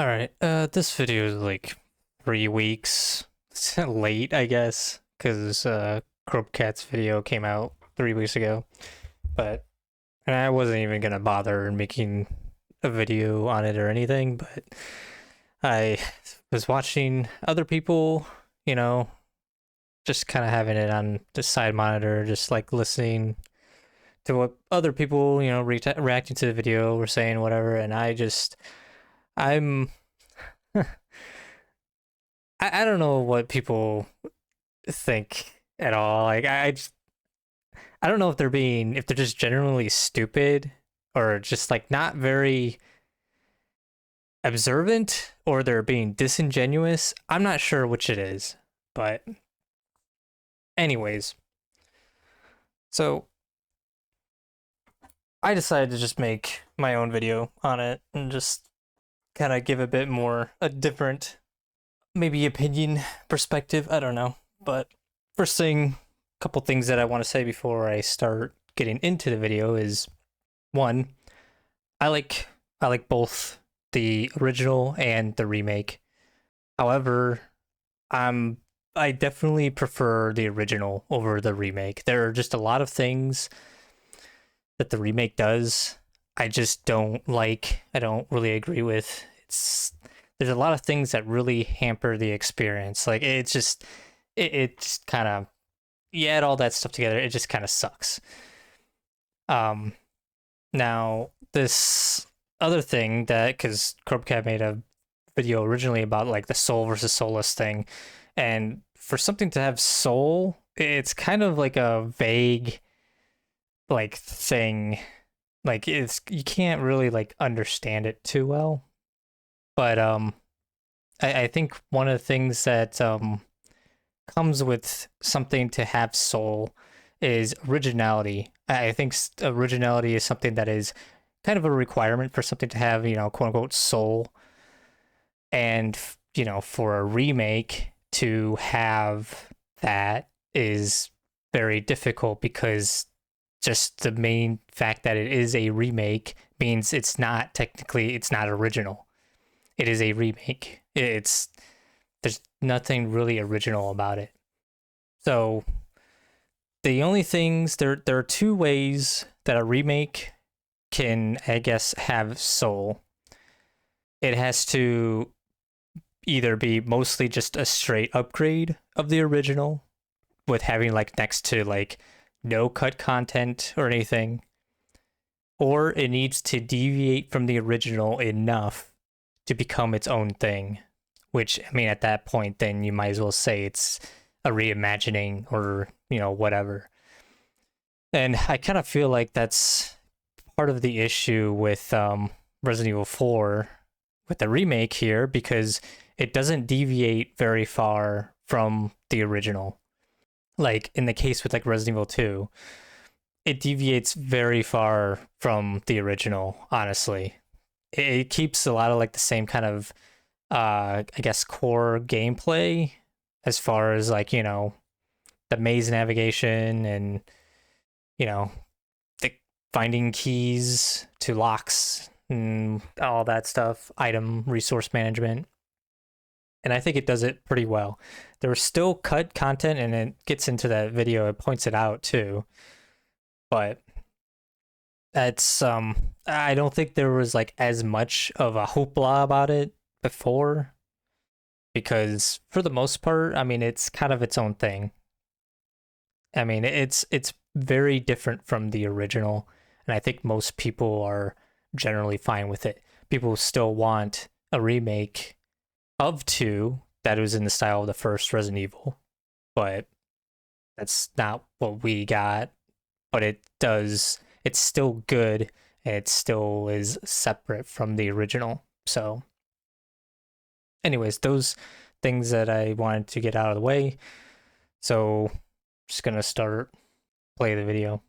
Alright, this video is like 3 weeks late, I guess, because Crowbcat's video came out 3 weeks ago. But and I wasn't even gonna bother making a video on it or anything, but I was watching other people, just kind of having it on the side monitor, just like listening to what other people, reacting to the video were saying, whatever, and I'm I don't know what people think at all. Like I don't know if they're just generally stupid or just like not very observant or they're being disingenuous. I'm not sure which it is. But anyways, so I decided to just make my own video on it and just kind of give a different maybe opinion perspective. I don't know. But first thing, couple things that I want to say before I start getting into the video is one, I like both the original and the remake. However, I definitely prefer the original over the remake. There are just a lot of things that the remake does I just don't like. I don't really agree with. There's a lot of things that really hamper the experience. Like it just kind of, you add all that stuff together, it just kind of sucks. Now this other thing that, because Crowbcat made a video originally about like the soul versus soulless thing, and for something to have soul, it's kind of like a vague like thing. Like you can't really like understand it too well. But I think one of the things that comes with something to have soul is originality. I think originality is something that is kind of a requirement for something to have, quote unquote soul. And, for a remake to have that is very difficult because just the main fact that it is a remake means it's not original. It is a remake. There's nothing really original about it. So the only things, there are two ways that a remake can, I guess, have soul. It has to either be mostly just a straight upgrade of the original with having like next to like no cut content or anything, or it needs to deviate from the original enough to become its own thing, which, I mean, at that point, then you might as well say it's a reimagining or, whatever. And I kind of feel like that's part of the issue with Resident Evil 4 with the remake here, because it doesn't deviate very far from the original. Like in the case with like Resident Evil 2, it deviates very far from the original, honestly. It keeps a lot of like the same kind of I guess core gameplay as far as like, the maze navigation and, the finding keys to locks and all that stuff, item resource management. And I think it does it pretty well. There was still cut content, and it gets into that video, it points it out too. But that's I don't think there was like as much of a hoopla about it before, because for the most part, I mean, it's kind of its own thing. I mean, it's very different from the original, and I think most people are generally fine with it. People still want a remake of 2 that was in the style of the first Resident Evil, but that's not what we got. But it's still good, and it still is separate from the original. So anyways, those things that I wanted to get out of the way. So just gonna start play the video.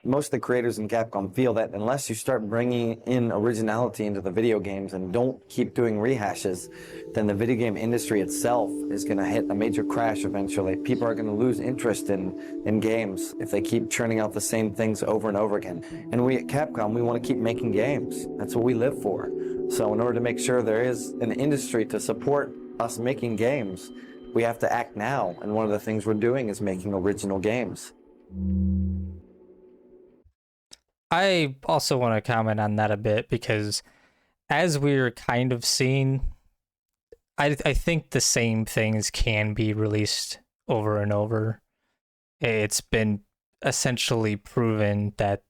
Most of the creators in Capcom feel that unless you start bringing in originality into the video games and don't keep doing rehashes, then the video game industry itself is going to hit a major crash eventually. People are going to lose interest in games if they keep churning out the same things over and over again. And we at Capcom, we want to keep making games. That's what we live for. So in order to make sure there is an industry to support us making games, we have to act now. And one of the things we're doing is making original games. I also want to comment on that a bit because as we're kind of seeing, I think the same things can be released over and over. It's been essentially proven that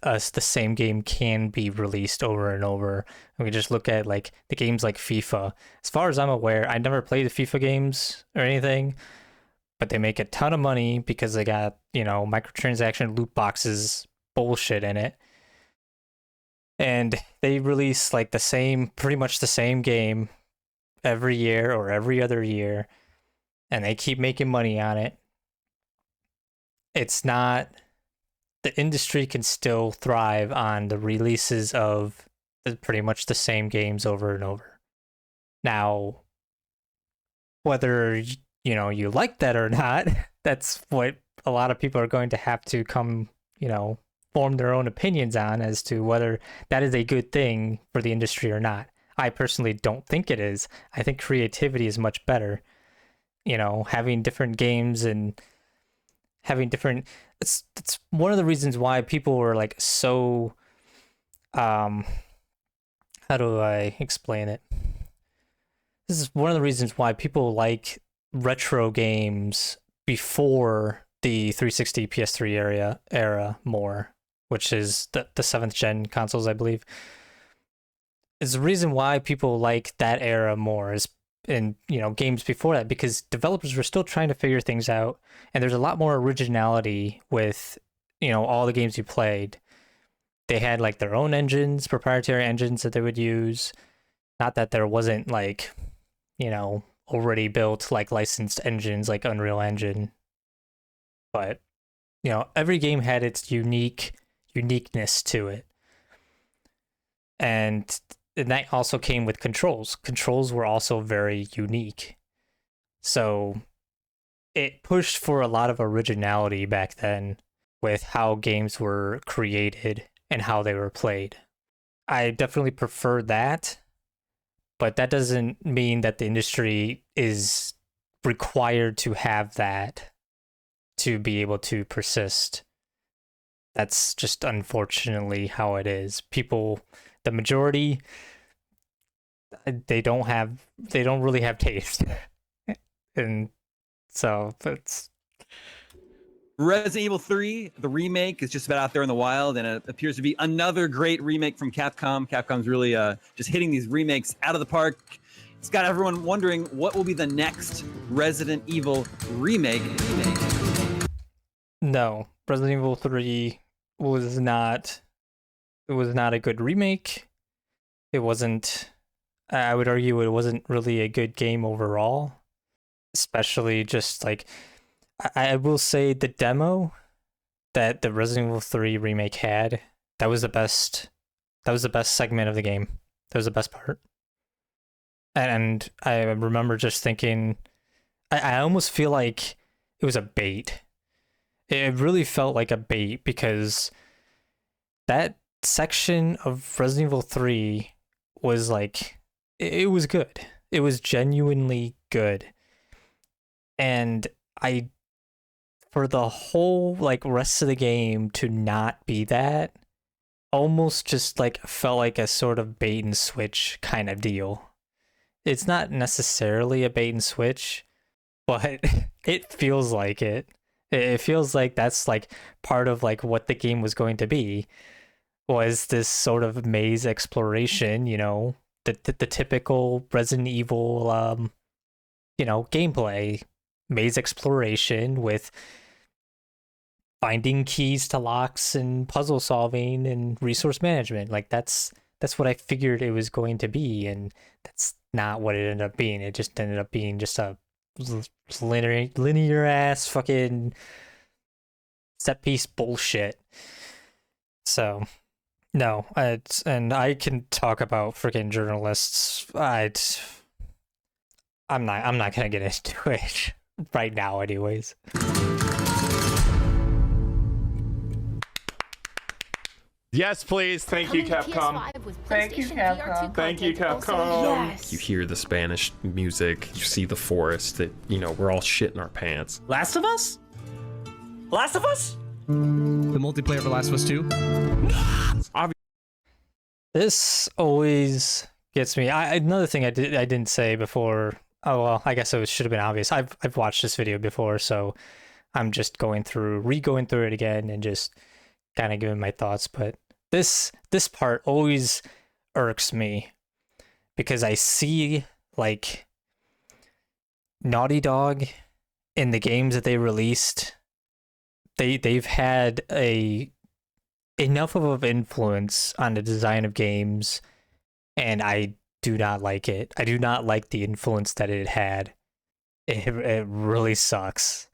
the same game can be released over and over. And we just look at like the games like FIFA. As far as I'm aware, I never played the FIFA games or anything, but they make a ton of money because they got, microtransaction loot boxes bullshit in it. And they release like pretty much the same game every year or every other year, and they keep making money on it. It's not, the industry can still thrive on the releases of pretty much the same games over and over. Now, whether you like that or not, that's what a lot of people are going to have to come, form their own opinions on as to whether that is a good thing for the industry or not. I personally don't think it is. I think creativity is much better. Having different games and having different, it's one of the reasons why people were like so how do I explain it? This is one of the reasons why people like retro games before the 360 PS3 era more, which is the 7th gen consoles, I believe. Is the reason why people like that era more is in games before that, because developers were still trying to figure things out, and there's a lot more originality with all the games you played. They had like their own engines, proprietary engines that they would use. Not that there wasn't like already built like licensed engines like Unreal Engine, but every game had its uniqueness to it. And that also came with controls. Controls were also very unique. So it pushed for a lot of originality back then with how games were created and how they were played. I definitely prefer that, but that doesn't mean that the industry is required to have that to be able to persist. That's just unfortunately how it is. People, the majority, they don't really have taste. And so that's Resident Evil 3, the remake, is just about out there in the wild, and it appears to be another great remake from Capcom. Capcom's really just hitting these remakes out of the park. It's got everyone wondering what will be the next Resident Evil remake. No, Resident Evil 3 was not a good remake. It wasn't, I would argue it wasn't really a good game overall, especially just like, I will say the demo that the Resident Evil 3 remake had, that was the best segment of the game. That was the best part. And I remember just thinking, I almost feel like it was a bait. It really felt like a bait because that section of Resident Evil 3 was like, it was good. It was genuinely good. And for the whole like rest of the game to not be that, almost just like felt like a sort of bait and switch kind of deal. It's not necessarily a bait and switch, but it feels like it. It feels like that's like part of like what the game was going to be, was this sort of maze exploration, the typical Resident Evil gameplay, maze exploration with finding keys to locks and puzzle solving and resource management. Like that's what I figured it was going to be, and that's not what it ended up being. It just ended up being just a linear ass fucking set piece bullshit. So no, and I can talk about freaking journalists. I'm not gonna get into it right now, anyways. Do Yes, please. Thank you, Capcom. Thank you, Capcom. Thank you, Capcom. Yes. You hear the Spanish music, you see the forest, that, you know, we're all shitting our pants. Last of Us? Last of Us? The multiplayer for Last of Us 2? This always gets me. Another thing I didn't say before. Oh well, I guess it should have been obvious. I've watched this video before, so I'm just going through it again and just kind of giving my thoughts. But this part always irks me because I see like Naughty Dog in the games that they released. They've had enough of an influence on the design of games, and I do not like it. I do not like the influence that it had. It really sucks.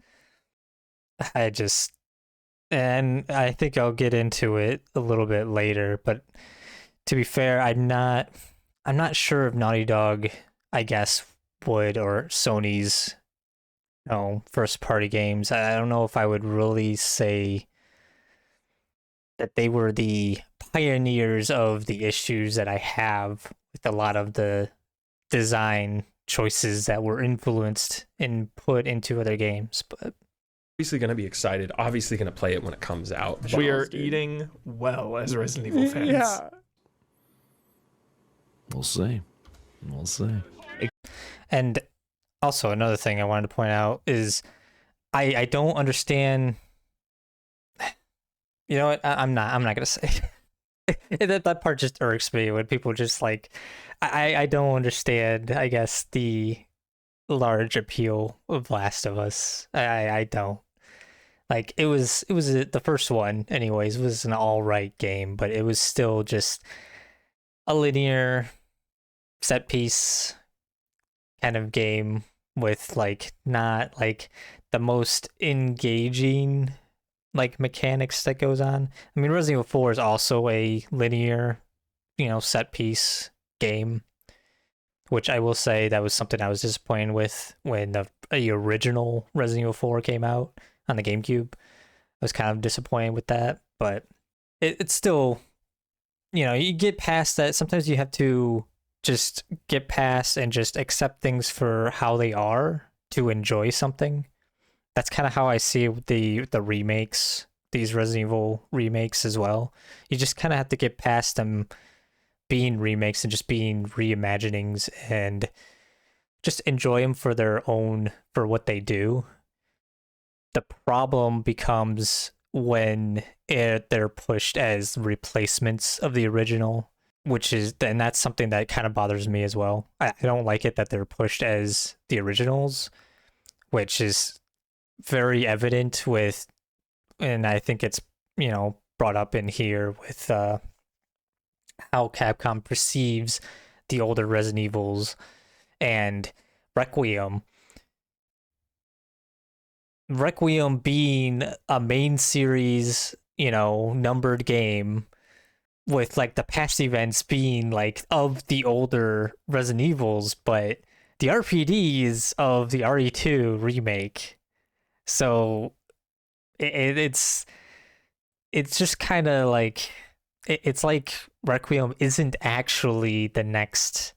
And I think I'll get into it a little bit later, but to be fair, I'm not sure if Naughty Dog, I guess, would, or Sony's, first party games. I don't know if I would really say that they were the pioneers of the issues that I have with a lot of the design choices that were influenced and put into other games. But Obviously going to be excited, obviously going to play it when it comes out. We are eating well as Resident Evil fans. Yeah. We'll see. And also another thing I wanted to point out is I don't understand. You know what? I'm not gonna say that part just irks me when people just like I don't understand, I guess, the large appeal of Last of Us. I don't. Like it was the first one anyways, was an all right game, but it was still just a linear set piece kind of game with like not like the most engaging like mechanics that goes on. I mean, Resident Evil 4 is also a linear, set piece game, which I will say that was something I was disappointed with when the original Resident Evil 4 came out on the GameCube. I was kind of disappointed with that, but it's still, you get past that. Sometimes you have to just get past and just accept things for how they are to enjoy something. That's kind of how I see the remakes, these Resident Evil remakes as well. You just kind of have to get past them being remakes and just being reimaginings and just enjoy them for for what they do. The problem becomes when they're pushed as replacements of the original, and that's something that kind of bothers me as well. I don't like it that they're pushed as the originals, which is very evident with, and I think it's, brought up in here with how Capcom perceives the older Resident Evils and Requiem. Requiem being a main series, numbered game with like the past events being like of the older Resident Evils, but the RPD is of the RE2 remake. So it's just kind of like it's like Requiem isn't actually the next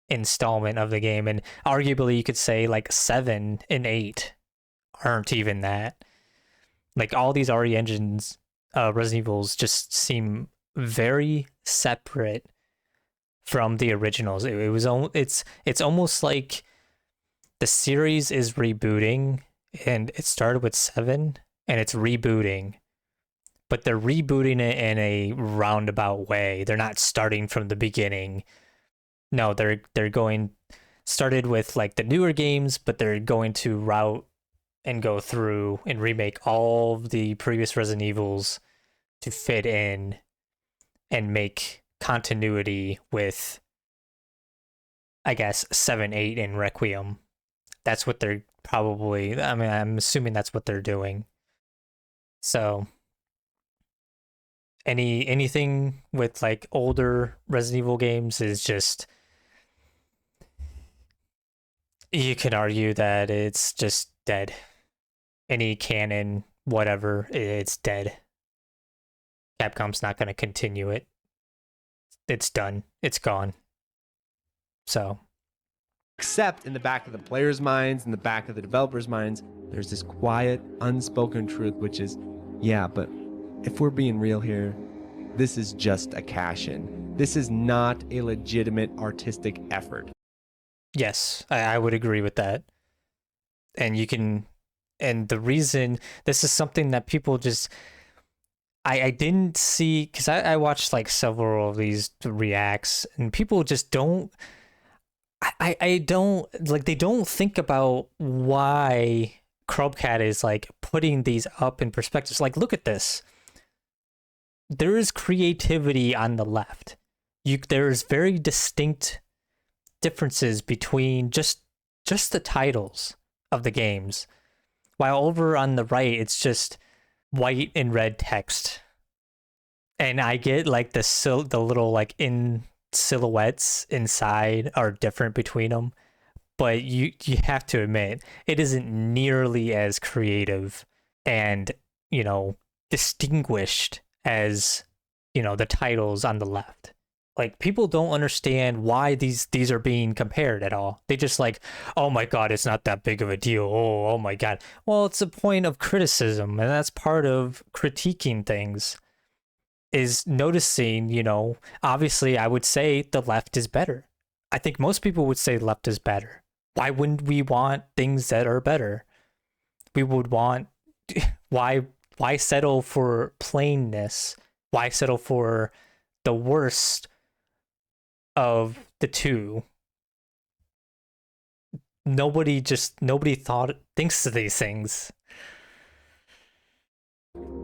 installment of the game, and arguably you could say like 7 and 8 aren't even that. Like all these RE engines, Resident Evils just seem very separate from the originals. It's almost like the series is rebooting, and it started with 7 and it's rebooting, but they're rebooting it in a roundabout way. They're not starting from the beginning. No, they're started with like the newer games, but they're going to route and go through and remake all of the previous Resident Evils to fit in and make continuity with, I guess, 7, 8, and Requiem. That's what they're probably, I'm assuming that's what they're doing. So anything with like older Resident Evil games is just, you could argue that it's just dead. Any canon, whatever, it's dead. Capcom's not going to continue it. It's done. It's gone. So, Except in the back of the players' minds, in the back of the developers' minds, there's this quiet, unspoken truth, which is, yeah, but if we're being real here, this is just a cash-in. This is not a legitimate artistic effort. yes, I would agree with that. And you can, and the reason this is something that people just, I didn't see, because I watched like several of these reacts, and people just don't, I don't, like, they don't think about why Crowbcat is like putting these up in perspectives. Like, look at this. There is creativity on the left. There's very distinct differences between just the titles of the games, while over on the right it's just white and red text. And I get like the little like in silhouettes inside are different between them, but you have to admit it isn't nearly as creative and, you know, distinguished as, you know, the titles on the left. Like, people don't understand why these are being compared at all. They just like, oh my god, it's not that big of a deal. Oh my god. Well, it's a point of criticism, and that's part of critiquing things, is noticing, you know, obviously I would say the left is better. I think most people would say left is better. Why wouldn't we want things that are better? We would want, why settle for plainness? Why settle for the worst of the two? Nobody thinks of these things.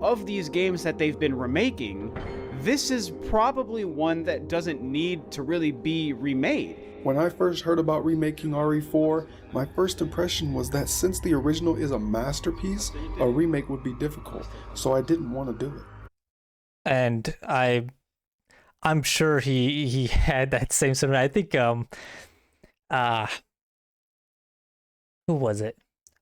Of these games that they've been remaking, this is probably one that doesn't need to really be remade. When I first heard about remaking RE4, my first impression was that since the original is a masterpiece, a remake would be difficult, so I didn't want to do it. And I'm sure he had that same sentiment. I think who was it?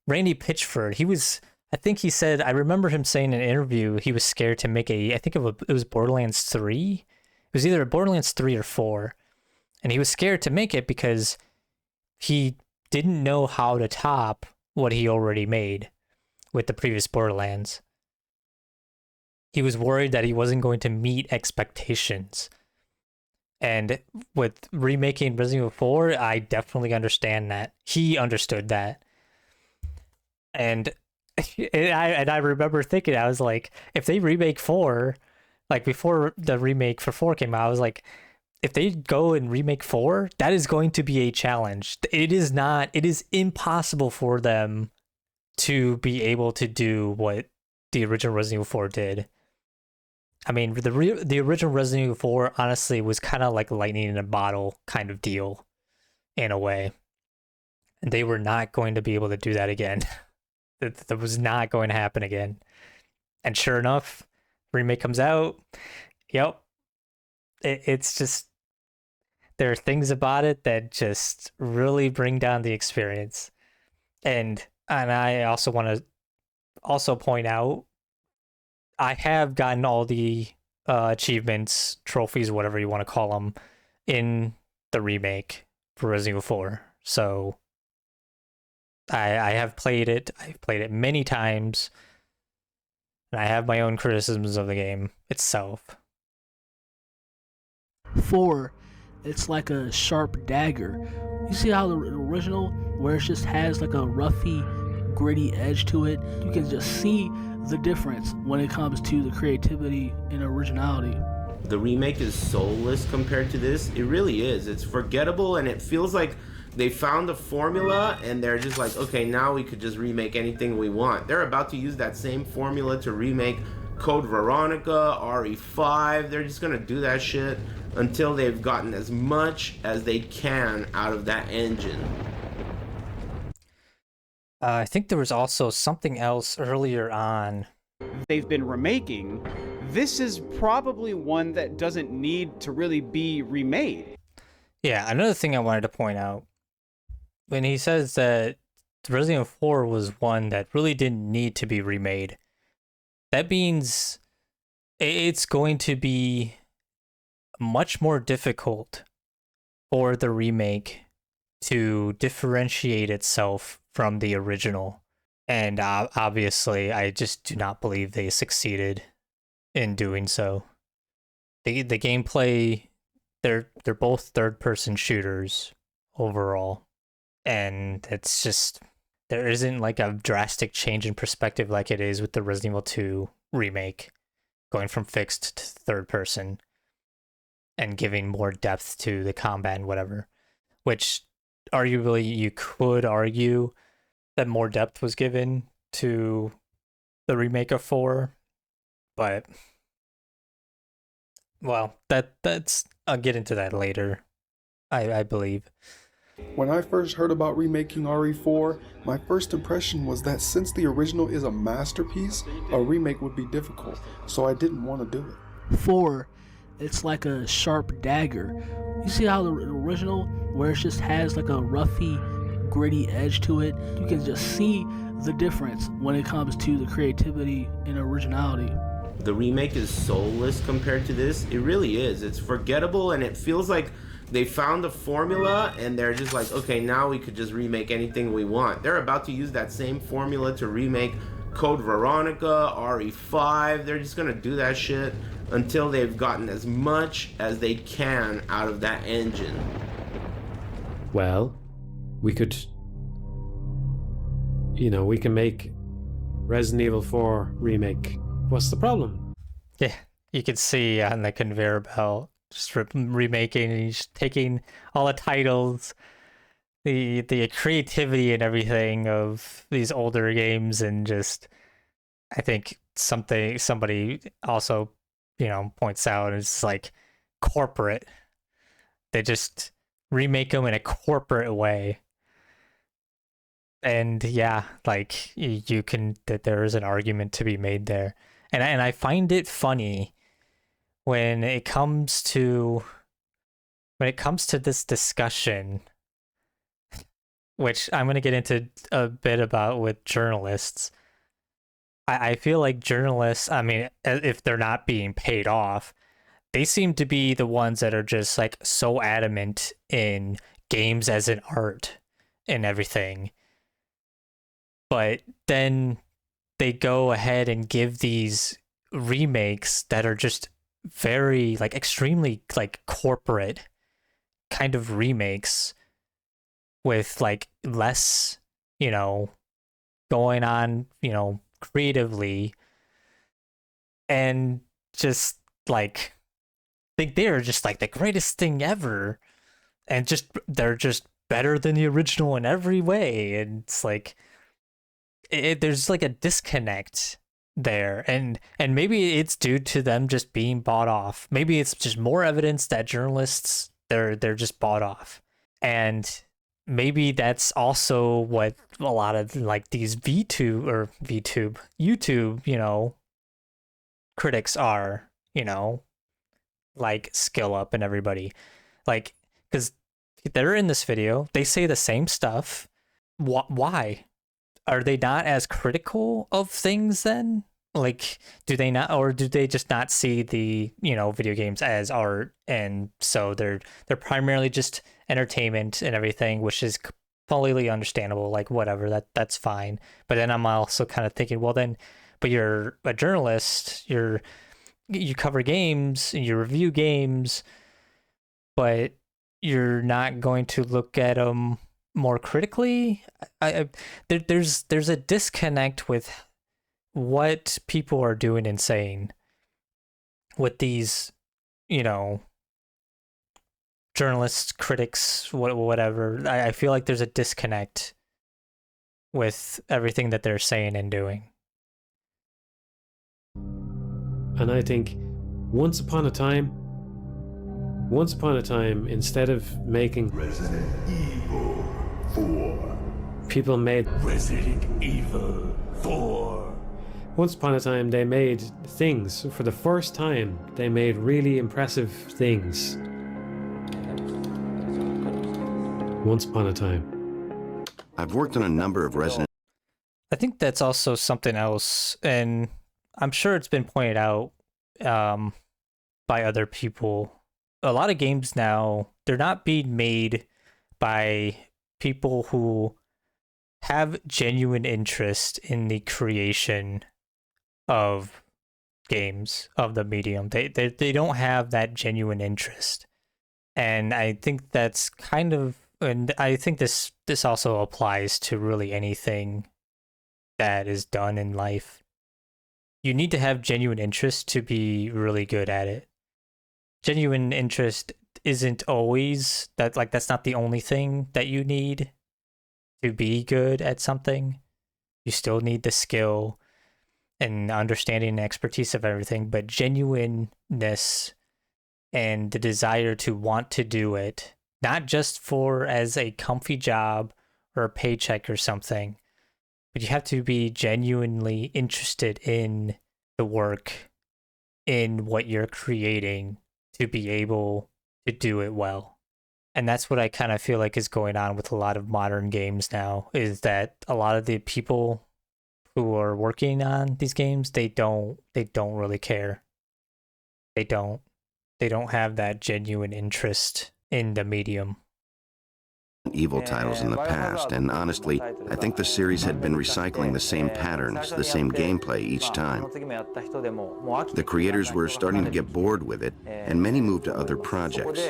Randy Pitchford. I think he said, I remember him saying in an interview he was scared to make it was Borderlands 3. It was either Borderlands 3 or 4. And he was scared to make it because he didn't know how to top what he already made with the previous Borderlands. He was worried that he wasn't going to meet expectations. And with remaking Resident Evil 4, I definitely understand that. He understood that. And I remember thinking, I was like, if they remake 4, like before the remake for 4 came out, I was like, if they go and remake 4, that is going to be a challenge. It is impossible for them to be able to do what the original Resident Evil 4 did. I mean, the original Resident Evil 4 honestly was kind of like lightning in a bottle kind of deal, in a way. And they were not going to be able to do that again. That was not going to happen again. And sure enough, remake comes out. Yep. It's just, there are things about it that just really bring down the experience. And I also want to point out, I have gotten all the achievements, trophies, whatever you want to call them, in the remake for Resident Evil 4. So I have played it. I've played it many times. And I have my own criticisms of the game itself. 4, it's like a sharp dagger. You see how the original, where it just has like a roughy, gritty edge to it? You can just see the difference when it comes to the creativity and originality. The remake is soulless compared to this. It really is. It's forgettable, and it feels like they found the formula and they're just like, okay, now we could just remake anything we want. They're about to use that same formula to remake Code Veronica, RE5. They're just gonna do that shit until they've gotten as much as they can out of that engine. I think there was also something else earlier on. They've been remaking. This is probably one that doesn't need to really be remade. Yeah, another thing I wanted to point out, when he says that Resident Evil 4 was one that really didn't need to be remade, that means it's going to be much more difficult for the remake to differentiate itself from the original. And obviously, I just do not believe they succeeded in doing so. The gameplay, they're both third-person shooters overall, and it's just there isn't like a drastic change in perspective like it is with the Resident Evil 2 remake, going from fixed to third person and giving more depth to the combat and whatever, which arguably you could argue that more depth was given to the remake of 4, but well, that's I'll get into that later, I believe. When I first heard about remaking RE4, my first impression was that since the original is a masterpiece, a remake would be difficult, so I didn't want to do it. 4, it's like a sharp dagger. You see how the original, where it just has like a roughy, gritty edge to it, you can just see the difference when it comes to the creativity and originality. The remake is soulless compared to this. It really is. It's forgettable, and it feels like they found a formula and they're just like, okay, now we could just remake anything we want. They're about to use that same formula to remake Code Veronica, RE5. They're just gonna do that shit until they've gotten as much as they can out of that engine. Well, we could, we can make Resident Evil 4 Remake. What's the problem? Yeah, you can see on the conveyor belt, just remaking and he's taking all the titles, the creativity and everything of these older games, and just I think somebody also points out is like corporate. They just remake them in a corporate way, and yeah, like you can that there is an argument to be made there, and I find it funny when it comes to this discussion, which I'm going to get into a bit about with journalists. I feel like journalists, I mean, if they're not being paid off, they seem to be the ones that are just like so adamant in games as an art and everything. But then they go ahead and give these remakes that are just very like extremely like corporate kind of remakes with like less going on creatively, and just like think they're just like the greatest thing ever, and just they're just better than the original in every way, and it's like there's like a disconnect there, and maybe it's due to them just being bought off. Maybe it's just more evidence that journalists they're just bought off, and maybe that's also what a lot of like these YouTube critics are, like Skill Up and everybody, like, because they're in this video, they say the same stuff. Why are they not as critical of things then? Like, do they not, or do they just not see the video games as art, and so they're primarily just entertainment and everything, which is completely understandable. Like, whatever, that's fine. But then I'm also kind of thinking, well then, but you're a journalist, you cover games and you review games, but you're not going to look at them more critically. There's a disconnect with what people are doing and saying with these, journalists, critics, whatever. I feel like there's a disconnect with everything that they're saying and doing. And I think once upon a time, instead of making Resident Evil 4, people made Resident Evil 4. Once upon a time, they made things. For the first time, they made really impressive things. Once upon a time. I've worked on a number of Resident... I think that's also something else, and I'm sure it's been pointed out by other people. A lot of games now, they're not being made by people who have genuine interest in the creation of games, of the medium. They don't have that genuine interest. And I think that's kind of, and I think this also applies to really anything that is done in life. You need to have genuine interest to be really good at it. Genuine interest isn't always that, like, that's not the only thing that you need to be good at something. You still need the skill and understanding and expertise of everything, but genuineness and the desire to want to do it, not just for as a comfy job or a paycheck or something, but you have to be genuinely interested in the work, in what you're creating, to be able to do it well. And that's what I kind of feel like is going on with a lot of modern games now, is that a lot of the people who are working on these games, they don't really care. They don't have that genuine interest in the medium. Evil titles in the past, and honestly, I think the series had been recycling the same patterns, the same gameplay each time. The creators were starting to get bored with it, and many moved to other projects.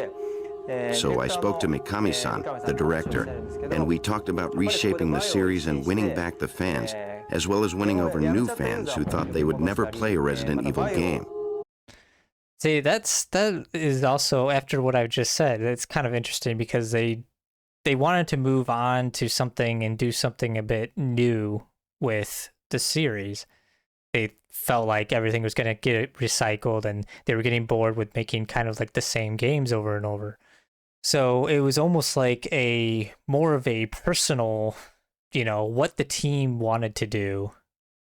So I spoke to Mikami-san, the director, and we talked about reshaping the series and winning back the fans, as well as winning over new fans who thought they would never play a Resident Evil game. See, that is also, after what I've just said, it's kind of interesting because they wanted to move on to something and do something a bit new with the series. They felt like everything was going to get recycled and they were getting bored with making kind of like the same games over and over. So it was almost like more of a personal, what the team wanted to do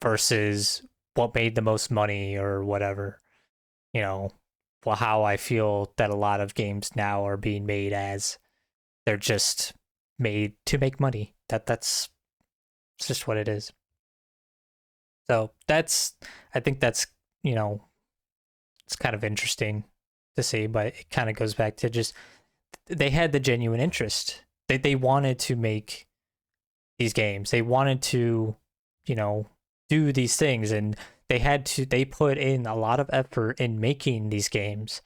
versus what made the most money or whatever. How I feel that a lot of games now are being made as. They're just made to make money. That's just what it is. So I think that's, it's kind of interesting to see, but it kind of goes back to just, they had the genuine interest. They wanted to make these games. They wanted to, do these things, and they put in a lot of effort in making these games.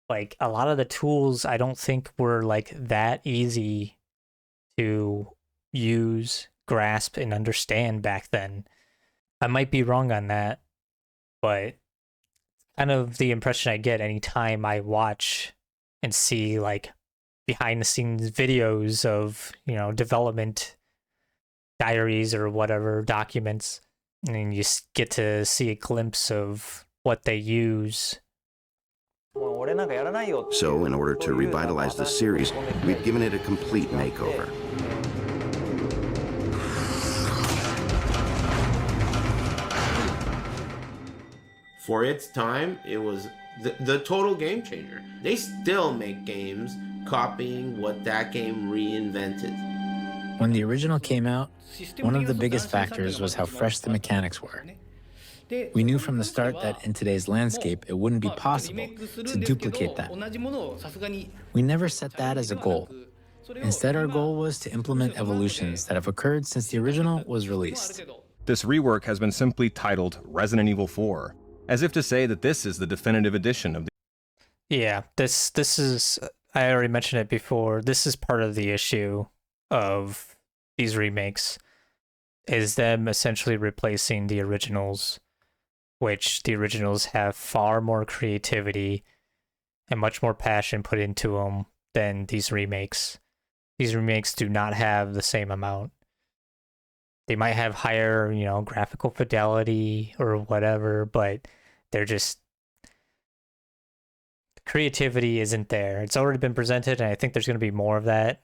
Like, a lot of the tools I don't think were like that easy to use, grasp, and understand back then. I might be wrong on that, but kind of the impression I get anytime I watch and see like behind the scenes videos of, development diaries or whatever, documents, and you get to see a glimpse of what they use. So, in order to revitalize the series, we've given it a complete makeover. For its time, it was the total game changer. They still make games copying what that game reinvented. When the original came out, one of the biggest factors was how fresh the mechanics were. We knew from the start that in today's landscape, it wouldn't be possible to duplicate that. We never set that as a goal. Instead, our goal was to implement evolutions that have occurred since the original was released. This rework has been simply titled Resident Evil 4, as if to say that this is the definitive edition of the... Yeah, this is, I already mentioned it before, this is part of the issue of these remakes, is them essentially replacing the originals, which the originals have far more creativity and much more passion put into them than these remakes. These remakes do not have the same amount. They might have higher, graphical fidelity or whatever, but they're just, creativity isn't there. It's already been presented, and I think there's going to be more of that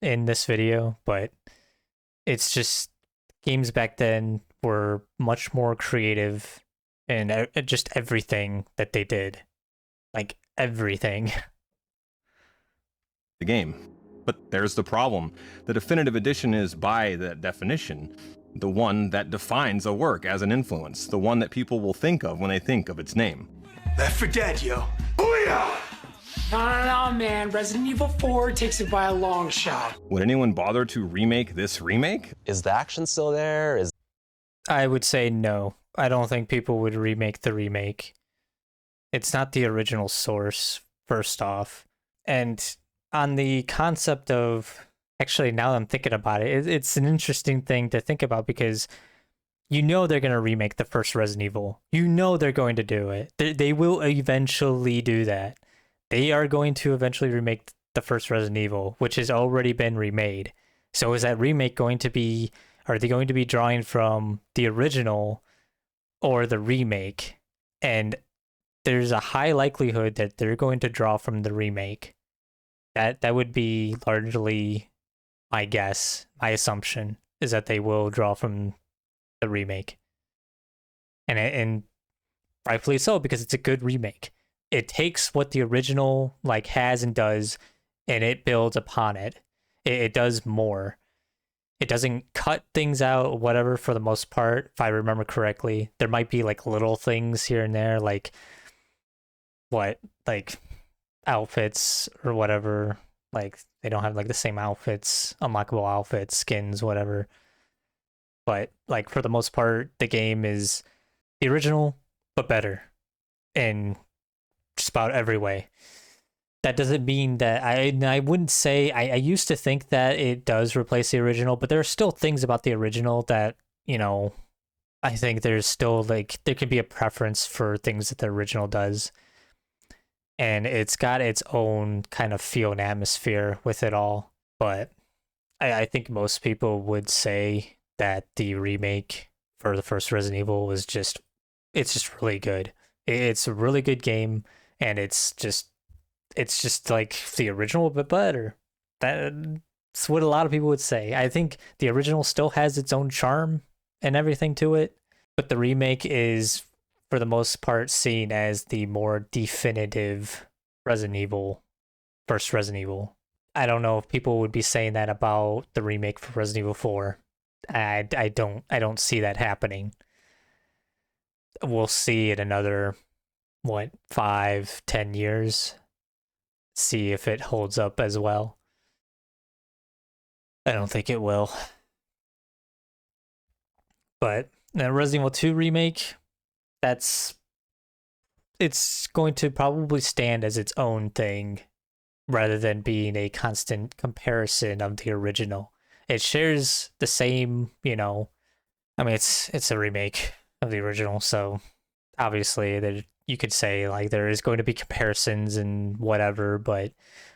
in this video, but it's just, games back then were much more creative in just everything that they did. Like, everything. The game. But there's the problem. The definitive edition is, by that definition, The one that defines a work as an influence, the one that people will think of when they think of its name. Left 4 Dead, yo. Booyah! No, man. Resident Evil 4 takes it by a long shot. Would anyone bother to remake this remake? Is the action still there? I would say no. I don't think people would remake the remake. It's not the original source, first off. And on the concept of, actually, now that I'm thinking about it, it's an interesting thing to think about because you know they're going to remake the first Resident Evil. You know they're going to do it. They will eventually do that. They are going to eventually remake the first Resident Evil, which has already been remade. So is that remake going to be, are they going to be drawing from the original or the remake? And there's a high likelihood that they're going to draw from the remake. That would be largely my guess. My assumption is that they will draw from the remake. And rightfully so, because it's a good remake. It takes what the original like has and does, and it builds upon it. It does more. It doesn't cut things out, whatever, for the most part, if I remember correctly. There might be like little things here and there, like outfits or whatever. Like they don't have like the same outfits, unlockable outfits, skins, whatever. But like for the most part, the game is the original, but better in just about every way. That doesn't mean that I wouldn't say I used to think that it does replace the original, but there are still things about the original that, you know, I think there's still like there could be a preference for things that the original does. And it's got its own kind of feel and atmosphere with it all. But I think most people would say that the remake for the first Resident Evil was just really good. It's a really good game, and it's just like the original but better. That's what a lot of people would say. I think the original still has its own charm and everything to it, but the remake is for the most part seen as the more definitive Resident Evil, first Resident Evil. I don't know if people would be saying that about the remake for Resident Evil 4. I don't see that happening. We'll see in another 5-10 years, see if it holds up as well. I don't think it will. But the Resident Evil 2 remake, it's going to probably stand as its own thing rather than being a constant comparison of the original. It shares the same, you know, I mean, it's a remake of the original, so obviously you could say like there is going to be comparisons and whatever, but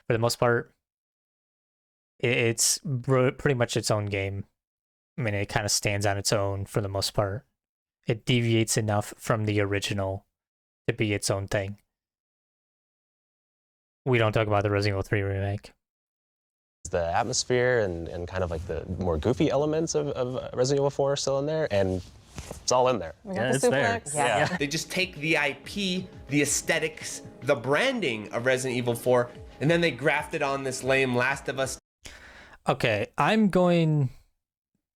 for the most part, it's pretty much its own game. I mean, it kind of stands on its own for the most part. It deviates enough from the original to be its own thing. We don't talk about the Resident Evil 3 remake. The atmosphere and kind of like the more goofy elements of Resident Evil 4 are still in there, and it's all in there. Yeah, it's there. Yeah. They just take the IP, the aesthetics, the branding of Resident Evil 4, and then they graft it on this lame Last of Us. Okay,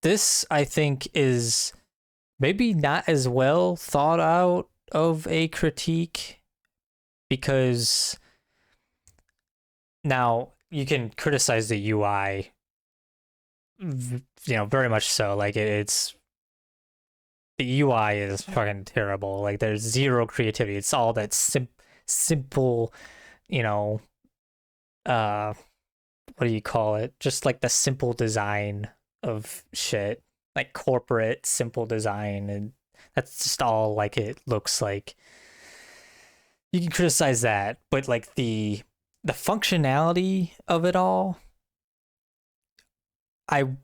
this I think is maybe not as well thought out of a critique, because now you can criticize the UI, you know, very much so. Like it's the UI is fucking terrible. Like there's zero creativity. It's all that simple, you know, what do you call it? Just like the simple design of shit, like corporate simple design, and that's just all like it looks like. You can criticize that, but like the functionality of it all, the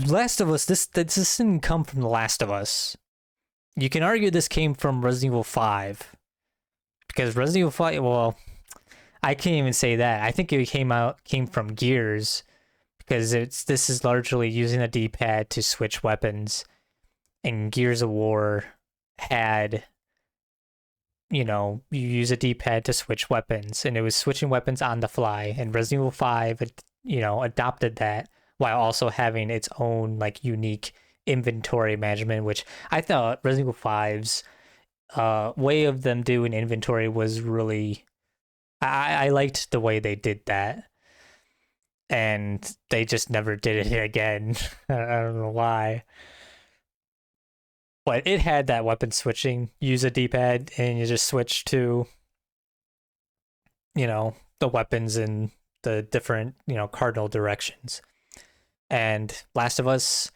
Last of Us, this didn't come from The Last of Us. You can argue this came from Resident Evil 5, because Resident Evil 5, well, I can't even say that. I think it came from Gears, because this is largely using a D-pad to switch weapons, and Gears of War had, you know, you use a D-pad to switch weapons, and it was switching weapons on the fly, and Resident Evil 5, you know, adopted that while also having its own, like, unique inventory management, which I thought Resident Evil 5's way of them doing inventory was really, I liked the way they did that, and they just never did it again. I don't know why, but it had that weapon switching. Use a D-pad and you just switch to, the weapons in the different, cardinal directions. And Last of Us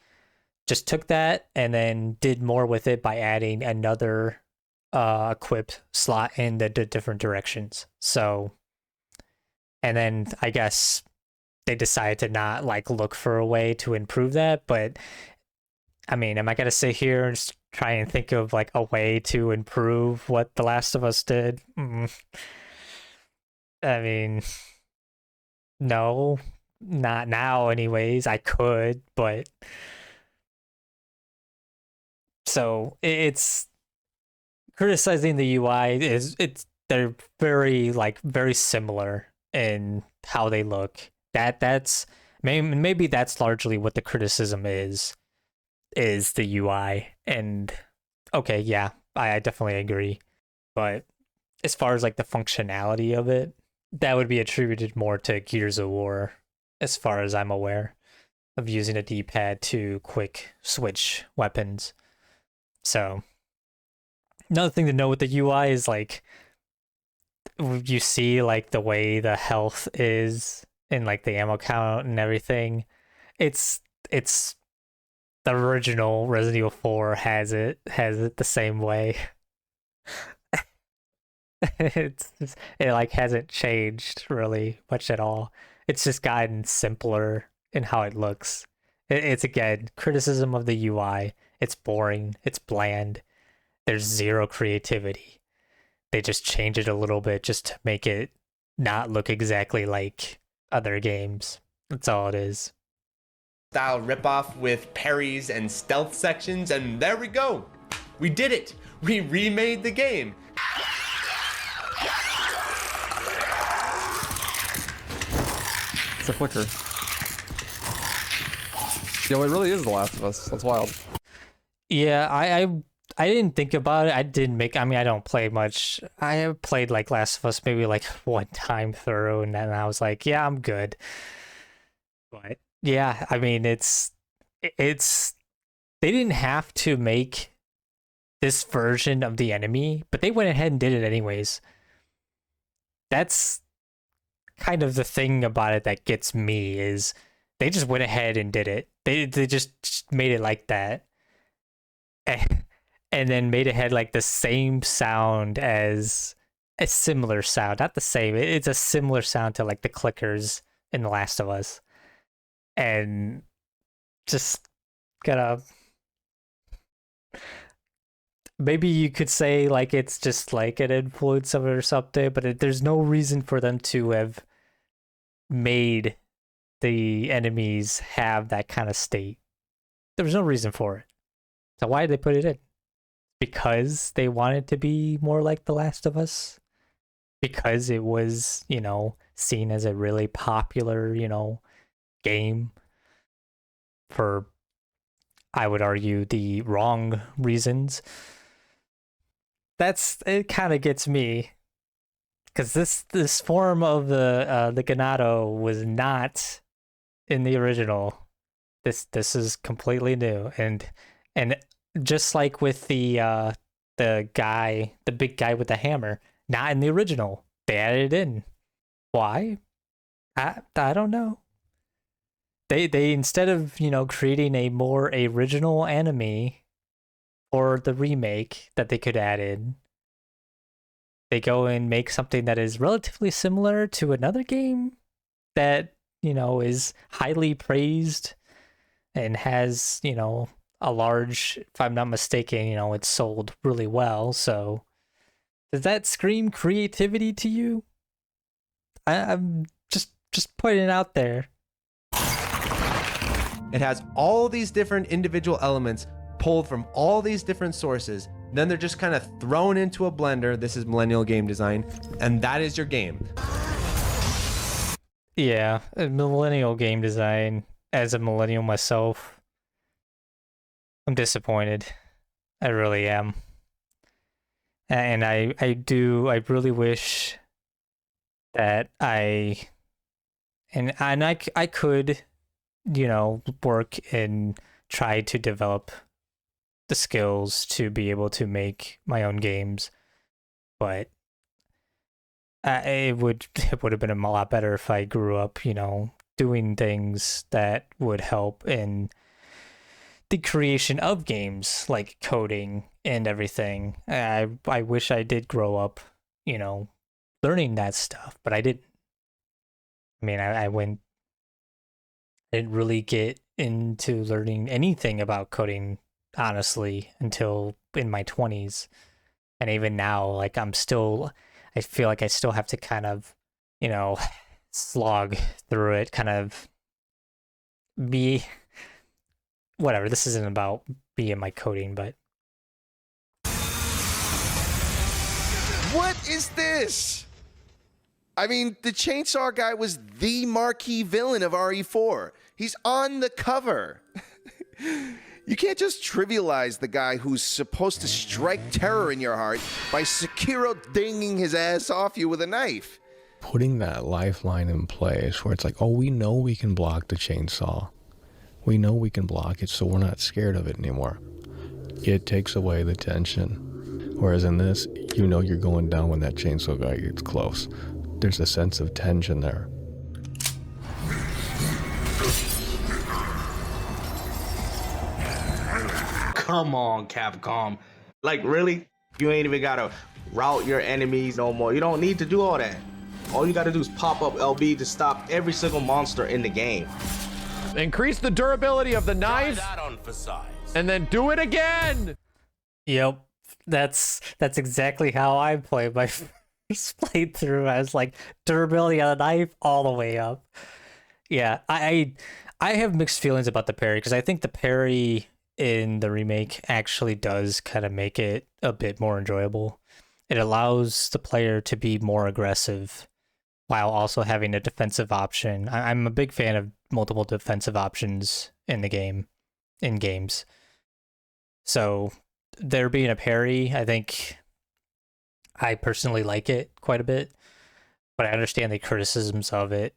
just took that and then did more with it by adding another equip slot in the different directions. So, and then I guess they decided to not look for a way to improve that. But I mean, am I gonna sit here and just try and think of a way to improve what The Last of Us did? I mean, no, not now anyways. I could, but so it's criticizing the UI they're very similar in how they look. That's maybe that's largely what the criticism is the UI. And okay, yeah, I definitely agree. But as far as the functionality of it, that would be attributed more to Gears of War, as far as I'm aware, of using a D-pad to quick switch weapons. So another thing to know with the UI is you see the way the health is and the ammo count and everything. It's the original Resident Evil 4 has it the same way. It hasn't changed really much at all. It's just gotten simpler in how it looks. It's again criticism of the UI. It's boring. It's bland. There's zero creativity. They just change it a little bit just to make it not look exactly like other games. That's all it is. Style ripoff with parries and stealth sections, and there we go. We did it. We remade the game. It's a flicker. Yo, it really is The Last of Us. That's wild. Yeah, I didn't think about it. I don't play much. I have played Last of Us maybe one time through, and then I was like, yeah, I'm good. But yeah, I mean, it's they didn't have to make this version of the enemy, but they went ahead and did it anyways. That's kind of the thing about it that gets me, is they just went ahead and did it. They just made it like that. And then made it had the same sound as a similar sound, not the same. It's a similar sound to the clickers in The Last of Us, and just maybe you could say it's just an influence of it or something, but there's no reason for them to have made the enemies have that kind of state. There was no reason for it. So why did they put it in? Because they wanted to be more like The Last of Us? Because it was, seen as a really popular, game for, I would argue, the wrong reasons. It kind of gets me, because this form of the Ganado was not in the original. This is completely new, and just like with the big guy with the hammer, not in the original. They added it in. Why? I don't know. They instead of creating a more original enemy or the remake that they could add in, they go and make something that is relatively similar to another game that is highly praised and has a large, if I'm not mistaken, it's sold really well. So does that scream creativity to you? I'm just putting it out there. It has all these different individual elements pulled from all these different sources. Then they're just kind of thrown into a blender. This is millennial game design, and that is your game. Yeah, millennial game design. As a millennial myself, I'm disappointed. I really am. And I really wish that I could, work and try to develop the skills to be able to make my own games, but it would have been a lot better if I grew up, doing things that would help in the creation of games, like coding and everything. I wish I did grow up, learning that stuff, but I didn't. I mean, I didn't really get into learning anything about coding, honestly, until in my 20s. And even now, like, I feel like I still have to kind of, slog through it, kind of be, whatever. This isn't about me and my coding, but. What is this? I mean, the chainsaw guy was the marquee villain of RE4. He's on the cover. You can't just trivialize the guy who's supposed to strike terror in your heart by Sekiro dinging his ass off you with a knife. Putting that lifeline in place where it's like, oh, we know we can block the chainsaw. We know we can block it, so we're not scared of it anymore. It takes away the tension. Whereas in this, you're going down when that chainsaw guy gets close. There's a sense of tension there. Come on, Capcom. Like, really? You ain't even gotta route your enemies no more. You don't need to do all that. All you gotta do is pop up LB to stop every single monster in the game. Increase the durability of the knife, and then do it again! Yep, that's exactly how I play my first playthrough. I was like, durability of the knife all the way up. Yeah, I have mixed feelings about the parry, because I think the parry in the remake actually does kind of make it a bit more enjoyable. It allows the player to be more aggressive while also having a defensive option. I'm a big fan of multiple defensive options in games. So there being a parry, I think I personally like it quite a bit, but I understand the criticisms of it,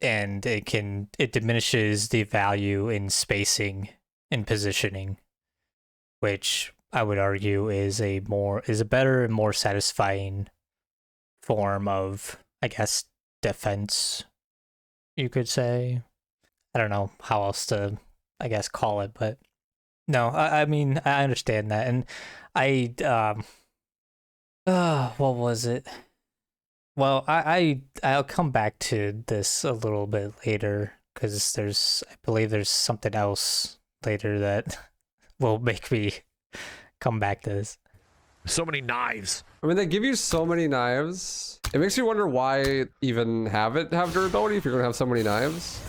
and it diminishes the value in spacing and positioning, which I would argue is a better and more satisfying form of, I guess, defense, you could say. I don't know how else to, I guess, call it, but no, I mean, I understand that. And what was it? Well, I'll come back to this a little bit later, because I believe there's something else later that will make me come back to this. So many knives. I mean, they give you so many knives. It makes you wonder why even have durability if you're gonna have so many knives.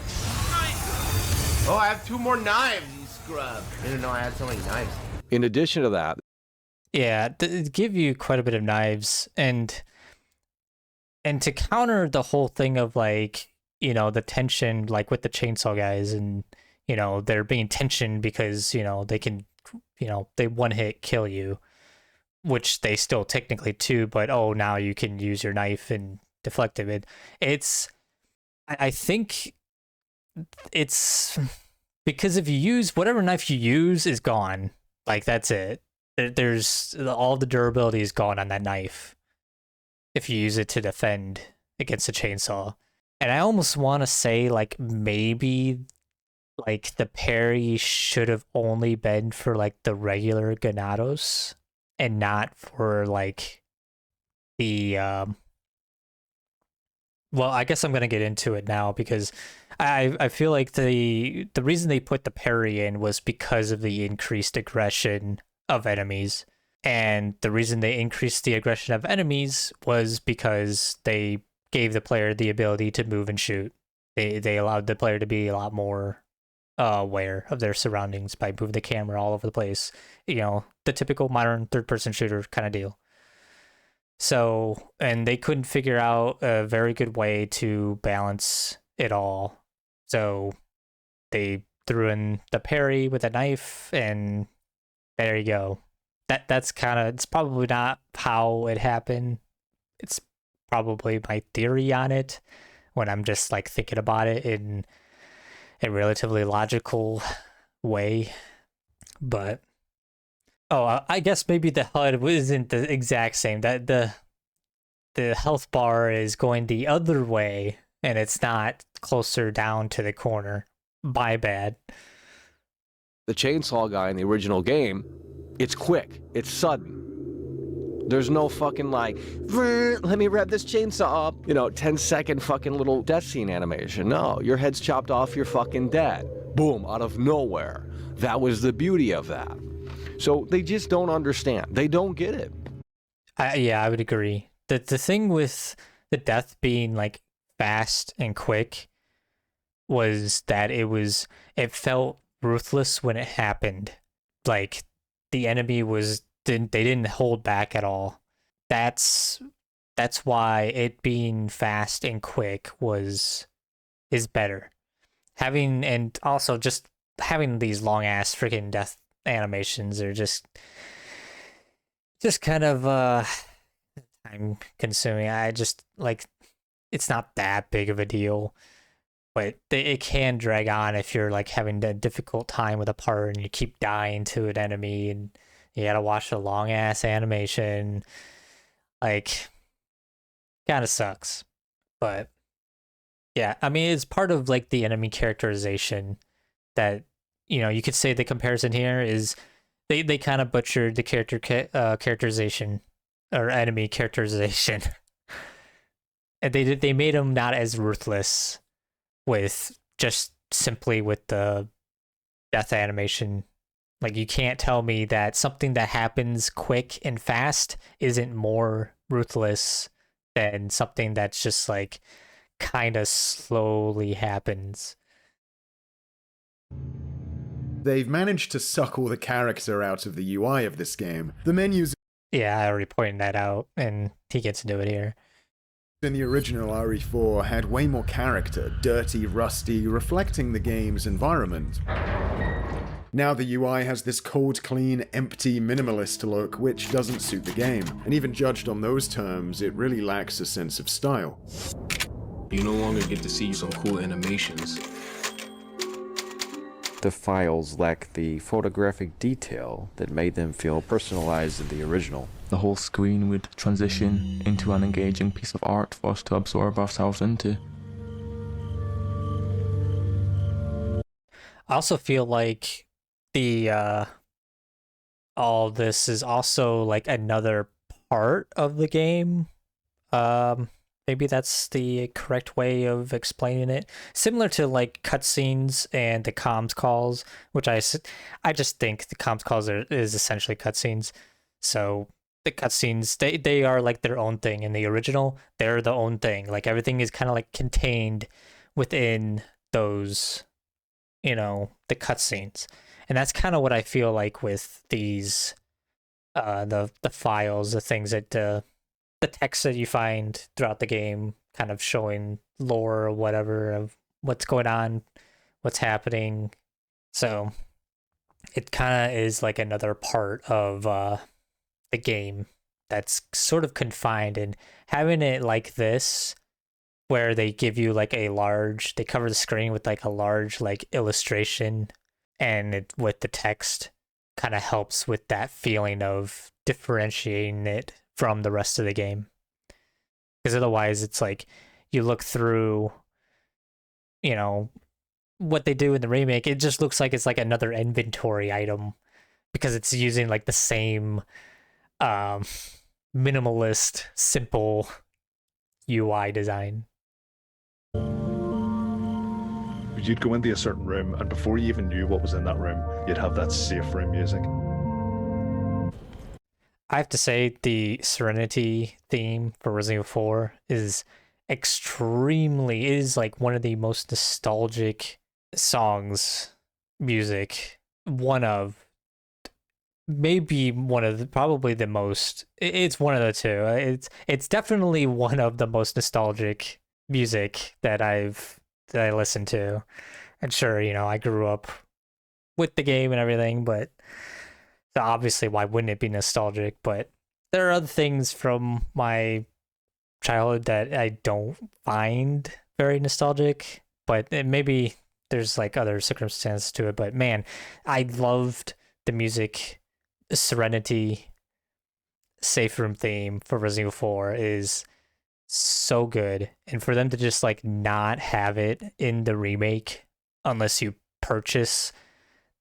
Oh, I have 2 more knives, you scrub. I didn't know I had so many knives. In addition to that, yeah, they give you quite a bit of knives, and to counter the whole thing of, like, the tension, like with the chainsaw guys, and they're being tensioned because they can, they one hit kill you, which they still technically do, but now you can use your knife and deflect it. I think it's because if you use whatever knife you use is gone, like, that's it. There's all the durability is gone on that knife if you use it to defend against a chainsaw. And I almost want to say, like, maybe, like, the parry should have only been for, like, the regular Ganados and not for, like, the well, I guess I'm gonna get into it now, because I feel like the reason they put the parry in was because of the increased aggression of enemies, and the reason they increased the aggression of enemies was because they gave the player the ability to move and shoot. They allowed the player to be a lot more aware of their surroundings by moving the camera all over the place. The typical modern third-person shooter kind of deal. So, and they couldn't figure out a very good way to balance it all. So they threw in the parry with a knife, and there you go. That's kind of, it's probably not how it happened. It's probably my theory on it when I'm just like thinking about it in a relatively logical way. But I guess maybe the HUD isn't the exact same. That the health bar is going the other way, and it's not closer down to the corner. My bad. The chainsaw guy in the original game, it's quick, it's sudden. There's no fucking like, let me rev this chainsaw up, 10-second fucking little death scene animation. No, your head's chopped off, you're fucking dead. Boom, out of nowhere. That was the beauty of that. So they just don't understand. They don't get it. Yeah, I would agree. The thing with the death being like fast and quick was that it felt ruthless when it happened. Like the enemy they didn't hold back at all. That's why it being fast and quick is better. And also just having these long ass freaking death animations are just kind of time consuming. I just like, it's not that big of a deal, but it can drag on if you're like having a difficult time with a part and you keep dying to an enemy and you gotta watch a long ass animation. Like, kind of sucks. But yeah, I mean, it's part of like the enemy characterization that, you could say the comparison here is they kind of butchered the characterization or enemy characterization. And they made them not as ruthless with just simply with the death animation. Like, you can't tell me that something that happens quick and fast isn't more ruthless than something that's just like kind of slowly happens. They've managed to suck all the character out of the UI of this game. The menus... Yeah, I already pointed that out, and he gets to do it here. In the original RE4 had way more character, dirty, rusty, reflecting the game's environment. Now the UI has this cold, clean, empty, minimalist look, which doesn't suit the game. And even judged on those terms, it really lacks a sense of style. You no longer get to see some cool animations. The files lack the photographic detail that made them feel personalized in the original. The whole screen would transition into an engaging piece of art for us to absorb ourselves into. I also feel like all this is also like another part of the game. Maybe that's the correct way of explaining it. Similar to like cutscenes and the comms calls, which I just think the comms calls is essentially cutscenes. So the cutscenes, they are like their own thing. In the original, they're the own thing. Like everything is kind of like contained within those, the cutscenes. And that's kind of what I feel like with these, the files, the things that the text that you find throughout the game, kind of showing lore or whatever of what's going on, what's happening. So it kind of is like another part of the game that's sort of confined, and having it like this, where they give you like they cover the screen with like a large like illustration, and with the text kind of helps with that feeling of differentiating it from the rest of the game. Because otherwise it's like you look through, what they do in the remake, it just looks like it's like another inventory item because it's using like the same minimalist, simple UI design. You'd go into a certain room, and before you even knew what was in that room, you'd have that safe room music. I have to say the Serenity theme for Resident Evil 4 is like one of the most nostalgic songs, music. Probably the most. It's one of the two. It's definitely one of the most nostalgic music that I listen to. And sure, you know, I grew up with the game and everything, but so obviously, why wouldn't it be nostalgic? But there are other things from my childhood that I don't find very nostalgic, but maybe there's like other circumstances to it. But man, I loved the music. Serenity safe room theme for Resident Evil 4 is so good, and for them to just like not have it in the remake unless you purchase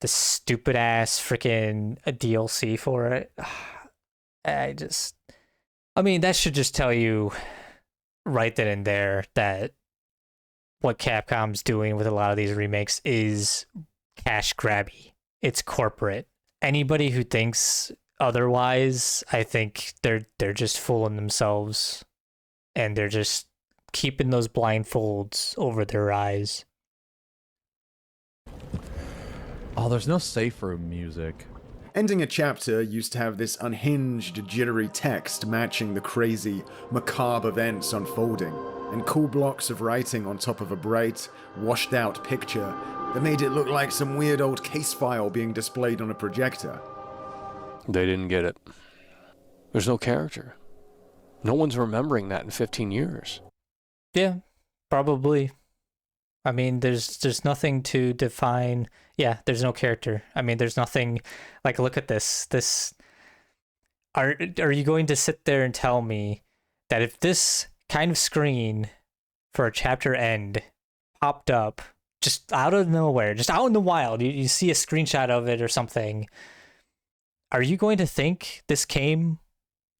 the stupid ass freaking DLC for it, I mean, that should just tell you right then and there that what Capcom's doing with a lot of these remakes is cash grabby. It's corporate. Anybody who thinks otherwise, I think they're just fooling themselves, and they're just keeping those blindfolds over their eyes. Oh, there's no safe room music. Ending a chapter used to have this unhinged, jittery text matching the crazy, macabre events unfolding, and cool blocks of writing on top of a bright, washed-out picture that made it look like some weird old case file being displayed on a projector. They didn't get it. There's no character. No one's remembering that in 15 years. Yeah, probably. I mean, there's nothing to define. Yeah, there's no character. I mean, there's nothing like, look at this. Are you going to sit there and tell me that if this kind of screen for a chapter end popped up just out of nowhere, just out in the wild, you see a screenshot of it or something, are you going to think this came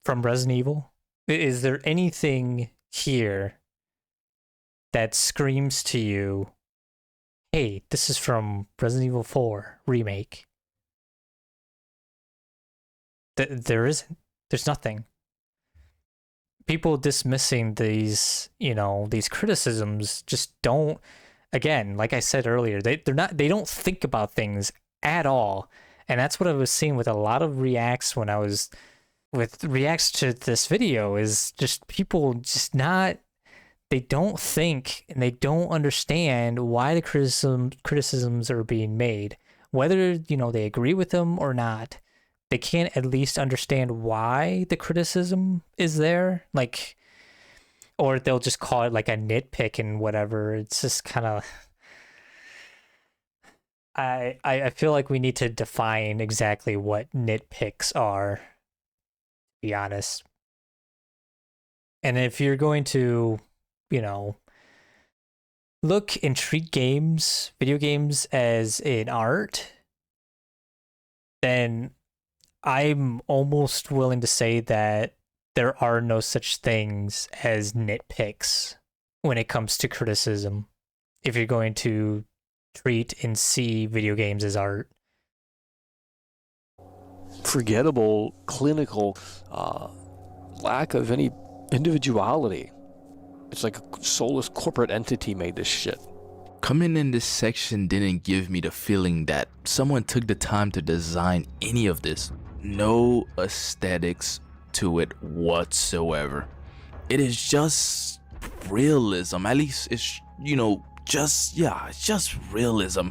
from Resident Evil? Is there anything here that screams to you, hey, this is from Resident Evil 4 Remake? There isn't. There's nothing. People dismissing these, these criticisms just don't, again, like I said earlier, they don't think about things at all. And that's what I was seeing with a lot of reacts when I was with reacts to this video, is just people just not, they don't think and they don't understand why the criticisms are being made. Whether, they agree with them or not, they can't at least understand why the criticism is there. Like, or they'll just call it like a nitpick and whatever. It's just kind of, I feel like we need to define exactly what nitpicks are, to be honest. And if you're going to, look and treat video games as an art, then I'm almost willing to say that there are no such things as nitpicks when it comes to criticism. If you're going to treat and see video games as art. Forgettable, clinical, lack of any individuality. It's like a soulless corporate entity made this shit. Coming in this section didn't give me the feeling that someone took the time to design any of this. No aesthetics to it whatsoever. It is just realism. At least it's, it's just realism.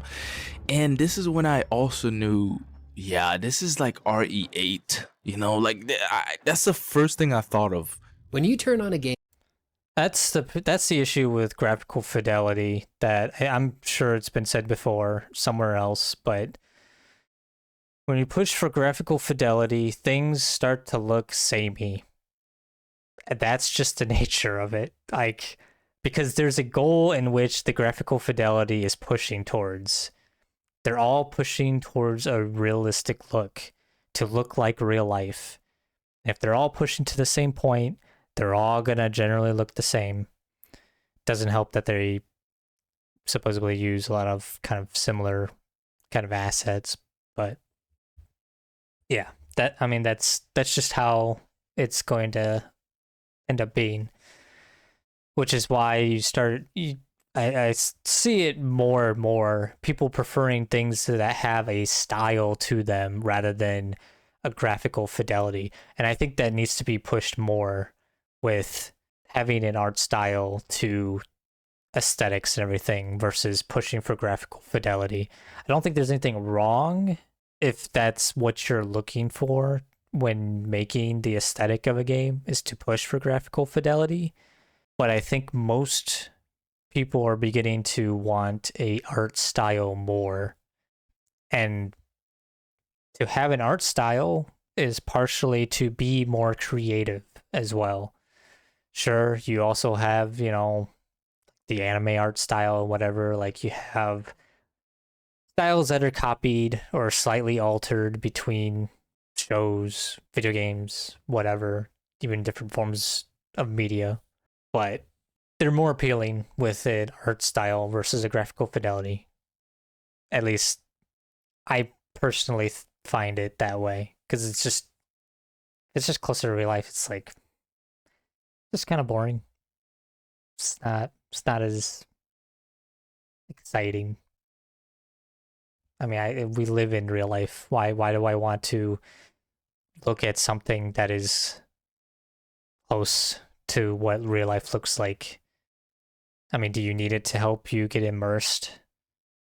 And this is when I also knew, this is like RE8. That's the first thing I thought of. When you turn on a game, that's the issue with graphical fidelity, that I'm sure it's been said before somewhere else, but when you push for graphical fidelity, things start to look samey. That's just the nature of it. Like, because there's a goal in which the graphical fidelity is pushing towards. They're all pushing towards a realistic look, to look like real life. And if they're all pushing to the same point, they're all gonna generally look the same. Doesn't help that they supposedly use a lot of kind of similar kind of assets, but yeah, that's just how it's going to end up being. Which is why I see it more and more, people preferring things that have a style to them rather than a graphical fidelity. And I think that needs to be pushed more, with having an art style to aesthetics and everything versus pushing for graphical fidelity. I don't think there's anything wrong if that's what you're looking for when making the aesthetic of a game, is to push for graphical fidelity. But I think most people are beginning to want a art style more. And to have an art style is partially to be more creative as well. Sure, you also have, you know, the anime art style or whatever, like you have styles that are copied or slightly altered between shows, video games, whatever, even different forms of media. But they're more appealing with an art style versus a graphical fidelity. At least I personally find it that way, because it's just closer to real life. It's like just kind of boring. It's not as exciting. I mean, we live in real life. Why do I want to look at something that is close to what real life looks like? I mean, do you need it to help you get immersed?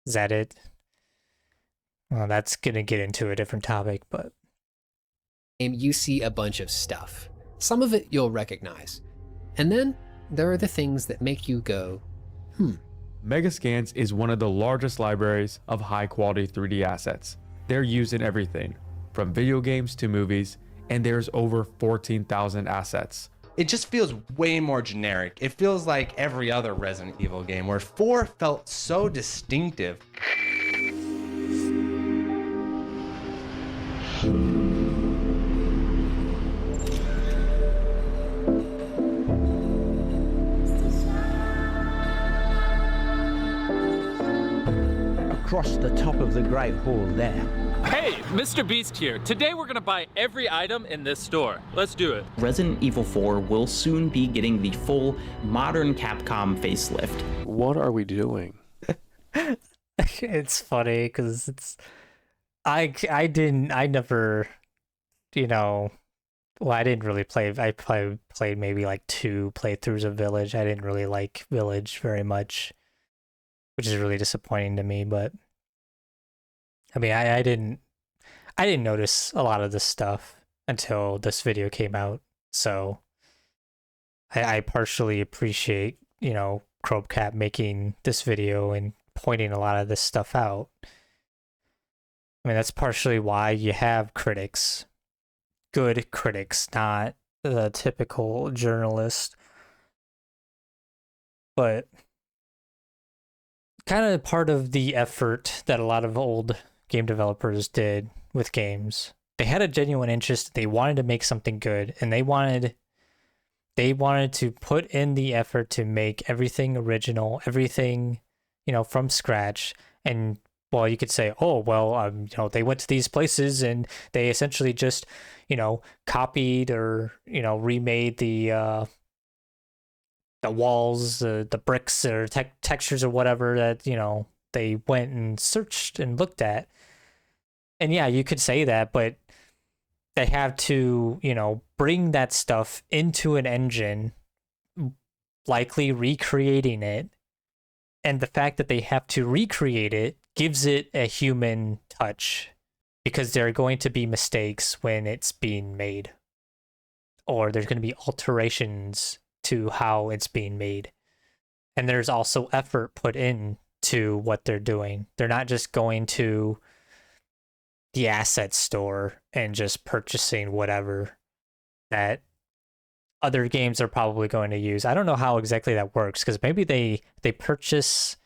Is that it? Well, that's gonna get into a different topic, but And you see a bunch of stuff. Some of it you'll recognize. And then there are the things that make you go, Megascans is one of the largest libraries of high-quality 3D assets. They're used in everything, from video games to movies, and there's over 14,000 assets. It just feels way more generic. It feels like every other Resident Evil game, where 4 felt so distinctive. Across the top of the Great Hall there. Hey, Mr. Beast here. Today we're gonna buy every item in this store. Let's do it. Resident Evil 4 will soon be getting the full modern Capcom facelift. What are we doing? it's funny because I never, you know, well, I didn't really play. I played maybe like 2 playthroughs of Village. I didn't really like Village very much, which is really disappointing to me. But I mean, I didn't notice a lot of this stuff until this video came out. So I partially appreciate, you know, Crowbcat making this video and pointing a lot of this stuff out. I mean, that's partially why you have critics, good critics, not the typical journalist. But kind of part of the effort that a lot of old game developers did with games. They had a genuine interest. They wanted to make something good, and they wanted to put in the effort to make everything original, everything, you know, from scratch. And well, you could say, oh, well, you know, they went to these places and they essentially just, you know, copied or, you know, remade the walls, the bricks or textures or whatever that, you know, they went and searched and looked at. And yeah, you could say that, but they have to, you know, bring that stuff into an engine, likely recreating it. And the fact that they have to recreate it gives it a human touch, because there are going to be mistakes when it's being made, or there's going to be alterations to how it's being made. And there's also effort put in to what they're doing. They're not just going to the asset store and just purchasing whatever that other games are probably going to use. I don't know how exactly that works, because maybe they purchase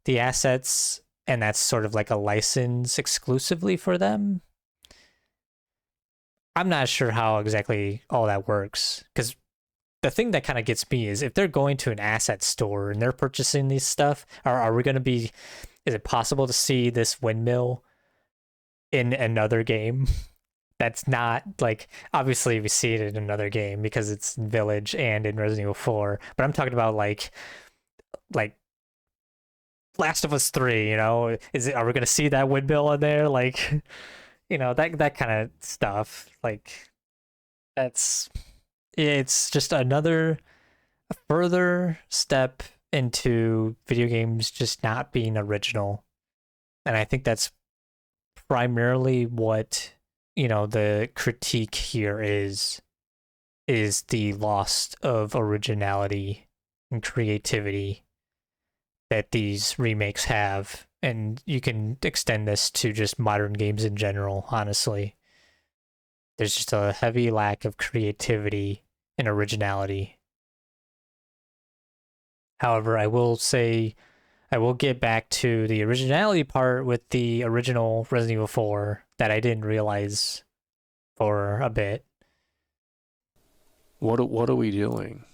the assets and that's sort of like a license exclusively for them. I'm not sure how exactly all that works, because the thing that kind of gets me is if they're going to an asset store and they're purchasing these stuff, are we going to be, is it possible to see this windmill in another game? That's not, like, obviously we see it in another game because it's in Village and in Resident Evil 4, but I'm talking about like Last of Us 3, you know, are we going to see that windmill in there? Like, you know, that kind of stuff. Like, it's just a further step into video games just not being original. And I think that's primarily what, the critique here is the loss of originality and creativity that these remakes have. And you can extend this to just modern games in general, honestly. There's just a heavy lack of creativity and originality. However, I will get back to the originality part with the original Resident Evil 4 that I didn't realize for a bit. What are we doing?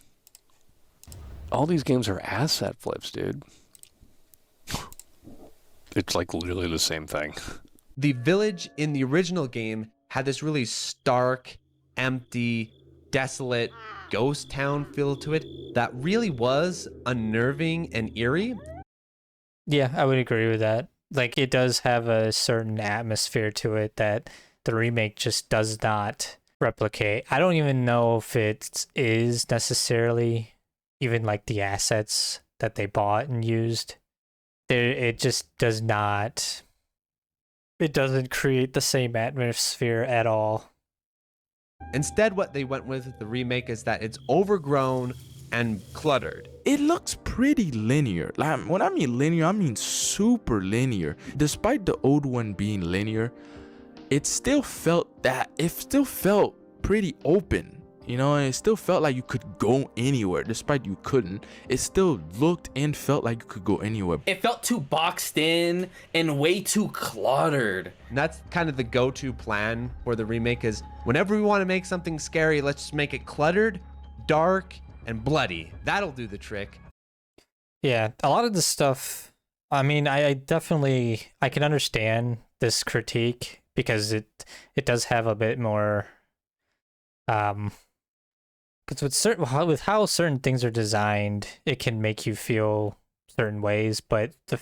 All these games are asset flips, dude. It's like literally the same thing. The village in the original game had this really stark, empty, desolate ghost town feel to it that really was unnerving and eerie. Yeah, I would agree with that. Like, it does have a certain atmosphere to it that the remake just does not replicate. I don't even know if it is necessarily even like the assets that they bought and used. It just does not. It doesn't create the same atmosphere at all. Instead, what they went with the remake is that it's overgrown and cluttered. It looks pretty linear. Like, when I mean linear, I mean super linear. Despite the old one being linear, it still felt pretty open. It still felt like you could go anywhere, despite you couldn't. It still looked and felt like you could go anywhere. It felt too boxed in and way too cluttered. And that's kind of the go-to plan for the remake is whenever we want to make something scary, let's just make it cluttered, dark, and bloody. That'll do the trick. Yeah, a lot of this stuff, I mean, I definitely, I can understand this critique because it does have a bit more, because with how certain things are designed, it can make you feel certain ways, but the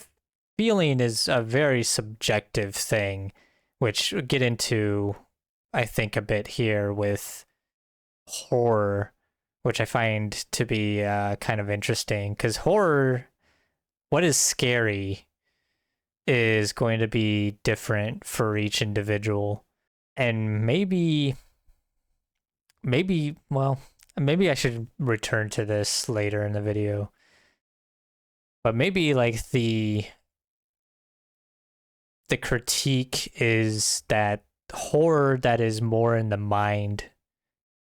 feeling is a very subjective thing, which we'll get into, I think, a bit here with horror, which I find to be kind of interesting, because horror, what is scary is going to be different for each individual, and maybe I should return to this later in the video. But maybe like the critique is that horror that is more in the mind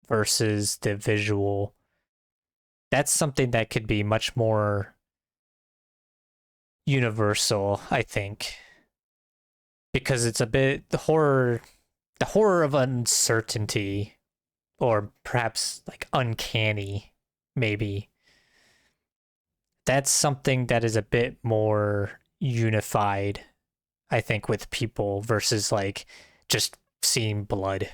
versus the visual, that's something that could be much more universal, I think. Because it's a bit the horror of uncertainty, or perhaps like uncanny, maybe. That's something that is a bit more unified, I think, with people versus like just seeing blood,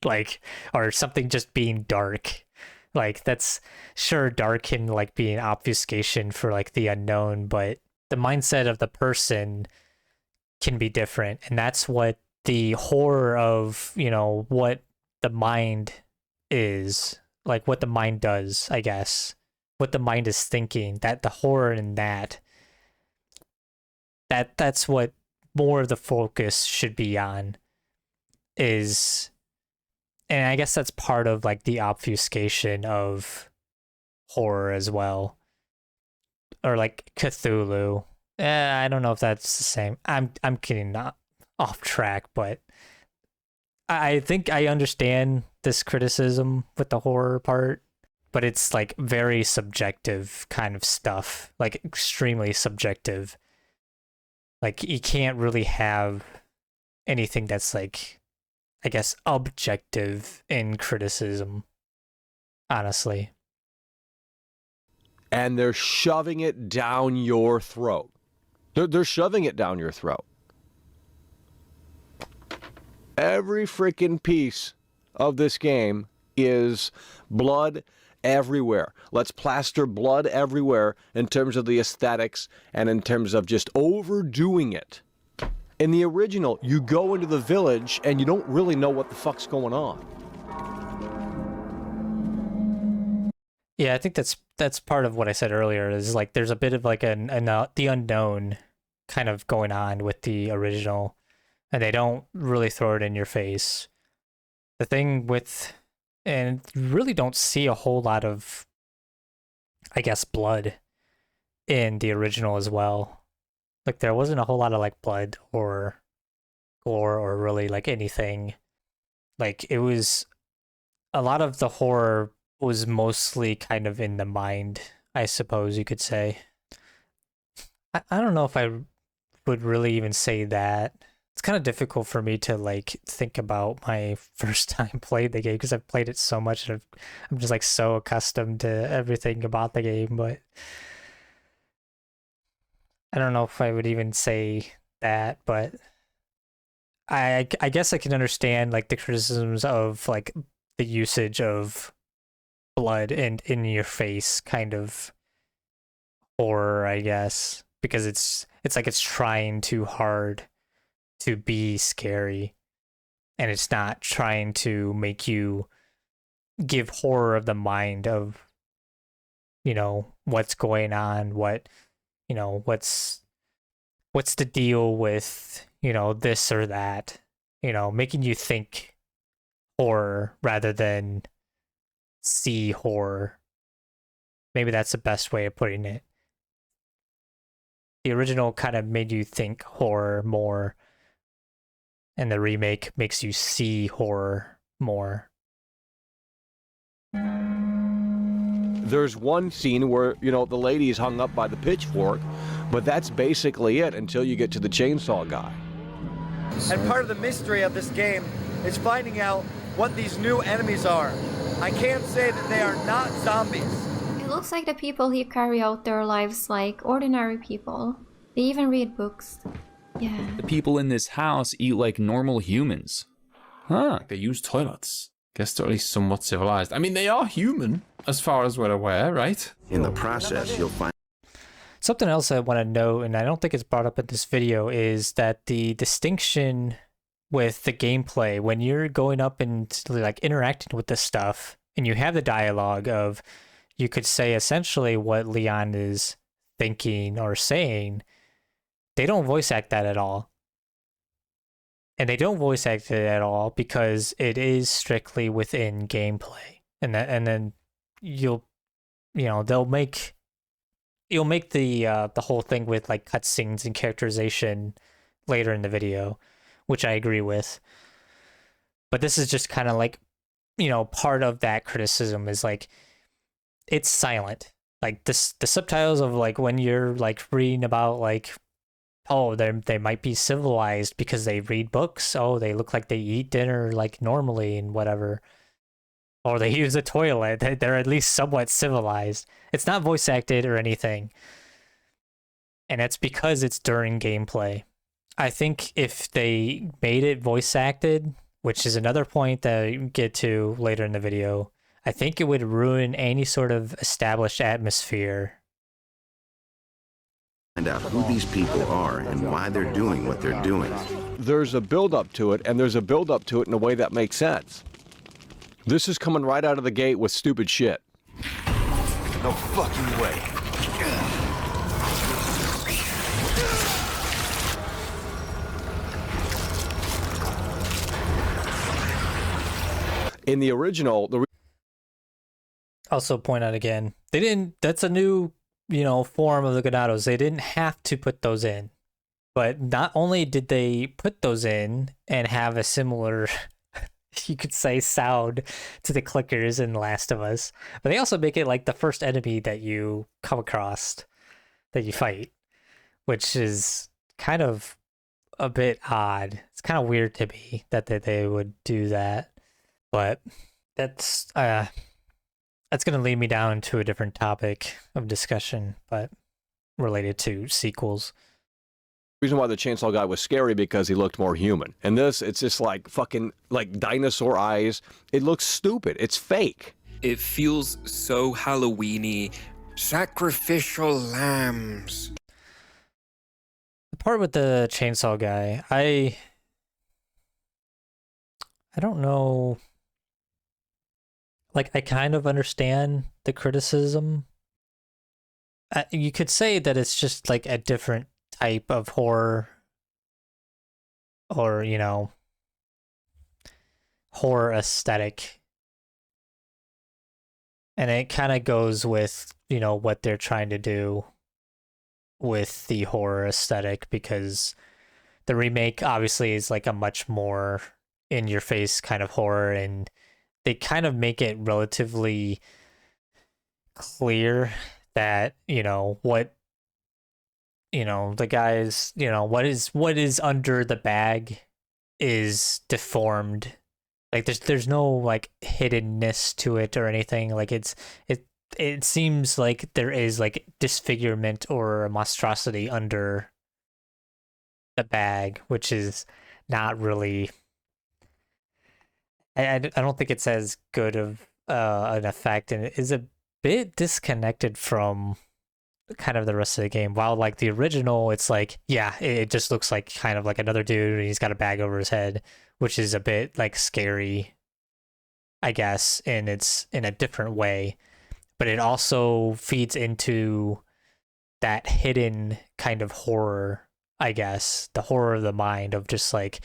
like, or something just being dark. Like, that's sure, dark can like be an obfuscation for like the unknown, but the mindset of the person can be different, and that's what the horror of, what the mind is, like what the mind does, I guess, what the mind is thinking, that the horror in that's what more of the focus should be on is, and I guess that's part of like the obfuscation of horror as well, or like Cthulhu. I don't know if that's the same. I'm getting not off track, but I think I understand this criticism with the horror part, but it's like very subjective kind of stuff, like extremely subjective. Like, you can't really have anything that's like, I guess, objective in criticism, honestly. And they're shoving it down your throat. They're shoving it down your throat. Every freaking piece of this game is blood everywhere. Let's plaster blood everywhere in terms of the aesthetics and in terms of just overdoing it. In the original, you go into the village and you don't really know what the fuck's going on. Yeah, I think that's that's part of what I said earlier, is like there's a bit of like the unknown kind of going on with the original, and they don't really throw it in your face. The thing with, and you really don't see a whole lot of, I guess, blood in the original as well. Like there wasn't a whole lot of like blood or gore or really like anything. Like it was, a lot of the horror was mostly kind of in the mind, I suppose you could say. I don't know if I would really even say that. It's kind of difficult for me to like think about my first time playing the game because I've played it so much and I'm just like so accustomed to everything about the game, but I don't know if I would even say that, but I guess I can understand like the criticisms of like the usage of blood and in your face kind of horror, I guess, because it's like it's trying too hard to be scary, and it's not trying to make you give horror of the mind of, you know, what's going on, what, you know, what's the deal with, you know, this or that, you know, making you think horror rather than see horror. Maybe that's the best way of putting it. The original kind of made you think horror more, and the remake makes you see horror more. There's one scene where, you know, the lady is hung up by the pitchfork, but that's basically it until you get to the chainsaw guy. And part of the mystery of this game is finding out what these new enemies are. I can't say that they are not zombies. It looks like the people here carry out their lives like ordinary people. They even read books. Yeah. The people in this house eat like normal humans. Huh, they use toilets. Guess they're at least somewhat civilized. I mean, they are human, as far as we're aware, right? In the process, you'll find... Something else I want to note, and I don't think it's brought up in this video, is that the distinction with the gameplay, when you're going up and like interacting with this stuff, and you have the dialogue of, you could say essentially what Leon is thinking or saying, they don't voice act that at all. And they don't voice act it at all because it is strictly within gameplay. And then you'll make the whole thing with like cutscenes and characterization later in the video, which I agree with. But this is just kind of like, you know, part of that criticism is like, it's silent. Like the subtitles of like when you're like reading about like, oh, they might be civilized because they read books. Oh, they look like they eat dinner like normally and whatever. Or they use a toilet. They're at least somewhat civilized. It's not voice acted or anything. And it's because it's during gameplay. I think if they made it voice acted, which is another point that I get to later in the video, I think it would ruin any sort of established atmosphere. Find out who these people are and why they're doing what they're doing. There's a build-up to it, and there's a build-up to it in a way that makes sense. This is coming right out of the gate with stupid shit. No fucking way. In the original, also point out again, that's a new, you know, form of the Ganados. They didn't have to put those in. But not only did they put those in and have a similar, you could say, sound to the clickers in Last of Us, but they also make it like the first enemy that you come across, that you fight, which is kind of a bit odd. It's kind of weird to me that they would do that, but that's going to lead me down to a different topic of discussion, but related to sequels. reason why the chainsaw guy was scary because he looked more human. And this, it's just like fucking like dinosaur eyes. It looks stupid. It's fake. It feels so Halloween-y. Sacrificial lambs. The part with the chainsaw guy, I don't know. Like, I kind of understand the criticism you could say that it's just like a different type of horror, or horror aesthetic, and it kind of goes with what they're trying to do with the horror aesthetic, because the remake obviously is like a much more in your face kind of horror, and they kind of make it relatively clear that what the guys what is under the bag is deformed. Like there's no like hiddenness to it or anything. Like it seems like there is like disfigurement or a monstrosity under the bag, which is not really. I don't think it's as good of an effect, and it is a bit disconnected from kind of the rest of the game. While like the original, it's like, yeah, it just looks like kind of like another dude, and he's got a bag over his head, which is a bit like scary, I guess, and it's in a different way. But it also feeds into that hidden kind of horror, I guess, the horror of the mind of just like,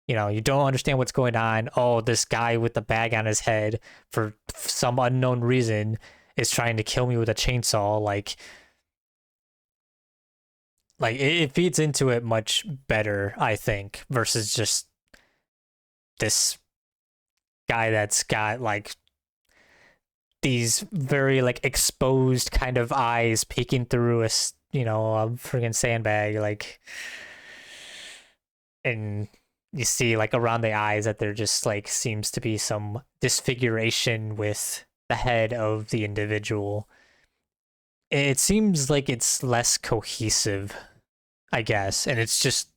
you don't understand what's going on. Oh, this guy with the bag on his head for some unknown reason is trying to kill me with a chainsaw. Like it feeds into it much better, I think, versus just this guy that's got like these very like exposed kind of eyes peeking through a freaking sandbag, like, and you see like around the eyes that there just like seems to be some disfiguration with the head of the individual. It seems like it's less cohesive, I guess, and it's just,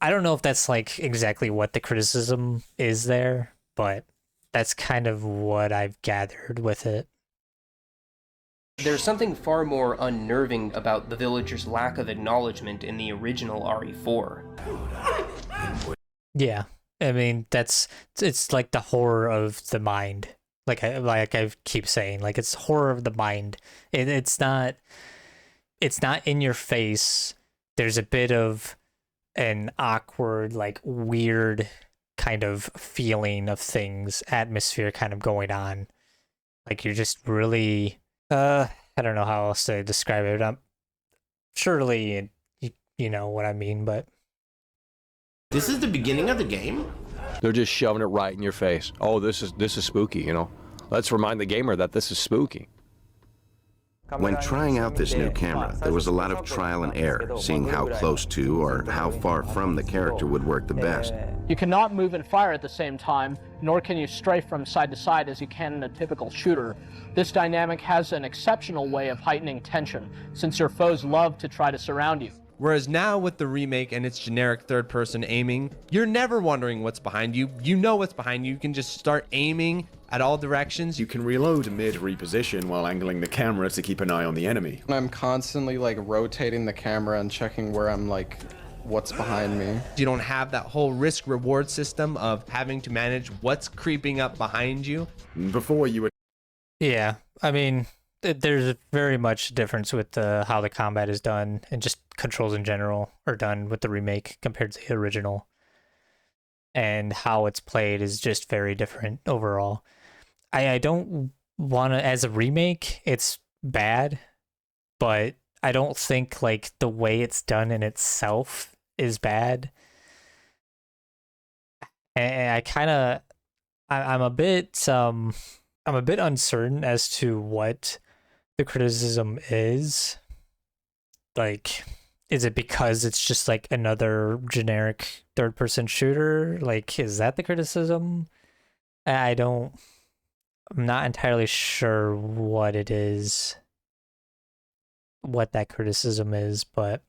I don't know if that's like exactly what the criticism is there, but that's kind of what I've gathered with it. There's something far more unnerving about the villagers' lack of acknowledgement in the original RE4. Yeah, I mean it's like the horror of the mind. Like I keep saying, like it's horror of the mind. It's not in your face. There's a bit of an awkward, like weird kind of feeling of things, atmosphere kind of going on. Like you're just really I don't know how else to describe it. Surely you know what I mean, but this is the beginning of the game? They're just shoving it right in your face. Oh, this is spooky, Let's remind the gamer that this is spooky. When trying out this new camera, there was a lot of trial and error, seeing how close to or how far from the character would work the best. You cannot move and fire at the same time, nor can you strafe from side to side as you can in a typical shooter. This dynamic has an exceptional way of heightening tension, since your foes love to try to surround you. Whereas now with the remake and its generic third-person aiming, you're never wondering what's behind you. You know what's behind you. You can just start aiming at all directions. You can reload mid-reposition while angling the camera to keep an eye on the enemy. I'm constantly like rotating the camera and checking where I'm like, what's behind me. You don't have that whole risk-reward system of having to manage what's creeping up behind you. Before you would... Yeah, I mean, there's very much difference with how the combat is done, and just controls in general are done with the remake compared to the original. And how it's played is just very different overall. I don't want to, as a remake, it's bad, but I don't think like the way it's done in itself is bad. And I'm a bit uncertain as to what the criticism is. Like, is it because it's just like another generic third-person shooter? Like, is that the criticism? I'm not entirely sure what it is, what that criticism is, but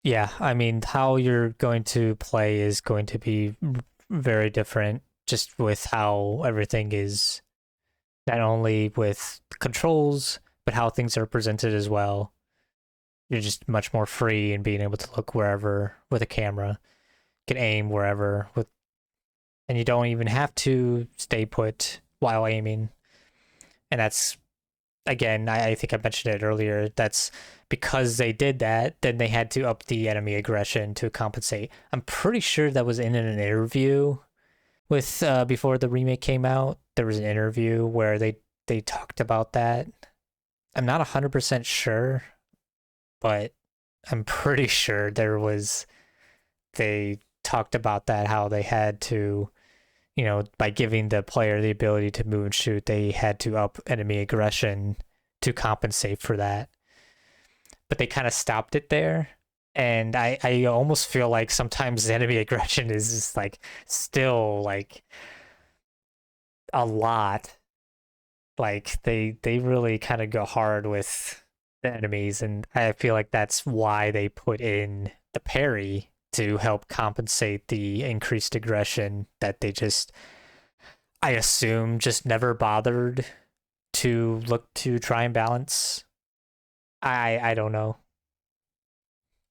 yeah, I mean, how you're going to play is going to be very different, just with how everything is, not only with controls, but how things are presented as well. You're just much more free in being able to look wherever with a camera, can aim wherever with, and you don't even have to stay put while aiming. And that's, again, I think I mentioned it earlier, that's because they did that, then they had to up the enemy aggression to compensate. I'm pretty sure that was in an interview with before the remake came out. There was an interview where they talked about that. I'm not 100% sure, but I'm pretty sure they talked about that, how they had to, you know, by giving the player the ability to move and shoot, they had to up enemy aggression to compensate for that. But they kind of stopped it there. And I almost feel like sometimes the enemy aggression is just like still like a lot. Like they really kind of go hard with the enemies, and I feel like that's why they put in the parry to help compensate the increased aggression that they just, I assume, just never bothered to look to try and balance. I don't know.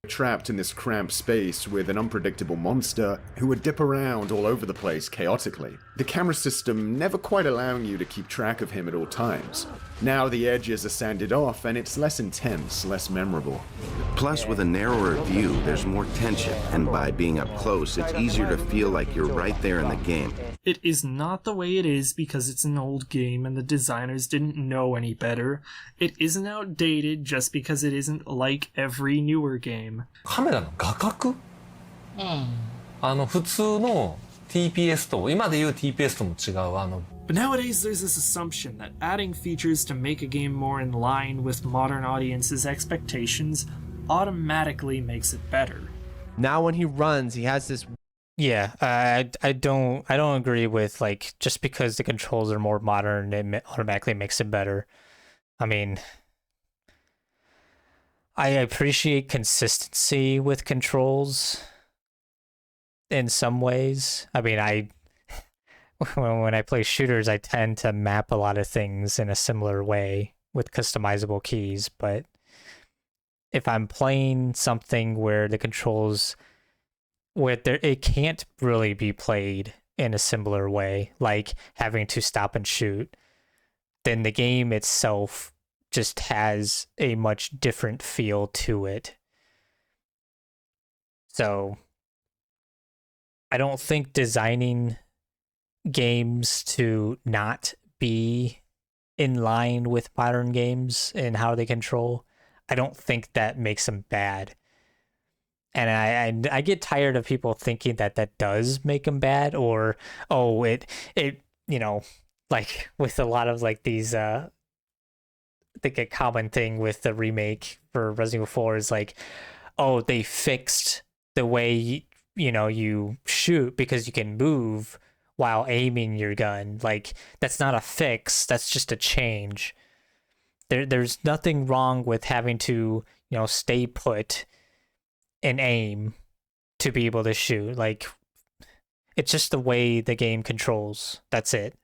Trapped in this cramped space with an unpredictable monster who would dip around all over the place chaotically. The camera system never quite allowing you to keep track of him at all times. Now the edges are sanded off and it's less intense, less memorable. Plus, with a narrower view, there's more tension, and by being up close, it's easier to feel like you're right there in the game. It is not the way it is because it's an old game and the designers didn't know any better. It isn't outdated just because it isn't like every newer game. カメラの画角、普通の TPS と今で言う TPS とも違うBut nowadays there's this assumption that adding features to make a game more in line with modern audiences' expectations automatically makes it better. Now when he runs, he has this. Yeah, I don't agree with like just because the controls are more modern, it automatically makes it better. I mean, I appreciate consistency with controls in some ways. I mean, when I play shooters, I tend to map a lot of things in a similar way with customizable keys, but if I'm playing something where the controls it can't really be played in a similar way, like having to stop and shoot, then the game itself just has a much different feel to it. So I don't think designing games to not be in line with modern games and how they control, I don't think that makes them bad. And I get tired of people thinking that does make them bad, or it you know, like with a lot of like these I think a common thing with the remake for Resident Evil 4 is like, oh, they fixed the way you shoot because you can move while aiming your gun. Like, that's not a fix, that's just a change. There's nothing wrong with having to, stay put and aim to be able to shoot. Like, it's just the way the game controls. That's it.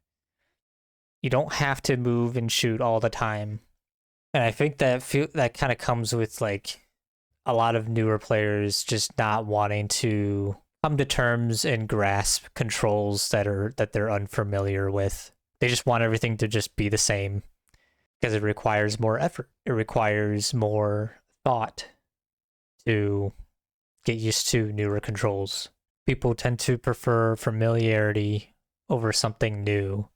You don't have to move and shoot all the time. And I think that kind of comes with like a lot of newer players just not wanting to come to terms and grasp controls that they're unfamiliar with. They just want everything to just be the same because it requires more effort. It requires more thought to get used to newer controls. People tend to prefer familiarity over something new.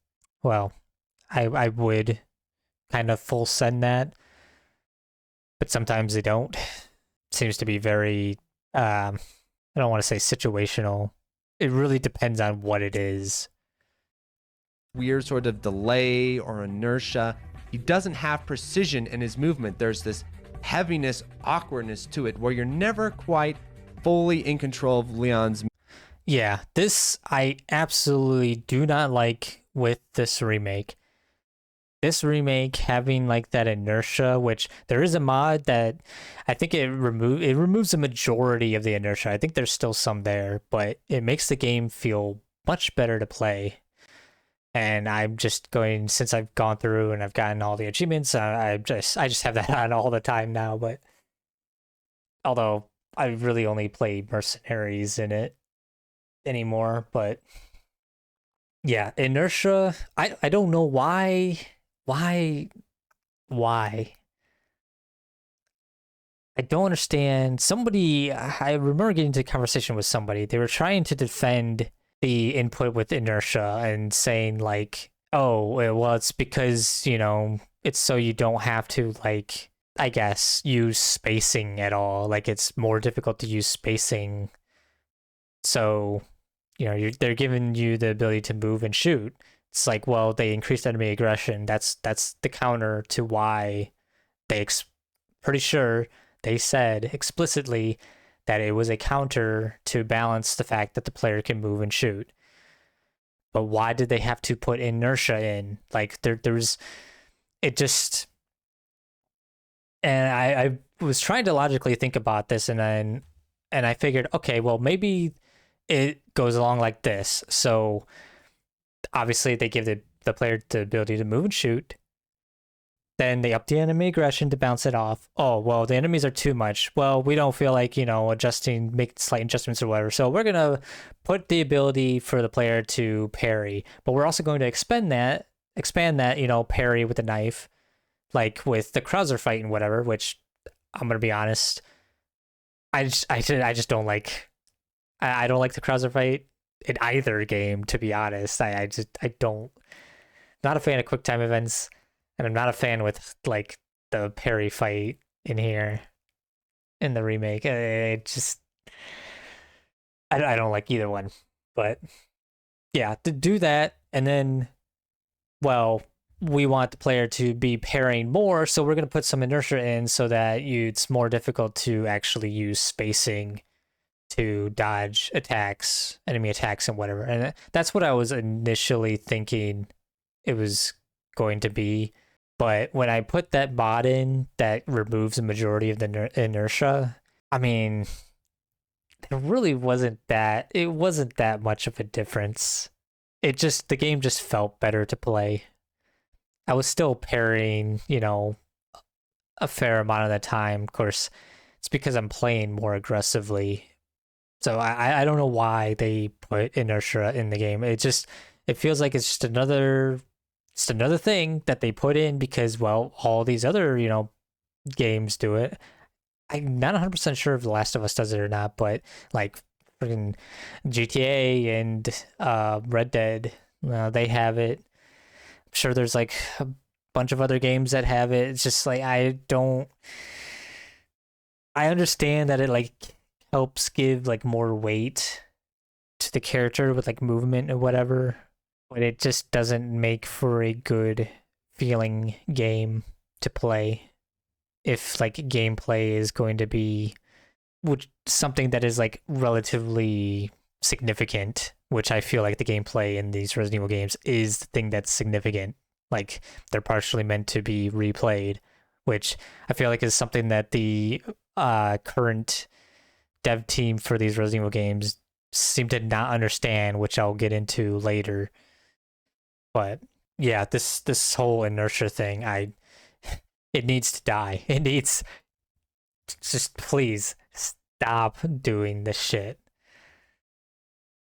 Well, I would kind of full send that, but sometimes they don't. Seems to be very, I don't want to say situational. It really depends on what it is. Weird sort of delay or inertia. He doesn't have precision in his movement. There's this heaviness, awkwardness to it where you're never quite fully in control of Leon's. Yeah, this I absolutely do not like with this remake. This remake having like that inertia, which there is a mod that I think it removes a majority of the inertia. I think there's still some there, but it makes the game feel much better to play. And I'm just going, since I've gone through and I've gotten all the achievements, I just have that on all the time now. But although I really only play mercenaries in it anymore, but Yeah, inertia. I don't know why. I don't understand. Somebody, I remember getting into a conversation with somebody. They were trying to defend the input with inertia and saying like, oh, well, it's because, you know, it's so you don't have to, like, I guess, use spacing at all. Like, it's more difficult to use spacing. So, you know, they're giving you the ability to move and shoot. It's like, well, they increased enemy aggression. That's the counter to why pretty sure they said explicitly that it was a counter to balance the fact that the player can move and shoot. But why did they have to put inertia in? Like there's it just, and I was trying to logically think about this, and I figured, okay, well, maybe it goes along like this. So obviously they give the player the ability to move and shoot. Then they up the enemy aggression to bounce it off. Oh, well, the enemies are too much. Well, we don't feel like, you know, make slight adjustments or whatever. So we're going to put the ability for the player to parry. But we're also going to expand that, you know, parry with a knife, like with the Krauser fight and whatever, which I'm going to be honest, I just don't like. I don't like the Krauser fight in either game, to be honest. I don't, not a fan of quick time events. And I'm not a fan with, like, the parry fight in here, in the remake. It just, I don't like either one. But, yeah, to do that, and then, well, we want the player to be parrying more, so we're going to put some inertia in so that it's more difficult to actually use spacing to dodge attacks, enemy attacks, and whatever. And that's what I was initially thinking it was going to be. But when I put that mod in that removes the majority of the inertia, I mean, it wasn't that much of a difference. The game just felt better to play. I was still parrying, you know, a fair amount of the time. Of course, it's because I'm playing more aggressively. So I don't know why they put inertia in the game. It feels like it's just another thing that they put in because, well, all these other, you know, games do it. I'm not 100% sure if The Last of Us does it or not, but like freaking GTA and Red Dead, they have it. I'm sure there's like a bunch of other games that have it. It's just like, I understand that it like helps give like more weight to the character with like movement and whatever, but it just doesn't make for a good feeling game to play if like gameplay is going to be something that is like relatively significant, which I feel like the gameplay in these Resident Evil games is the thing that's significant. Like they're partially meant to be replayed, which I feel like is something that the current dev team for these Resident Evil games seem to not understand, which I'll get into later. But yeah, this whole inertia thing, it needs to die. It needs, just please stop doing this shit.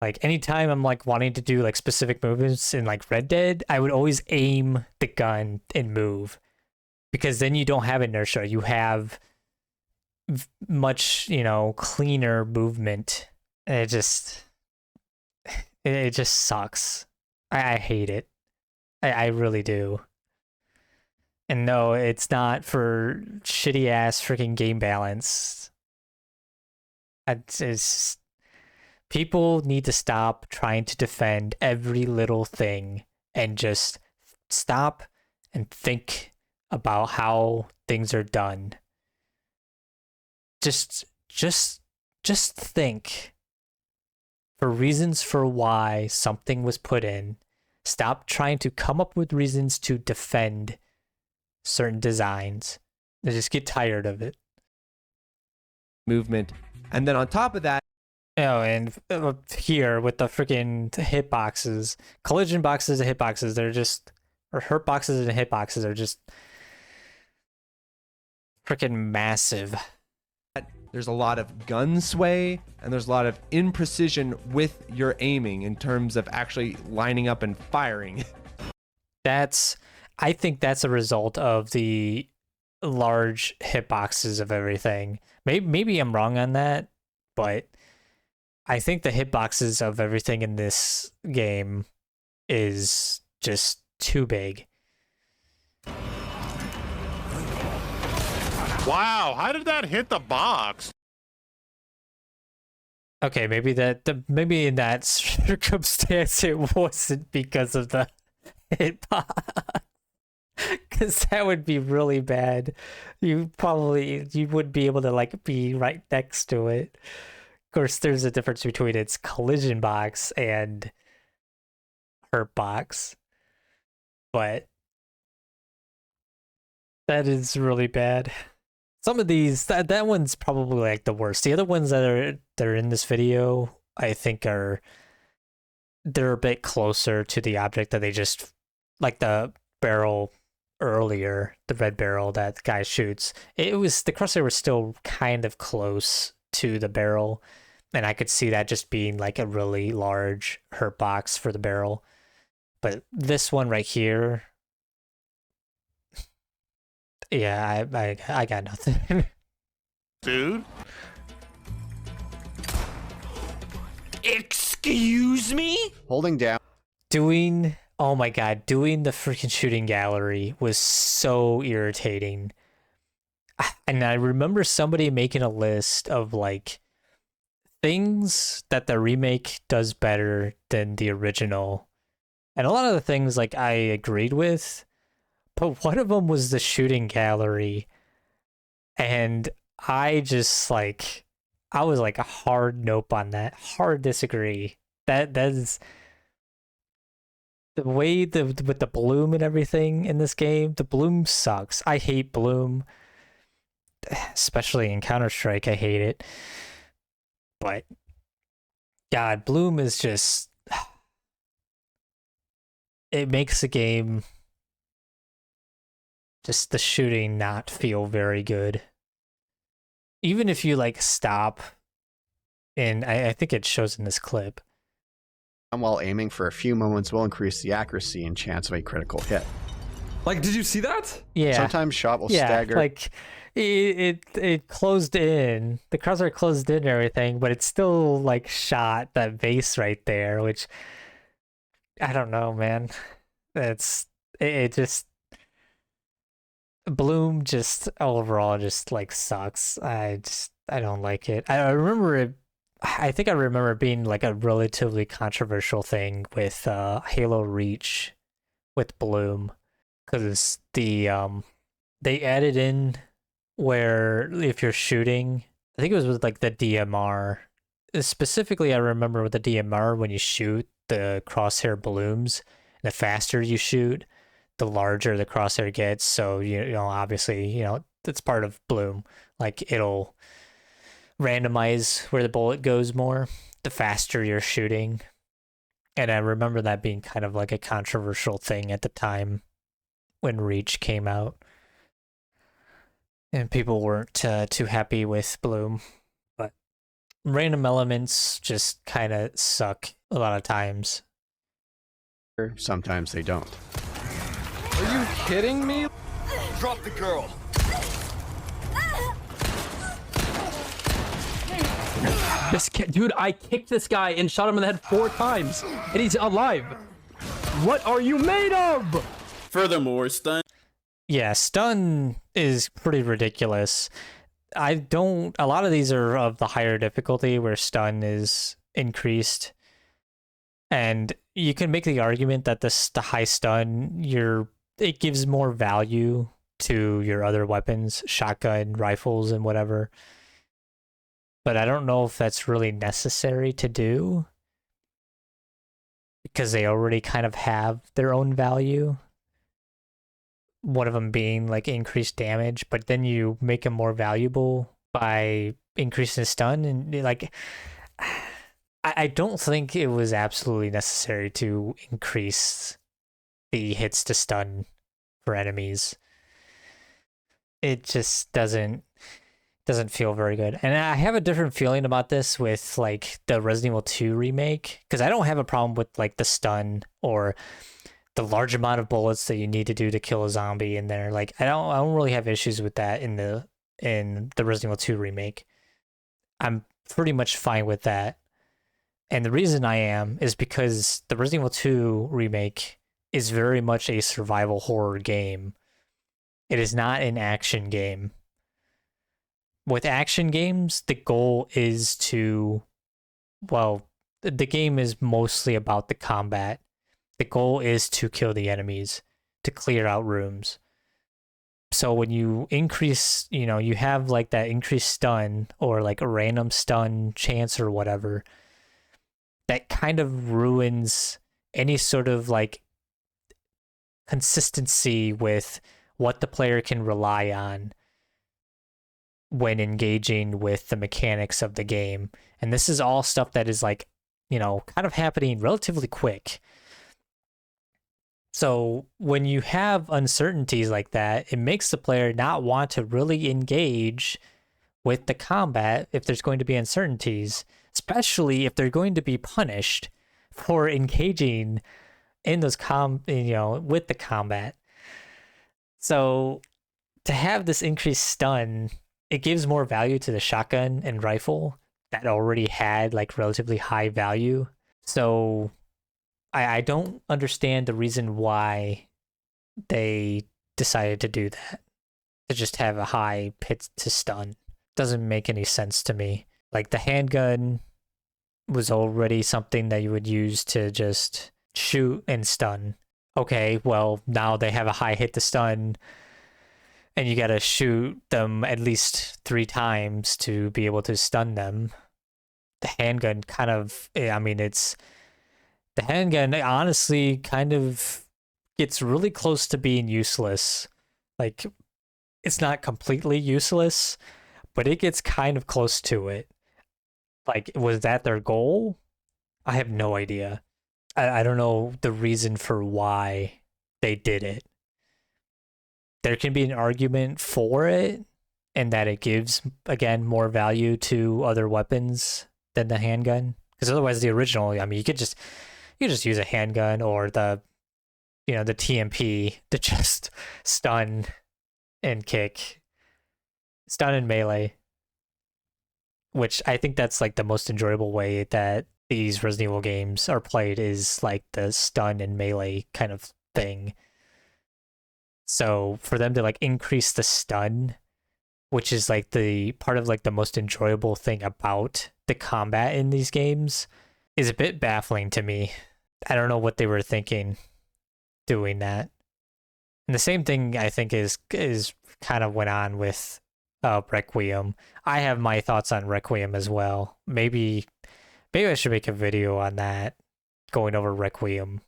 Like anytime I'm like wanting to do like specific movements in like Red Dead, I would always aim the gun and move, because then you don't have inertia. You have much, you know, cleaner movement. And it just sucks. I hate it. I really do. And no, it's not for shitty ass freaking game balance. People need to stop trying to defend every little thing and just stop and think about how things are done. Just think for reasons for why something was put in. Stop trying to come up with reasons to defend certain designs. I just get tired of it. Movement. And then on top of that, oh, and here with the freaking hitboxes, collision boxes and hitboxes, they're just, or hurt boxes and hitboxes are just freaking massive. There's a lot of gun sway, and there's a lot of imprecision with your aiming in terms of actually lining up and firing. I think that's a result of the large hitboxes of everything. Maybe I'm wrong on that, but I think the hitboxes of everything in this game is just too big. Wow, how did that hit the box? Okay, maybe maybe in that circumstance it wasn't because of the hitbox. Because that would be really bad. You wouldn't be able to like be right next to it. Of course, there's a difference between its collision box and hurt box, but that is really bad. Some of these, that one's probably like the worst. The other ones that are in this video, I think they're a bit closer to the object that they just, like the barrel earlier, the red barrel that the guy shoots. The crosshair was still kind of close to the barrel, and I could see that just being like a really large hurt box for the barrel. But this one right here, yeah, I got nothing. Dude? Excuse me? Holding down. Oh my god, doing the freaking shooting gallery was so irritating. And I remember somebody making a list of like things that the remake does better than the original. And a lot of the things like I agreed with, but one of them was the shooting gallery. And I just like, I was like a hard nope on that. Hard disagree. That is the way with the bloom and everything in this game. The bloom sucks. I hate bloom, especially in Counter-Strike. I hate it. But God, bloom is just, it makes the game, just the shooting, not feel very good. Even if you like stop, and I think it shows in this clip. While aiming for a few moments will increase the accuracy and chance of a critical hit. Like, did you see that? Yeah. Sometimes shot will stagger. Like it closed in. The crosshair closed in and everything, but it still like shot that base right there, which I don't know, man. It just bloom just overall just like sucks. I don't like it. I remember it. I think I remember it being like a relatively controversial thing with Halo Reach with bloom, because they added in where if you're shooting, I think it was with like the DMR. Specifically, I remember with the DMR, when you shoot, the crosshair blooms. The faster you shoot, the larger the crosshair gets. So you know, obviously, that's part of bloom. Like it'll randomize where the bullet goes more the faster you're shooting. And I remember that being kind of like a controversial thing at the time when Reach came out, and people weren't too happy with bloom. But random elements just kind of suck a lot of times. Sometimes they don't. Are you kidding me? Drop the girl. This kid, dude, I kicked this guy and shot him in the head 4 times, and he's alive. What are you made of? Furthermore, stun. Yeah, stun is pretty ridiculous. A lot of these are of the higher difficulty where stun is increased. And you can make the argument that the high stun, it gives more value to your other weapons, shotgun, rifles, and whatever. But I don't know if that's really necessary to do, because they already kind of have their own value. One of them being like increased damage, but then you make them more valuable by increasing stun, and like, I don't think it was absolutely necessary to increase the hits to stun for enemies. It just doesn't doesn't feel very good. And I have a different feeling about this with like the Resident Evil 2 remake, because I don't have a problem with like the stun or the large amount of bullets that you need to do to kill a zombie in there. Like I don't really have issues with that in the Resident Evil 2 remake. I'm pretty much fine with that. And the reason I am is because the Resident Evil 2 remake is very much a survival horror game. It is not an action game. With action games, the goal is to, well, the game is mostly about the combat. The goal is to kill the enemies, to clear out rooms. So when you increase, you have like that increased stun or like a random stun chance or whatever, that kind of ruins any sort of like consistency with what the player can rely on when engaging with the mechanics of the game. And this is all stuff that is like, kind of happening relatively quick. So when you have uncertainties like that, it makes the player not want to really engage with the combat if there's going to be uncertainties, especially if they're going to be punished for engaging in those with the combat. So to have this increased stun, it gives more value to the shotgun and rifle that already had like relatively high value. So I don't understand the reason why they decided to do that, to just have a high hit to stun. Doesn't make any sense to me. Like the handgun was already something that you would use to just shoot and stun. Okay, well now they have a high hit to stun and you gotta shoot them at least 3 times to be able to stun them. The handgun kind of, the handgun honestly kind of gets really close to being useless. Like, it's not completely useless, but it gets kind of close to it. Like, was that their goal? I have no idea. I don't know the reason for why they did it. There can be an argument for it, and that it gives, again, more value to other weapons than the handgun. Because otherwise, the original, you could just use a handgun or the TMP to just stun and kick, stun and melee. Which I think that's like the most enjoyable way that these Resident Evil games are played, is like the stun and melee kind of thing. So for them to like increase the stun, which is like the part of like the most enjoyable thing about the combat in these games, is a bit baffling to me. I don't know what they were thinking doing that. And the same thing I think is kind of went on with Requiem. I have my thoughts on Requiem as well. Maybe I should make a video on that, going over Requiem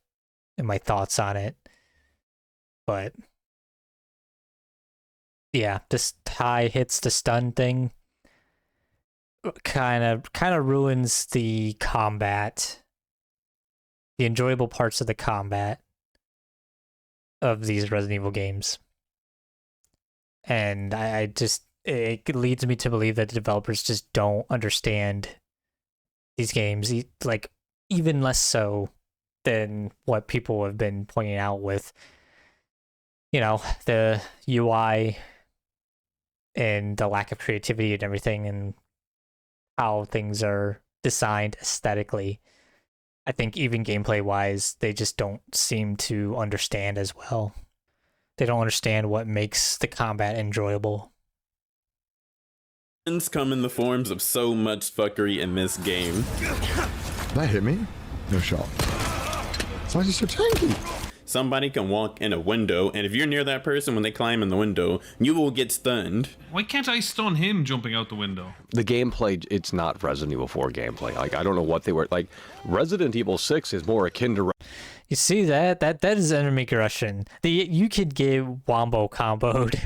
and my thoughts on it. But yeah, this high hits the stun thing kind of ruins the combat, the enjoyable parts of the combat of these Resident Evil games. And it leads me to believe that the developers just don't understand these games, like even less so than what people have been pointing out with, the UI and the lack of creativity and everything, and how things are designed aesthetically. I think even gameplay-wise, they just don't seem to understand as well. They don't understand what makes the combat enjoyable. Come in the forms of so much fuckery in this game. That hit me? No shot. Why is he so tanky? Somebody can walk in a window, and if you're near that person when they climb in the window, you will get stunned. Why can't I stun him jumping out the window? The gameplay, it's not Resident Evil 4 gameplay. Like, I don't know what they were, like, Resident Evil 6 is more akin to... You see that is enemy aggression. You could get wombo comboed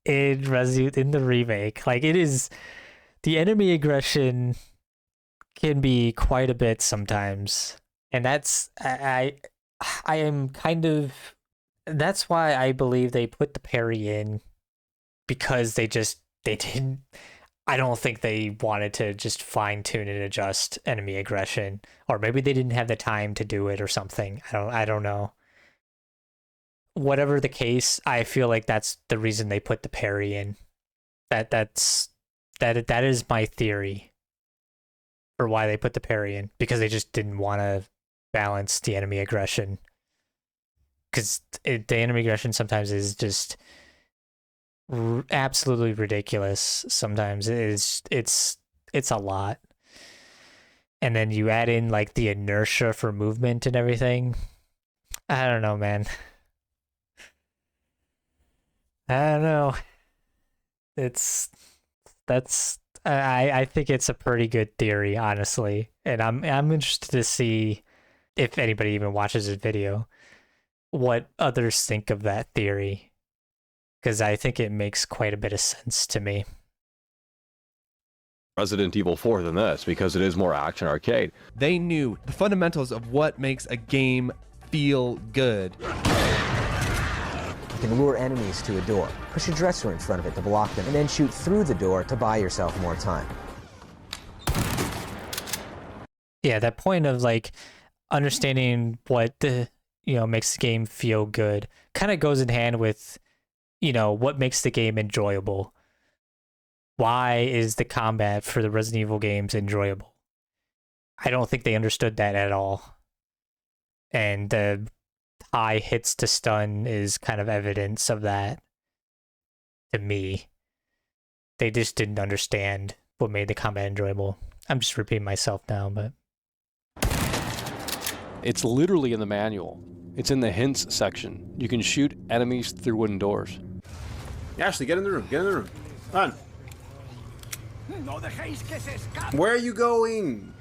in the remake. Like, it is, the enemy aggression can be quite a bit sometimes. And that's, I am kind of, that's why I believe they put the parry in, because they they didn't. I don't think they wanted to just fine tune and adjust enemy aggression, or maybe they didn't have the time to do it or something. I don't know. Whatever the case, I feel like that's the reason they put the parry in. That is my theory for why they put the parry in, because they just didn't want to balance the enemy aggression. Because the enemy aggression sometimes is just absolutely ridiculous. Sometimes it's a lot, and then you add in like the inertia for movement and everything. I don't know, man. I don't know. I think it's a pretty good theory, honestly, and I'm interested to see if anybody even watches this video what others think of that theory, because I think it makes quite a bit of sense to me. Resident Evil 4 than this because it is more action arcade. They knew the fundamentals of what makes a game feel good. You can lure enemies to a door, push a dresser in front of it to block them, and then shoot through the door to buy yourself more time. Yeah, that point of like understanding what the makes the game feel good kind of goes in hand with what makes the game enjoyable. Why is the combat for the Resident Evil games enjoyable? I don't think they understood that at all. And the high hits to stun is kind of evidence of that to me. They just didn't understand what made the combat enjoyable. I'm just repeating myself now, but It's literally in the manual. It's in the hints section. You can shoot enemies through wooden doors. Ashley, get in the room. Get in the room. Come on. Where are you going?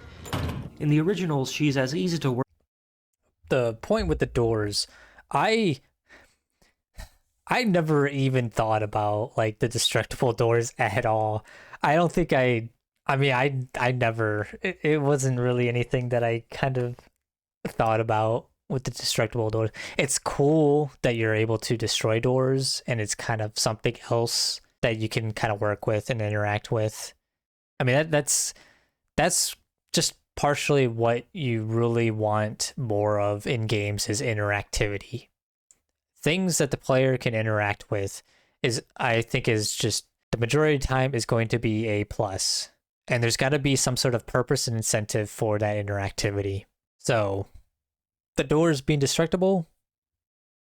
In the originals, she's as easy to work. The point with the doors, I never even thought about like the destructible doors at all. I don't think I never, it wasn't really anything that I kind of thought about with the destructible doors. It's cool that you're able to destroy doors, and it's kind of something else that you can kind of work with and interact with. I mean, that's just partially what you really want more of in games is interactivity. Things that the player can interact with I think is just the majority of the time is going to be a plus. And there's got to be some sort of purpose and incentive for that interactivity. So the doors being destructible,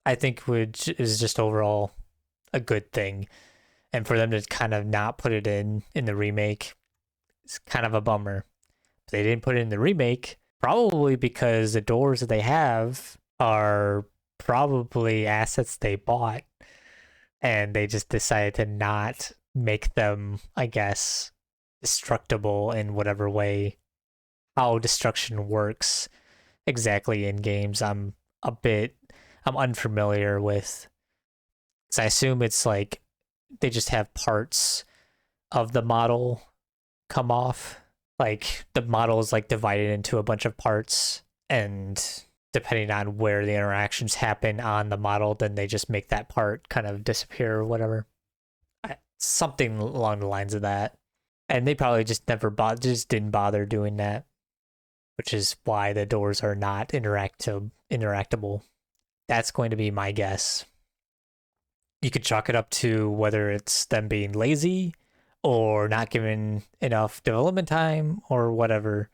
I think is just overall a good thing. And for them to kind of not put it in the remake, it's kind of a bummer. They didn't put it in the remake, probably because the doors that they have are probably assets they bought, and they just decided to not make them, I guess, destructible in whatever way. How destruction works exactly in games, I'm unfamiliar with. So I assume it's like they just have parts of the model come off. Like the model is like divided into a bunch of parts, and depending on where the interactions happen on the model, then they just make that part kind of disappear or whatever. Something along the lines of that. And they probably just didn't bother doing that, which is why the doors are not interactable. That's going to be my guess. You could chalk it up to whether it's them being lazy or not given enough development time or whatever.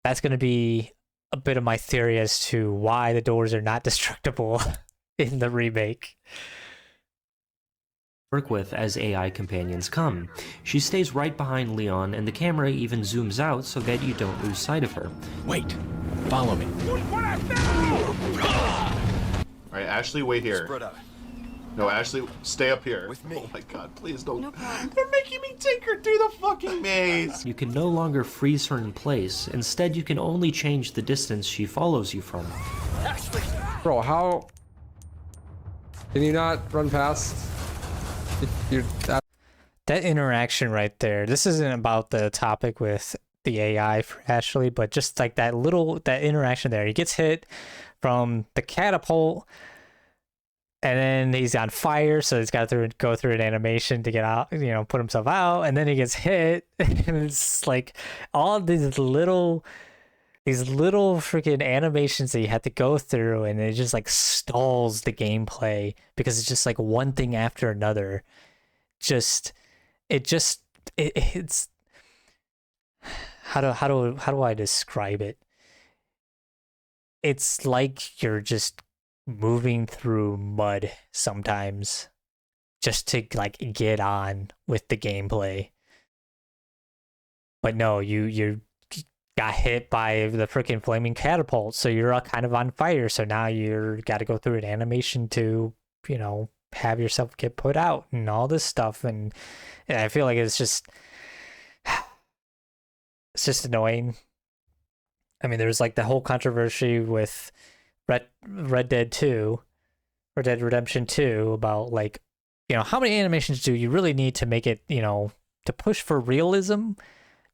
That's going to be a bit of my theory as to why the doors are not destructible in the remake. Work with as AI companions come. She stays right behind Leon, and the camera even zooms out so that you don't lose sight of her. Wait, follow me. Alright, Ashley, wait here. No, Ashley, stay up here. With me. Oh my god, please don't. No problem. They're making me take her through the fucking maze. You can no longer freeze her in place. Instead, you can only change the distance she follows you from. Bro, how can you not run past? That interaction right there. This isn't about the topic with the AI for Ashley, but just like that interaction there. He gets hit from the catapult. and then he's on fire, so he's got to go through an animation to get out, put himself out, and then he gets hit, and it's like all these little freaking animations that you have to go through, and it just like stalls the gameplay because it's just like one thing after another. It's how do I describe it? It's like you're just moving through mud sometimes just to like get on with the gameplay. But no, you got hit by the freaking flaming catapult, so you're kind of on fire. So now you're got to go through an animation to, have yourself get put out and all this stuff. And I feel like it's just annoying. I mean, there's like the whole controversy with Red Dead 2, Red Dead Redemption 2 about like, how many animations do you really need to make it, to push for realism?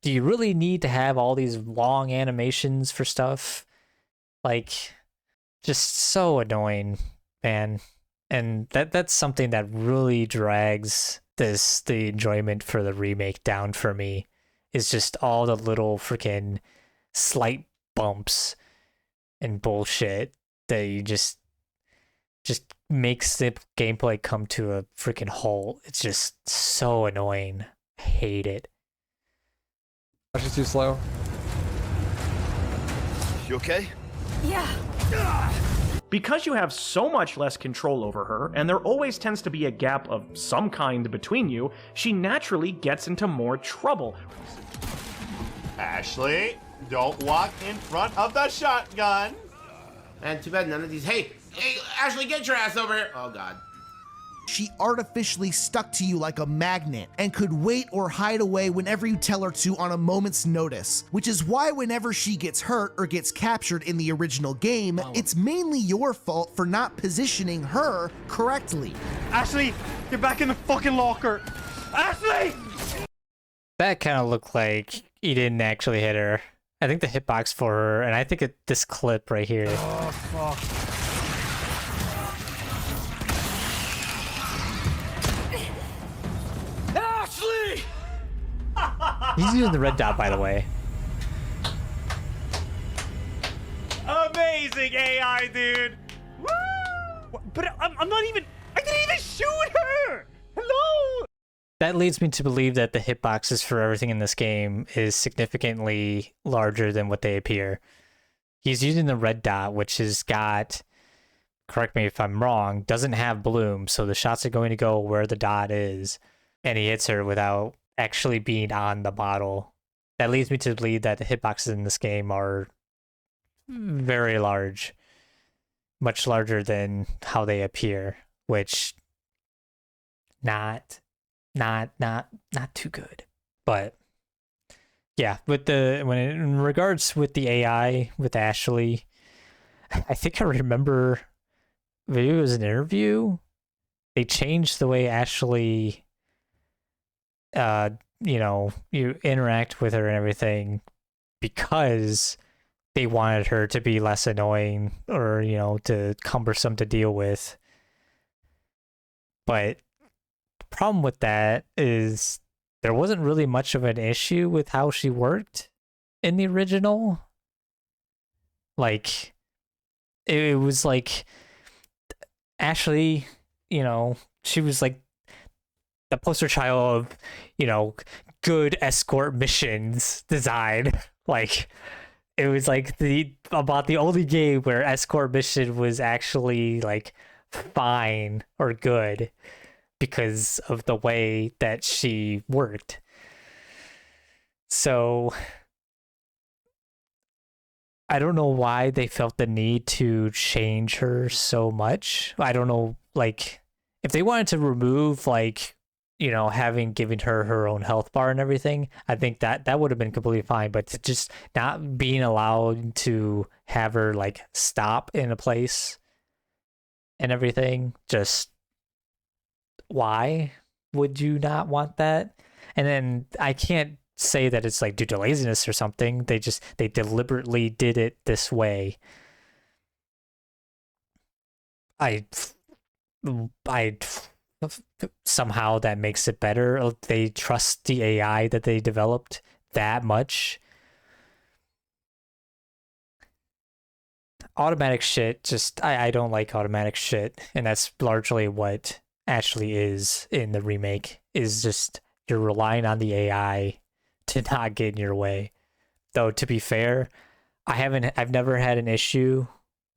Do you really need to have all these long animations for stuff? Like, just so annoying, man. And that's something that really drags the enjoyment for the remake down for me, is just all the little freaking slight bumps and bullshit that you just makes the gameplay come to a freaking halt. It's just so annoying. I hate it. She's too slow. You okay? Yeah. Because you have so much less control over her, and there always tends to be a gap of some kind between you, she naturally gets into more trouble. Ashley, don't walk in front of the shotgun. And too bad none of these. Hey, Ashley, get your ass over here. Oh, God. She artificially stuck to you like a magnet and could wait or hide away whenever you tell her to on a moment's notice, which is why whenever she gets hurt or gets captured in the original game, it's mainly your fault for not positioning her correctly. Ashley, get back in the fucking locker. Ashley! That kind of looked like he didn't actually hit her. I think the hitbox for her, and I think this clip right here. Oh, fuck. Ashley! He's using the red dot, by the way. Amazing AI, dude! Woo! But I'm not even... I didn't even shoot her! Hello? That leads me to believe that the hitboxes for everything in this game is significantly larger than what they appear. He's using the red dot, which has got, correct me if I'm wrong, doesn't have bloom, so the shots are going to go where the dot is, and he hits her without actually being on the bottle. That leads me to believe that the hitboxes in this game are very large, much larger than how they appear, which not too good. But yeah, in regards with the AI with Ashley, I think I remember maybe it was an interview. They changed the way Ashley you interact with her and everything because they wanted her to be less annoying or, to cumbersome to deal with. But the problem with that is there wasn't really much of an issue with how she worked in the original. Like, it was like Ashley, she was like the poster child of, good escort missions design. Like, it was like about the only game where escort mission was actually like fine or good because of the way that she worked. So I don't know why they felt the need to change her so much. I don't know, like, if they wanted to remove, like, giving her own health bar and everything, I think that would have been completely fine. But to just not being allowed to have her, like, stop in a place and everything, just why would you not want that? And then I can't say that it's like due to laziness or something. They deliberately did it this way. I I somehow that makes it better. They trust the AI that they developed that much. Automatic shit, just I don't like automatic shit, and that's largely what Ashley is in the remake, is just you're relying on the AI to not get in your way. Though to be fair, I've never had an issue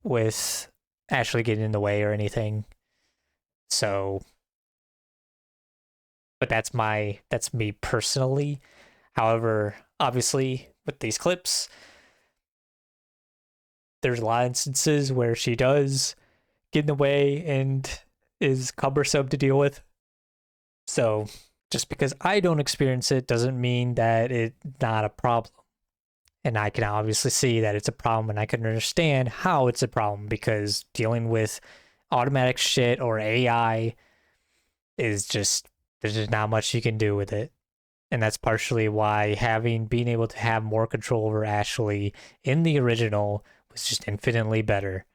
with Ashley getting in the way or anything. So, but that's me personally. However, obviously with these clips, there's a lot of instances where she does get in the way and is cumbersome to deal with. So just because I don't experience it doesn't mean that it's not a problem. And I can obviously see that it's a problem, and I can understand how it's a problem, because dealing with automatic shit or AI is just, there's just not much you can do with it. And that's partially why being able to have more control over Ashley in the original was just infinitely better.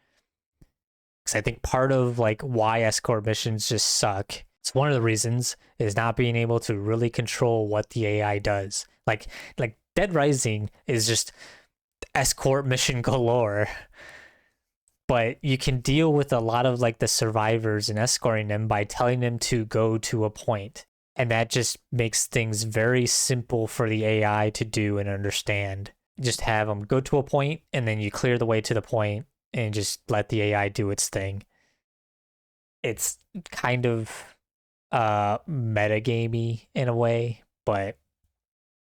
Because I think part of like why escort missions just suck, it's one of the reasons, is not being able to really control what the AI does. Like Dead Rising is just escort mission galore, but you can deal with a lot of like the survivors and escorting them by telling them to go to a point. And that just makes things very simple for the AI to do and understand. Just have them go to a point, and then you clear the way to the point and just let the AI do its thing. It's kind of metagamey in a way, but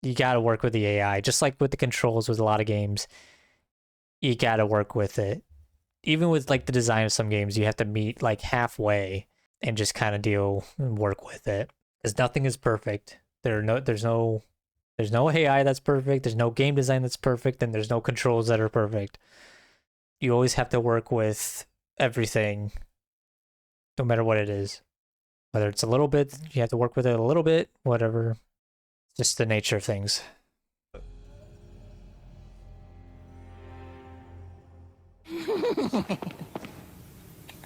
you got to work with the AI, just like with the controls with a lot of games. You got to work with it. Even with like the design of some games, you have to meet like halfway and just kind of deal and work with it, because nothing is perfect. There's no AI that's perfect. There's no game design that's perfect, and there's no controls that are perfect. You always have to work with everything, no matter what it is. Whether it's a little bit, you have to work with it a little bit, whatever. Just the nature of things.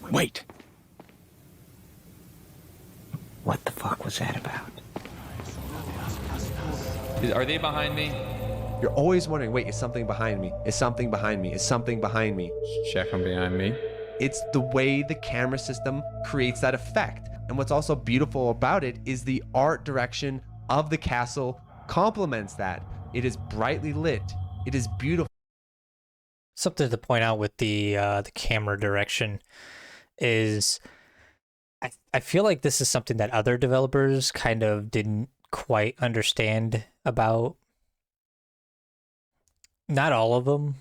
Wait. What the fuck was that about? Are they behind me? You're always wondering, wait, is something behind me? Is something behind me? Is something behind me? Check them behind me. It's the way the camera system creates that effect. And what's also beautiful about it is the art direction of the castle complements that. It is brightly lit. It is beautiful. Something to point out with the camera direction is I feel like this is something that other developers kind of didn't quite understand about. Not all of them,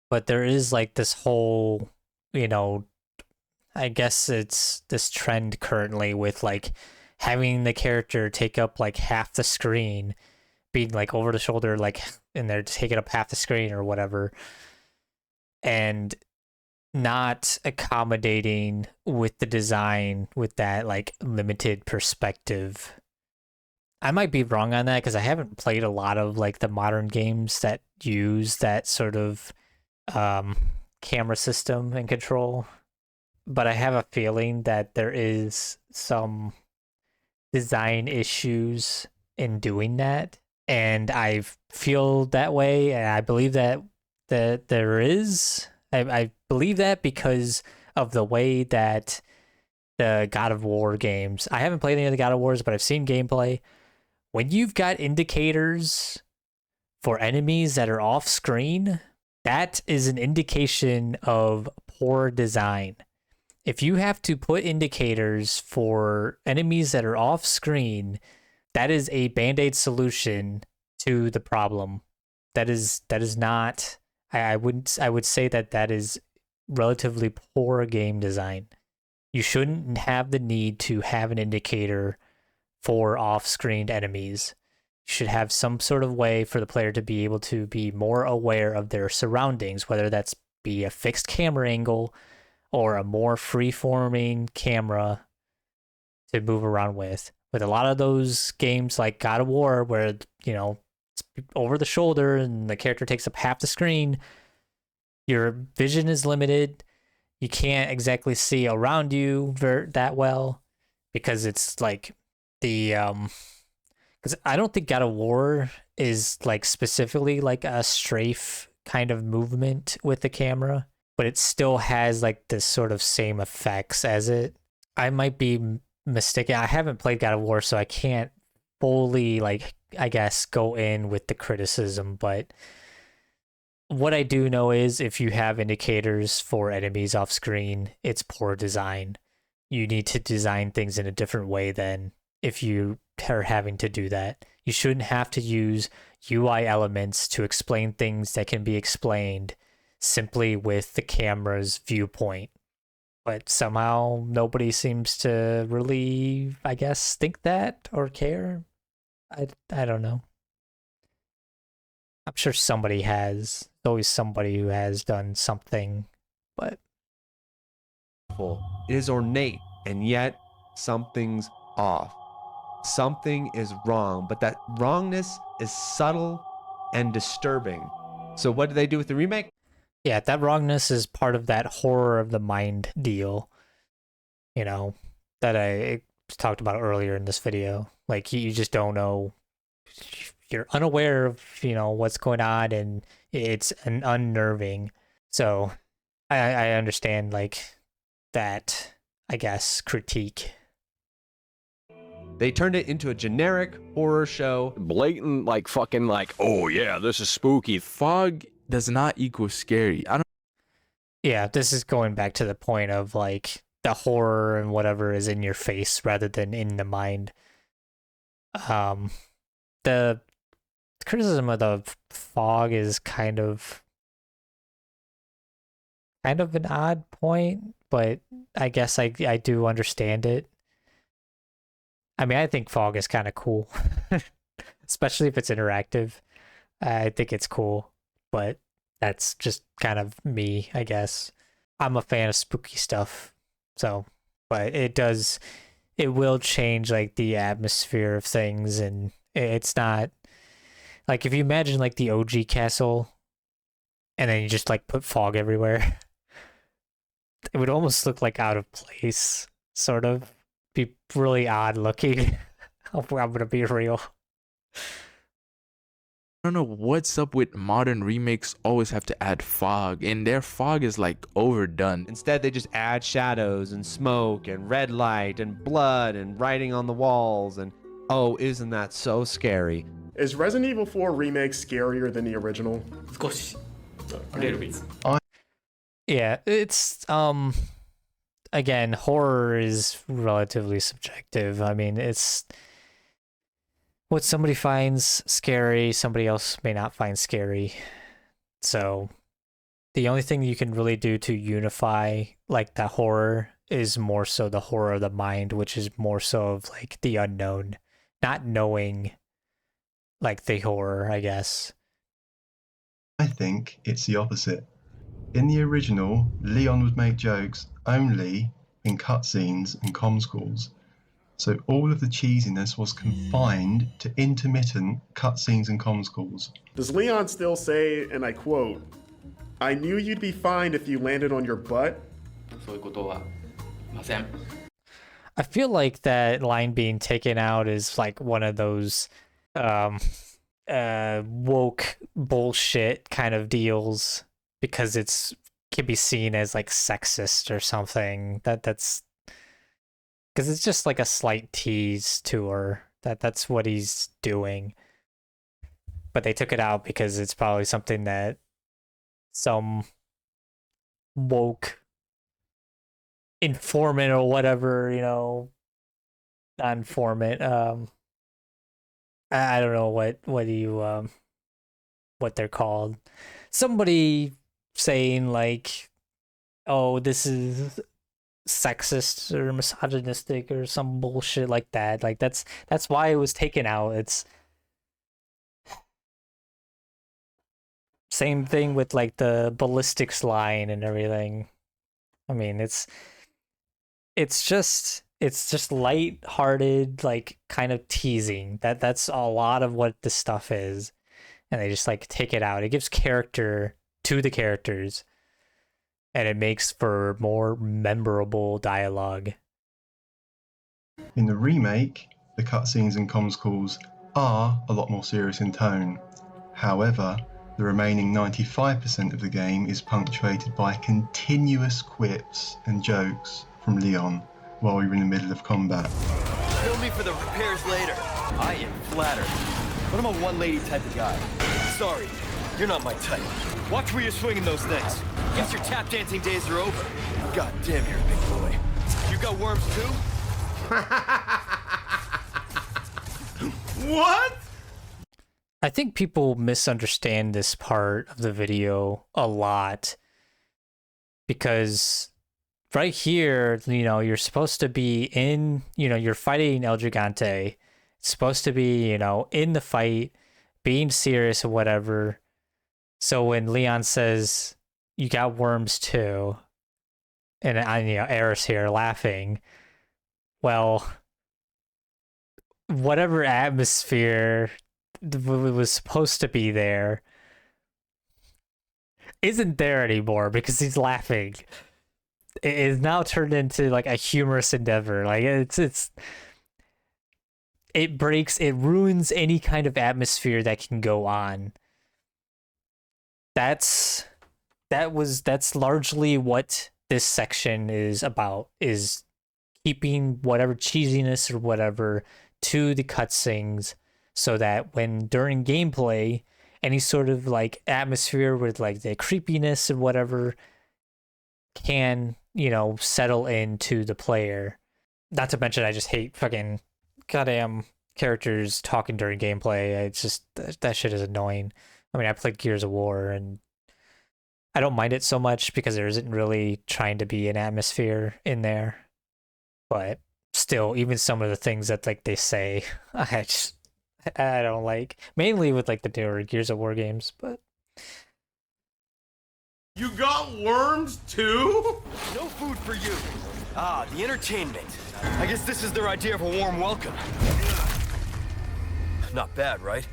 but there is like this whole, I guess it's this trend currently with like having the character take up like half the screen, being like over the shoulder, like, and they're taking up half the screen or whatever, and not accommodating with the design with that like limited perspective. I might be wrong on that because I haven't played a lot of like the modern games that use that sort of camera system and control, but I have a feeling that there is some design issues in doing that, and I feel that way, and I believe that there is. I believe that because of the way that the God of War games, I haven't played any of the God of Wars, but I've seen gameplay. When you've got indicators for enemies that are off screen, that is an indication of poor design. If you have to put indicators for enemies that are off screen, that is a band-aid solution to the problem. That is not, I would say that is relatively poor game design. You shouldn't have the need to have an indicator for off-screen enemies. You should have some sort of way for the player to be able to be more aware of their surroundings, whether that's be a fixed camera angle or a more free-forming camera to move around with. With a lot of those games like God of War, where, it's over the shoulder and the character takes up half the screen, your vision is limited. you can't exactly see around you that well, because it's like the because I don't think God of War is like specifically like a strafe kind of movement with the camera, but it still has like this sort of same effects as it. I might be mistaken. I haven't played God of War, so I can't fully, like, I guess, go in with the criticism, but what I do know is if you have indicators for enemies off screen, it's poor design. You need to design things in a different way than if you are having to do that. You shouldn't have to use UI elements to explain things that can be explained simply with the camera's viewpoint. But somehow nobody seems to really, I guess, think that or care. I don't know. I'm sure somebody has. There's always somebody who has done something, but it is ornate, and yet something's off. Something is wrong, but that wrongness is subtle and disturbing. So what do they do with the remake? Yeah, that wrongness is part of that horror of the mind deal, you know, that I talked about earlier in this video. Like, you just don't know. You're unaware of, you know, what's going on, and it's an unnerving. So I understand, like, that, I guess, critique. They turned it into a generic horror show. Blatant, like, fucking, like, oh yeah, this is spooky. Fog does not equal scary. I don't. Yeah, this is going back to the point of, like, the horror and whatever is in your face rather than in the mind. The criticism of the fog is kind of an odd point, but I guess I do understand it. I mean, I think fog is kind of cool, especially if it's interactive. I think it's cool, but that's just kind of me, I guess. I'm a fan of spooky stuff, so, but it will change, like, the atmosphere of things, and it's not, like, if you imagine, like, the OG castle, and then you just, like, put fog everywhere, it would almost look, like, out of place, sort of. Be really odd looking. I'm gonna be real. I don't know what's up with modern remakes always have to add fog, and their fog is like overdone. Instead, they just add shadows and smoke and red light and blood and writing on the walls, and oh, isn't that so scary? Is Resident Evil 4 Remake scarier than the original? Of course. A little bit. Yeah, it's again, horror is relatively subjective. I mean, it's what somebody finds scary, somebody else may not find scary. So the only thing you can really do to unify, like, the horror is more so the horror of the mind, which is more so of, like, the unknown, not knowing, like, the horror, I guess. I think it's the opposite. In the original, Leon would make jokes only in cutscenes and comms calls. So all of the cheesiness was confined to intermittent cutscenes and comms calls. Does Leon still say, and I quote, "I knew you'd be fine if you landed on your butt"? I feel like that line being taken out is like one of those woke bullshit kind of deals, because it's can be seen as like sexist or something. That's because it's just like a slight tease to her that's what he's doing. But they took it out because it's probably something that some woke informant or whatever, you know, not informant, I don't know what do you what they're called. Somebody saying like, oh, this is sexist or misogynistic or some bullshit like that. Like that's why it was taken out. It's same thing with like the ballistics line and everything. I mean, it's just light-hearted, like kind of teasing. That's a lot of what this stuff is. And they just like take it out. It gives character to the characters. and it makes for more memorable dialogue. In the remake, the cutscenes and comms calls are a lot more serious in tone. However, the remaining 95% of the game is punctuated by continuous quips and jokes from Leon while we were in the middle of combat. Bill me for the repairs later. I am flattered. But I'm a one-lady type of guy. Sorry, you're not my type. Watch where you're swinging those things. Guess your tap dancing days are over. God damn, you're a big boy. You got worms too? What? I think people misunderstand this part of the video a lot because right here, you know, you're supposed to be in, you know, you're fighting El Gigante. It's supposed to be, you know, in the fight, being serious or whatever. So when Leon says, you got worms too, and you know, Eris here laughing, well, whatever atmosphere was supposed to be there isn't there anymore because he's laughing. It is now turned into like a humorous endeavor. Like it ruins any kind of atmosphere that can go on. That's largely what this section is about, is keeping whatever cheesiness or whatever to the cutscenes, so that when during gameplay, any sort of like atmosphere with like the creepiness and whatever can, you know, settle into the player. Not to mention, I just hate fucking goddamn characters talking during gameplay. It's just, that shit is annoying. I mean, I played Gears of War and I don't mind it so much because there isn't really trying to be an atmosphere in there. But still, even some of the things that like they say, I don't like, mainly with like the newer Gears of War games, but You got worms too? No food for you. Ah, the entertainment. I guess this is their idea of a warm welcome. Not bad, right?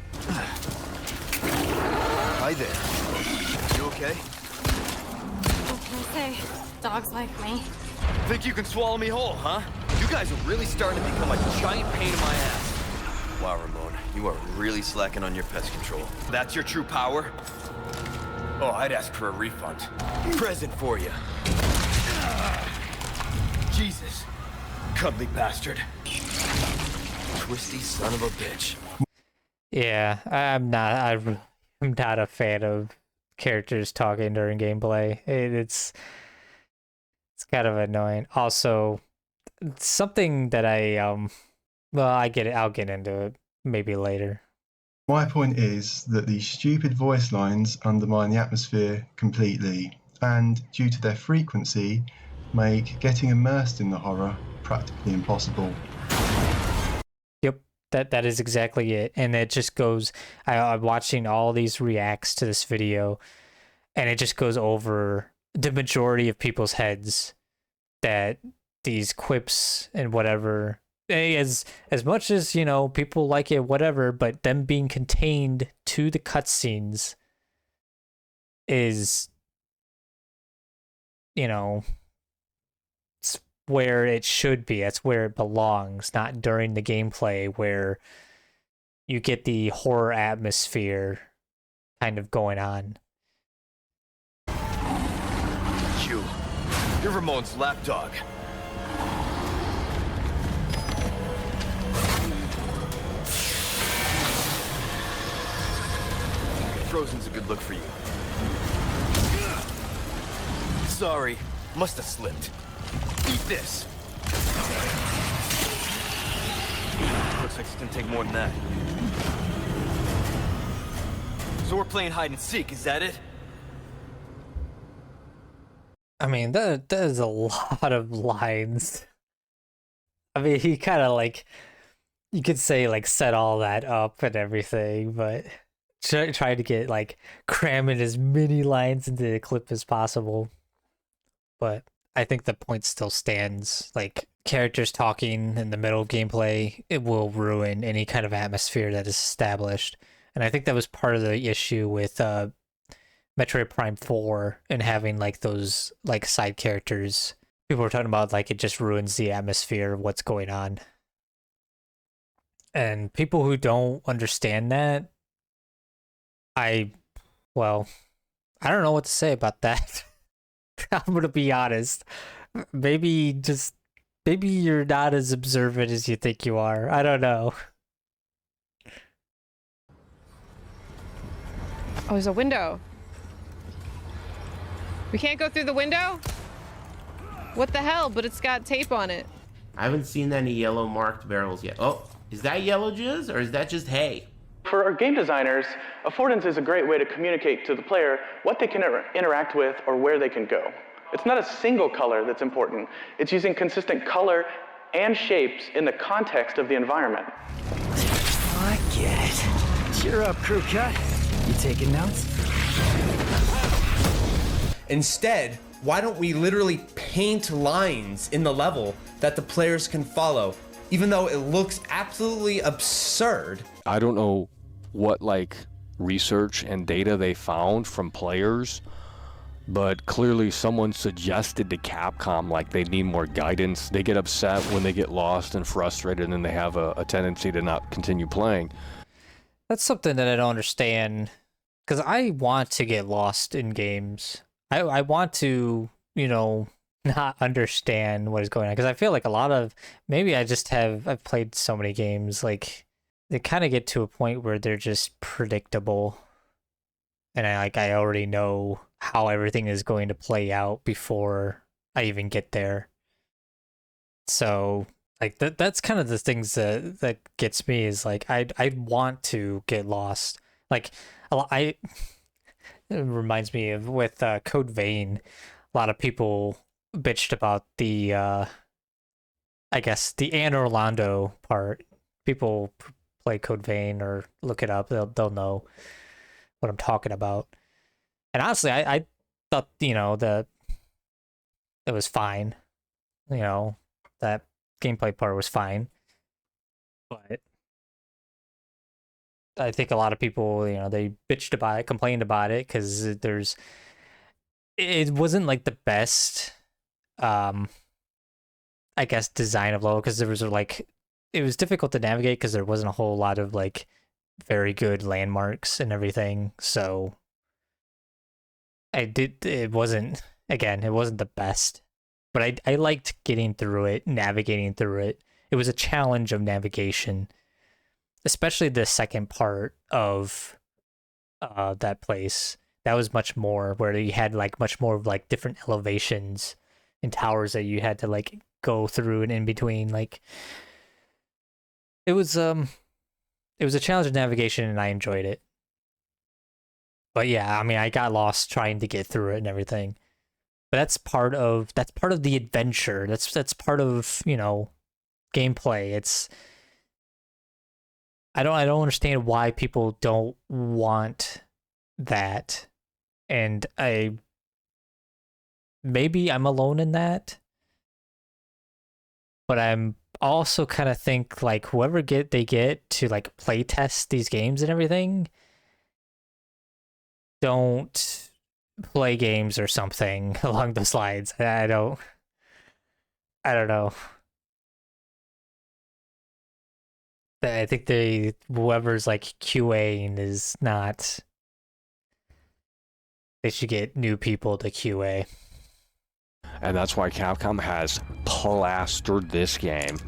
Hi there. You okay? What can I say? Dogs like me. Think you can swallow me whole, huh? You guys are really starting to become a giant pain in my ass. Wow, Ramon, you are really slacking on your pest control. That's your true power? Oh, I'd ask for a refund. Present for you. Jesus. Cuddly bastard. Twisty son of a bitch. yeah, I'm not a fan of characters talking during gameplay. It's kind of annoying. Also, something that I get it. I'll get into it maybe later. My point is that these stupid voice lines undermine the atmosphere completely, and due to their frequency, make getting immersed in the horror practically impossible. Yep, that is exactly it. And it just goes, I'm watching all these reacts to this video, and it just goes over the majority of people's heads that these quips and whatever, as much as, you know, people like it, whatever, but them being contained to the cutscenes is, you know, it's where it should be. That's where it belongs, not during the gameplay where you get the horror atmosphere kind of going on. You're Ramon's lapdog. Frozen's a good look for you. Sorry, must have slipped. Eat this. Looks like it's gonna take more than that. So we're playing hide and seek, is that it? I mean, that is a lot of lines. I mean, he kind of like, you could say like set all that up and everything, but try to get like cramming as many lines into the clip as possible. But I think the point still stands. Like, characters talking in the middle of gameplay, it will ruin any kind of atmosphere that is established. And I think that was part of the issue with Metroid Prime 4 and having like those like side characters. People were talking about like it just ruins the atmosphere of what's going on. And people who don't understand that, well, I don't know what to say about that. I'm gonna be honest. Maybe you're not as observant as you think you are. I don't know. Oh, there's a window. We can't go through the window? What the hell? But it's got tape on it. I haven't seen any yellow marked barrels yet. Oh, is that yellow jizz or is that just hay? For our game designers, affordance is a great way to communicate to the player what they can interact with or where they can go. It's not a single color that's important. It's using consistent color and shapes in the context of the environment. I get it. Cheer up, Crowbcat. You taking notes? Instead, why don't we literally paint lines in the level that the players can follow, even though it looks absolutely absurd? I don't know what like research and data they found from players, but clearly someone suggested to Capcom like they need more guidance. They get upset when they get lost and frustrated, and then they have a tendency to not continue playing. That's something that I don't understand, because I want to get lost in games. I want to, not understand what is going on, because I feel like a lot of, maybe I've played so many games, like, they kind of get to a point where they're just predictable, and I already know how everything is going to play out before I even get there. So like that's kind of the things that gets me, is like I want to get lost. Like it reminds me of with Code Vein, a lot of people bitched about the I guess the Anne Orlando part. People play Code Vein or look it up, they'll know what I'm talking about. And honestly, I thought, it was fine. That gameplay part was fine. But I think a lot of people, they bitched about it, complained about it, because it wasn't like the best, I guess, design of level, because there was like, it was difficult to navigate because there wasn't a whole lot of like very good landmarks and everything. So it wasn't the best, but I liked getting through it, navigating through it. It was a challenge of navigation, especially the second part of that place. That was much more where you had like much more of like different elevations and towers that you had to like go through and in between. Like it was a challenge of navigation, and I enjoyed it. But yeah, I mean, I got lost trying to get through it and everything. But that's part of the adventure. That's part of, gameplay. It's I don't understand why people don't want that. And maybe I'm alone in that. But I'm also kind of think like whoever they get to like play test these games and everything, don't play games or something along those lines. I don't know. I think whoever's like QAing is not. They should get new people to QA. And that's why Capcom has plastered this game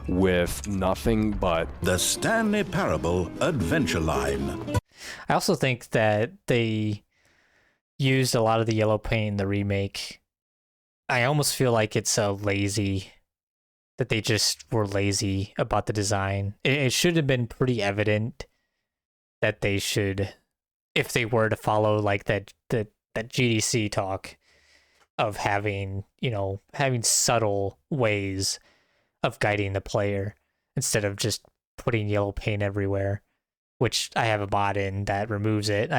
with nothing but the Stanley Parable Adventure Line. I also think that they used a lot of the yellow paint in the remake. I almost feel like it's lazy, that they just were lazy about the design. It should have been pretty evident that they should, if they were to follow like that GDC talk of having subtle ways of guiding the player instead of just putting yellow paint everywhere, which I have a bot in that removes it.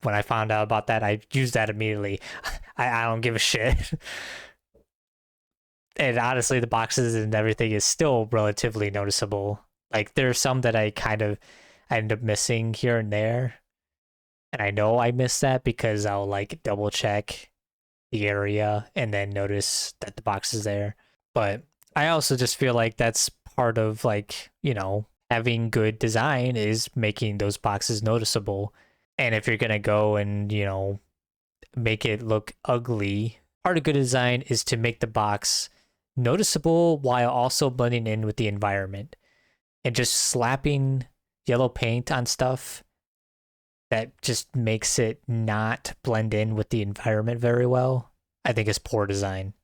When I found out about that, I used that immediately. I don't give a shit. And honestly, the boxes and everything is still relatively noticeable. Like, there are some that I kind of end up missing here and there. And I know I missed that because I'll like double check the area and then notice that the box is there. But I also just feel like that's part of like, you know, having good design is making those boxes noticeable. And if you're going to go and, you know, make it look ugly, part of good design is to make the box noticeable while also blending in with the environment. And just slapping yellow paint on stuff that just makes it not blend in with the environment very well, I think is poor design.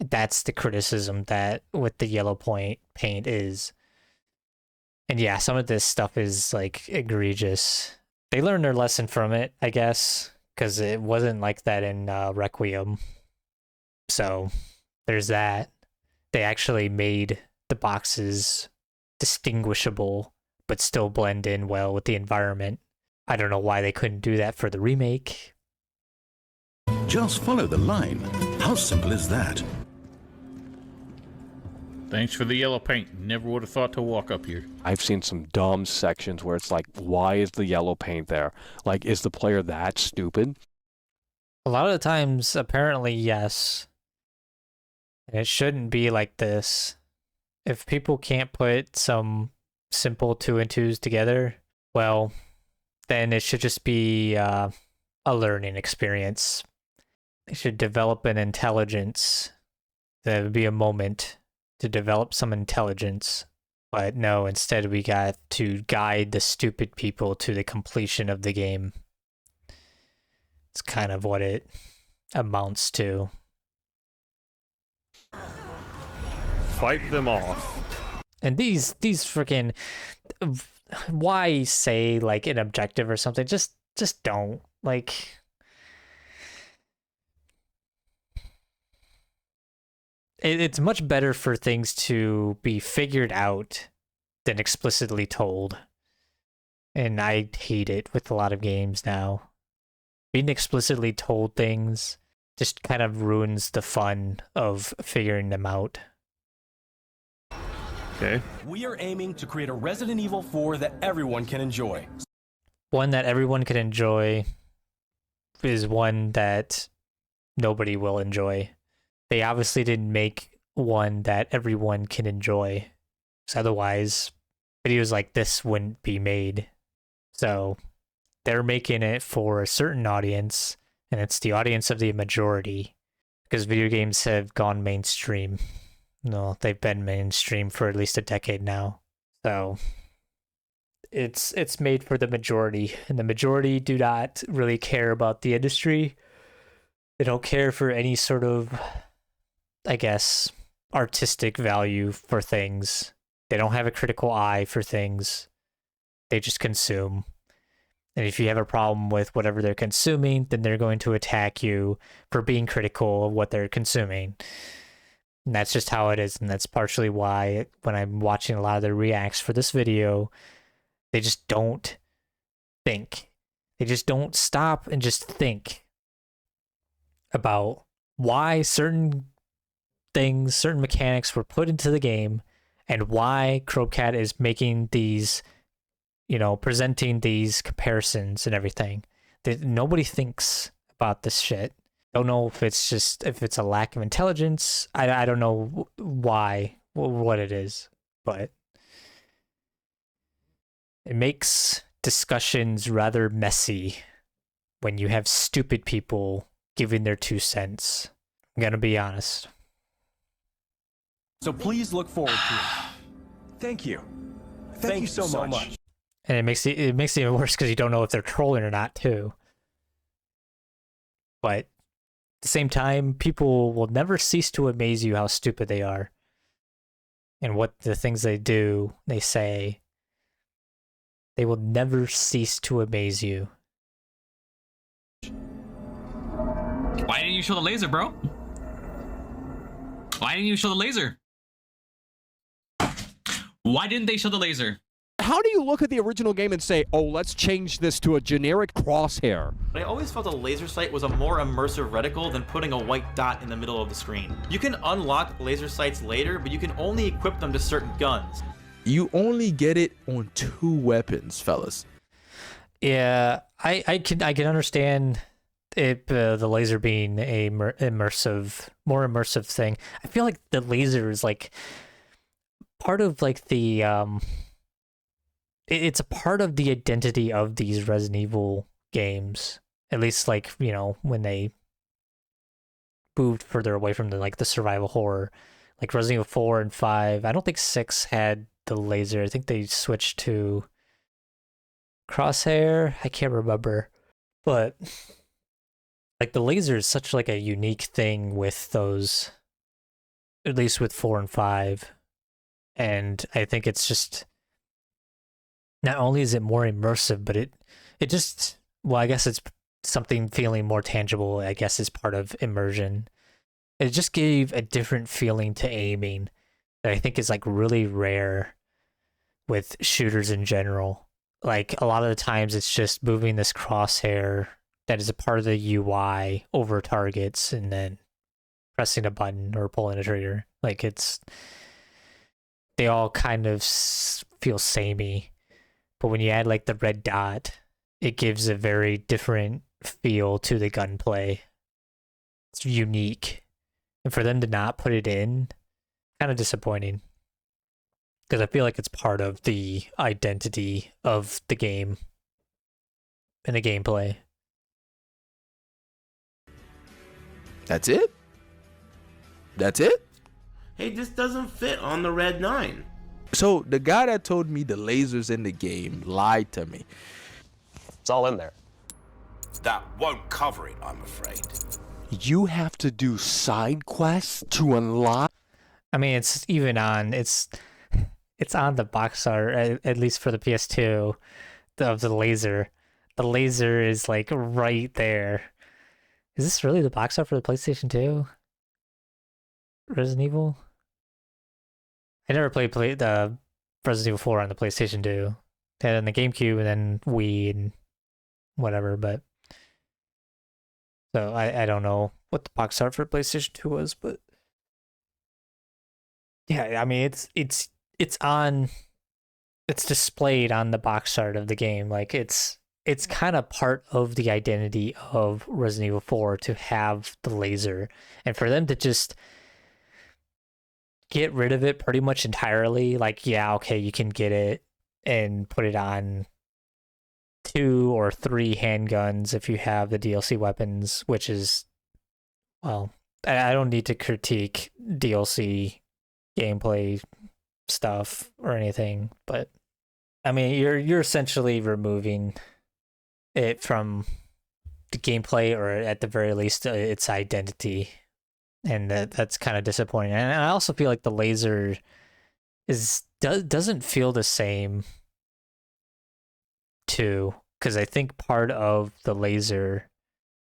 That's the criticism that with the yellow paint is. And yeah, some of this stuff is like egregious. They learned their lesson from it, I guess, because it wasn't like that in Requiem. So there's that. They actually made the boxes distinguishable, but still blend in well with the environment. I don't know why they couldn't do that for the remake. Just follow the line. How simple is that? Thanks for the yellow paint. Never would have thought to walk up here. I've seen some dumb sections where it's like, why is the yellow paint there? Like, is the player that stupid? A lot of the times, apparently, yes. And it shouldn't be like this. If people can't put some simple 2 and 2s together, well, then it should just be a learning experience. They should develop an intelligence. There would be a moment to develop some intelligence. But no, instead we got to guide the stupid people to the completion of the game. It's kind of what it amounts to. Fight them off. And these freaking, why say like an objective or something? Just don't. Like, it's much better for things to be figured out than explicitly told. And I hate it with a lot of games now. Being explicitly told things just kind of ruins the fun of figuring them out. Okay. We are aiming to create a Resident Evil 4 that everyone can enjoy. One that everyone can enjoy is one that nobody will enjoy. They obviously didn't make one that everyone can enjoy. So otherwise, videos like this wouldn't be made. So they're making it for a certain audience, and it's the audience of the majority. Because video games have gone mainstream. No, they've been mainstream for at least a decade now. So it's made for the majority, and the majority do not really care about the industry. They don't care for any sort of, I guess, artistic value for things. They don't have a critical eye for things. They just consume. And if you have a problem with whatever they're consuming, then they're going to attack you for being critical of what they're consuming. And that's just how it is. And that's partially why when I'm watching a lot of the reacts for this video, they just don't think. They just don't stop and just think about why certain things, certain mechanics were put into the game, and why Crowbcat is making these, you know, presenting these comparisons and everything. Nobody thinks about this shit. Don't know if it's just, if it's a lack of intelligence. I don't know why, what it is, but it makes discussions rather messy when you have stupid people giving their 2 cents. I'm gonna be honest. So please look forward to it. Thank you. Thank you so much. And it makes it even worse because you don't know if they're trolling or not too. But at the same time, people will never cease to amaze you how stupid they are. And what the things they do, they say, they will never cease to amaze you. Why didn't you show the laser, bro? Why didn't you show the laser? Why didn't they show the laser? How do you look at the original game and say, oh, let's change this to a generic crosshair? I always felt a laser sight was a more immersive reticle than putting a white dot in the middle of the screen. You can unlock laser sights later, but you can only equip them to certain guns. You only get it on 2 weapons, fellas. Yeah, I can understand it, the laser being a more immersive thing. I feel like the laser is like part of like the it's a part of the identity of these Resident Evil games. At least like, you know, when they moved further away from the like the survival horror, like Resident Evil 4 and 5. I don't think 6 had the laser. I think they switched to Crosshair. I can't remember, but like the laser is such like a unique thing with those, at least with 4 and 5. And I think it's just, not only is it more immersive, but it just, well, I guess it's something feeling more tangible, I guess, is part of immersion. It just gave a different feeling to aiming that I think is like really rare with shooters in general. Like a lot of the times it's just moving this crosshair that is a part of the UI over targets and then pressing a button or pulling a trigger. Like they all kind of feel samey. But when you add like the red dot, it gives a very different feel to the gunplay. It's unique. And for them to not put it in, kind of disappointing. Because I feel like it's part of the identity of the game and the gameplay. That's it? That's it? Hey, this doesn't fit on the Red 9. So the guy that told me the lasers in the game lied to me. It's all in there. That won't cover it, I'm afraid. You have to do side quests to unlock. I mean, it's even on. It's on the box art, at least for the PS2, of the laser. The laser is like right there. Is this really the box art for the PlayStation 2? Resident Evil? I never played the Resident Evil 4 on the PlayStation 2. They had it on the GameCube and then Wii and whatever, but so I don't know what the box art for PlayStation 2 was, but yeah, I mean it's displayed on the box art of the game. Like it's kind of part of the identity of Resident Evil 4 to have the laser, and for them to just get rid of it pretty much entirely, like, yeah, okay, you can get it and put it on 2 or 3 handguns if you have the DLC weapons, which is, well, I don't need to critique DLC gameplay stuff or anything, but I mean, you're essentially removing it from the gameplay, or at the very least its identity, and that's kind of disappointing. And I also feel like the laser doesn't feel the same too, because I think part of the laser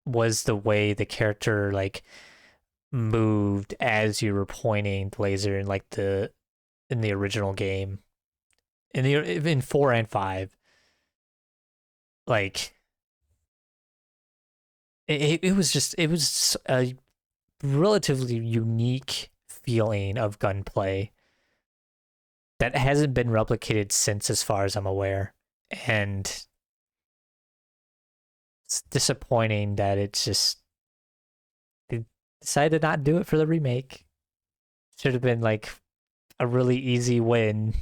was the way the character like moved as you were pointing the laser in like in the original game, in 4 and 5. Like it was a relatively unique feeling of gunplay that hasn't been replicated since, as far as I'm aware. And it's disappointing that they decided to not do it for the remake. Should have been like a really easy win,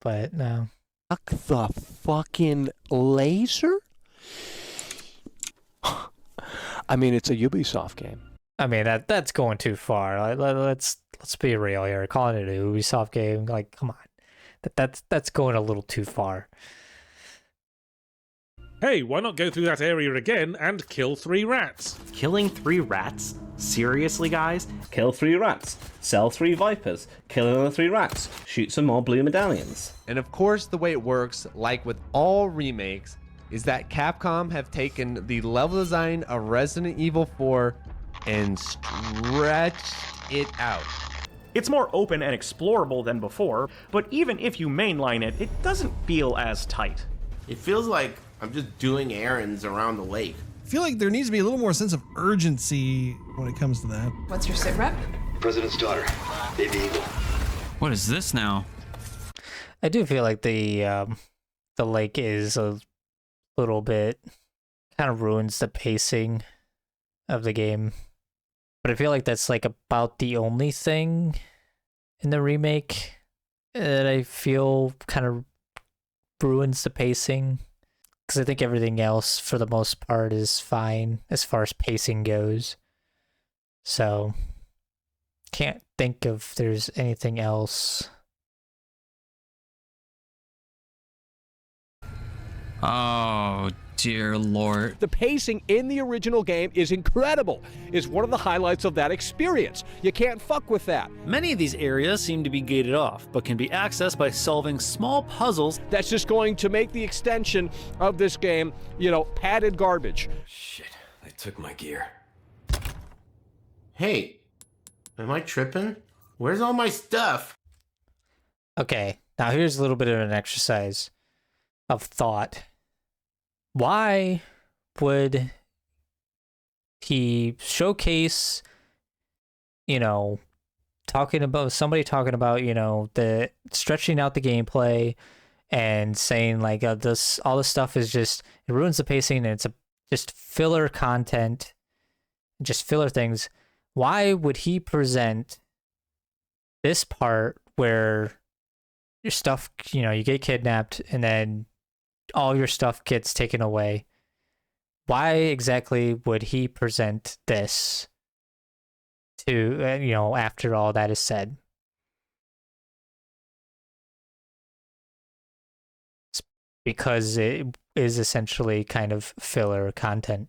but no. Fuck the fucking laser? I mean, it's a Ubisoft game. I mean, that's going too far. Let's be real here. Calling it a Ubisoft game, like, come on, that's going a little too far. Hey, why not go through that area again and kill 3 rats? Killing 3 rats? Seriously, guys? Kill 3 rats, sell 3 vipers, kill another 3 rats, shoot some more blue medallions. And of course, the way it works, like with all remakes, is that Capcom have taken the level design of Resident Evil 4 and stretched it out. It's more open and explorable than before, but even if you mainline it, it doesn't feel as tight. It feels like I'm just doing errands around the lake. I feel like there needs to be a little more sense of urgency when it comes to that. What's your sit rep? President's daughter, Baby Eagle. What is this now? I do feel like the lake is a little bit kind of ruins the pacing of the game. But I feel like that's like about the only thing in the remake that I feel kind of ruins the pacing. Because I think everything else, for the most part, is fine as far as pacing goes. So, can't think of there's anything else. Oh, dear Lord. The pacing in the original game is incredible. It's one of the highlights of that experience. You can't fuck with that. Many of these areas seem to be gated off, but can be accessed by solving small puzzles. That's just going to make the extension of this game, you know, padded garbage. Shit, they took my gear. Hey, am I tripping? Where's all my stuff? Okay, now here's a little bit of an exercise of thought. Why would he showcase, you know, somebody talking about, you know, the stretching out the gameplay and saying like all this stuff is just, it ruins the pacing and it's just filler content, just filler things. Why would he present this part where your stuff, you know, you get kidnapped and then all your stuff gets taken away? Why exactly would he present this to, you know, after all that is said? It's because it is essentially kind of filler content.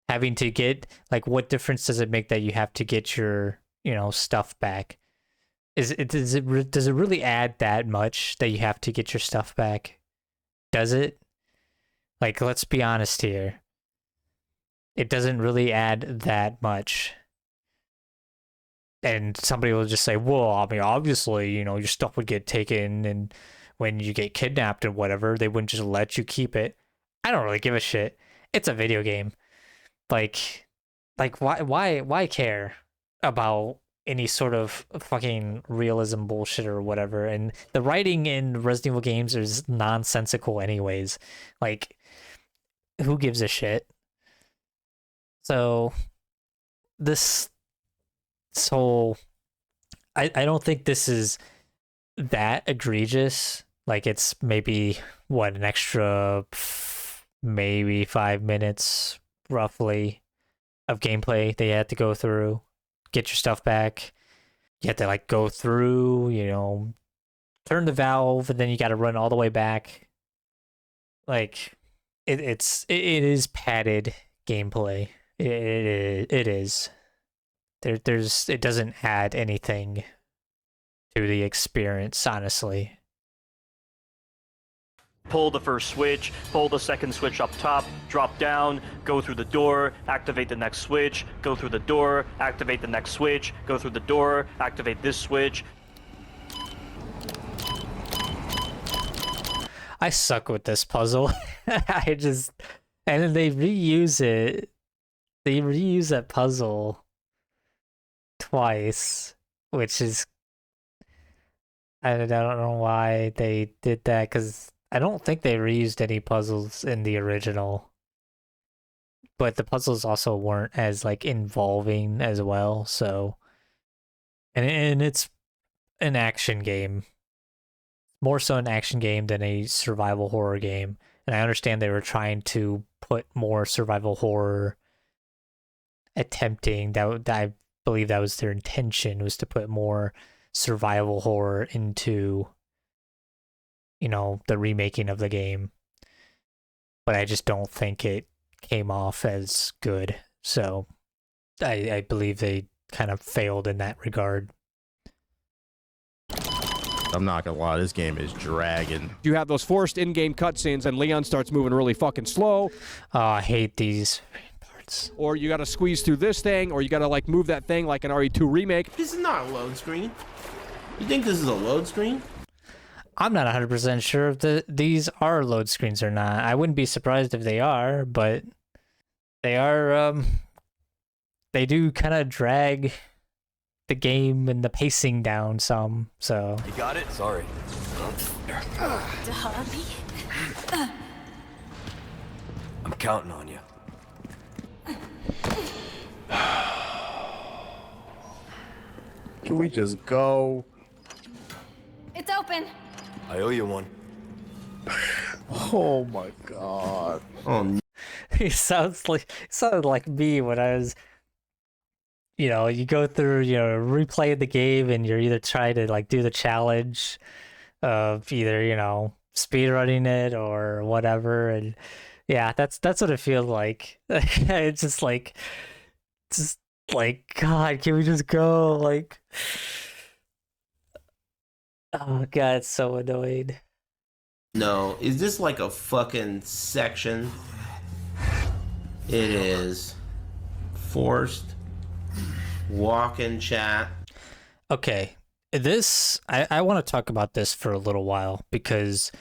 Having to get, like, what difference does it make that you have to get your, you know, stuff back? Does it really add that much that you have to get your stuff back? Does it? Like, let's be honest here. It doesn't really add that much. And somebody will just say, well, I mean, obviously, you know, your stuff would get taken, and when you get kidnapped and whatever, they wouldn't just let you keep it. I don't really give a shit. It's a video game. Like why care about any sort of fucking realism bullshit or whatever? And the writing in Resident Evil games is nonsensical anyways. Like, who gives a shit? So this whole, I don't think this is that egregious. Like, it's maybe an extra maybe 5 minutes roughly of gameplay they had to go through. Get your stuff back. You have to like go through, you know, turn the valve, and then you got to run all the way back. Like, it is padded gameplay. It is. It doesn't add anything to the experience, honestly. Pull the first switch, pull the second switch up top, drop down, go through the door, activate the next switch, go through the door, activate the next switch, go through the door, activate this switch. I suck with this puzzle. And then they reuse it. They reuse that puzzle twice, which is, I don't know why they did that, because I don't think they reused any puzzles in the original. But the puzzles also weren't as like involving as well, so, and it's an action game. More so an action game than a survival horror game. And I understand they were trying to put more survival horror, attempting that I believe that was their intention, was to put more survival horror into, you know, the remaking of the game. But I just don't think it came off as good. So I believe they kind of failed in that regard. I'm not gonna lie, this game is dragging. You have those forced in-game cutscenes and Leon starts moving really fucking slow. Oh, I hate these parts. Or you gotta squeeze through this thing, or you gotta like move that thing like an RE2 remake. This is not a load screen. You think this is a load screen? I'm not 100% sure if these are load screens or not. I wouldn't be surprised if they are, but they are, they do kind of drag the game and the pacing down some, so. You got it? Sorry. I'm counting on you. Can we just go? It's open. I owe you one. Oh my god. Oh, no. It sounded like me when I was, you go through, replay the game and you're either trying to like do the challenge of either, speed running it or whatever. And yeah, that's what it feels like. It's just like, God, can we just go? Like, oh God, it's so annoying. No, is this like a fucking section? It is. Forced walk-in chat. Okay, I want to talk about this for a little while because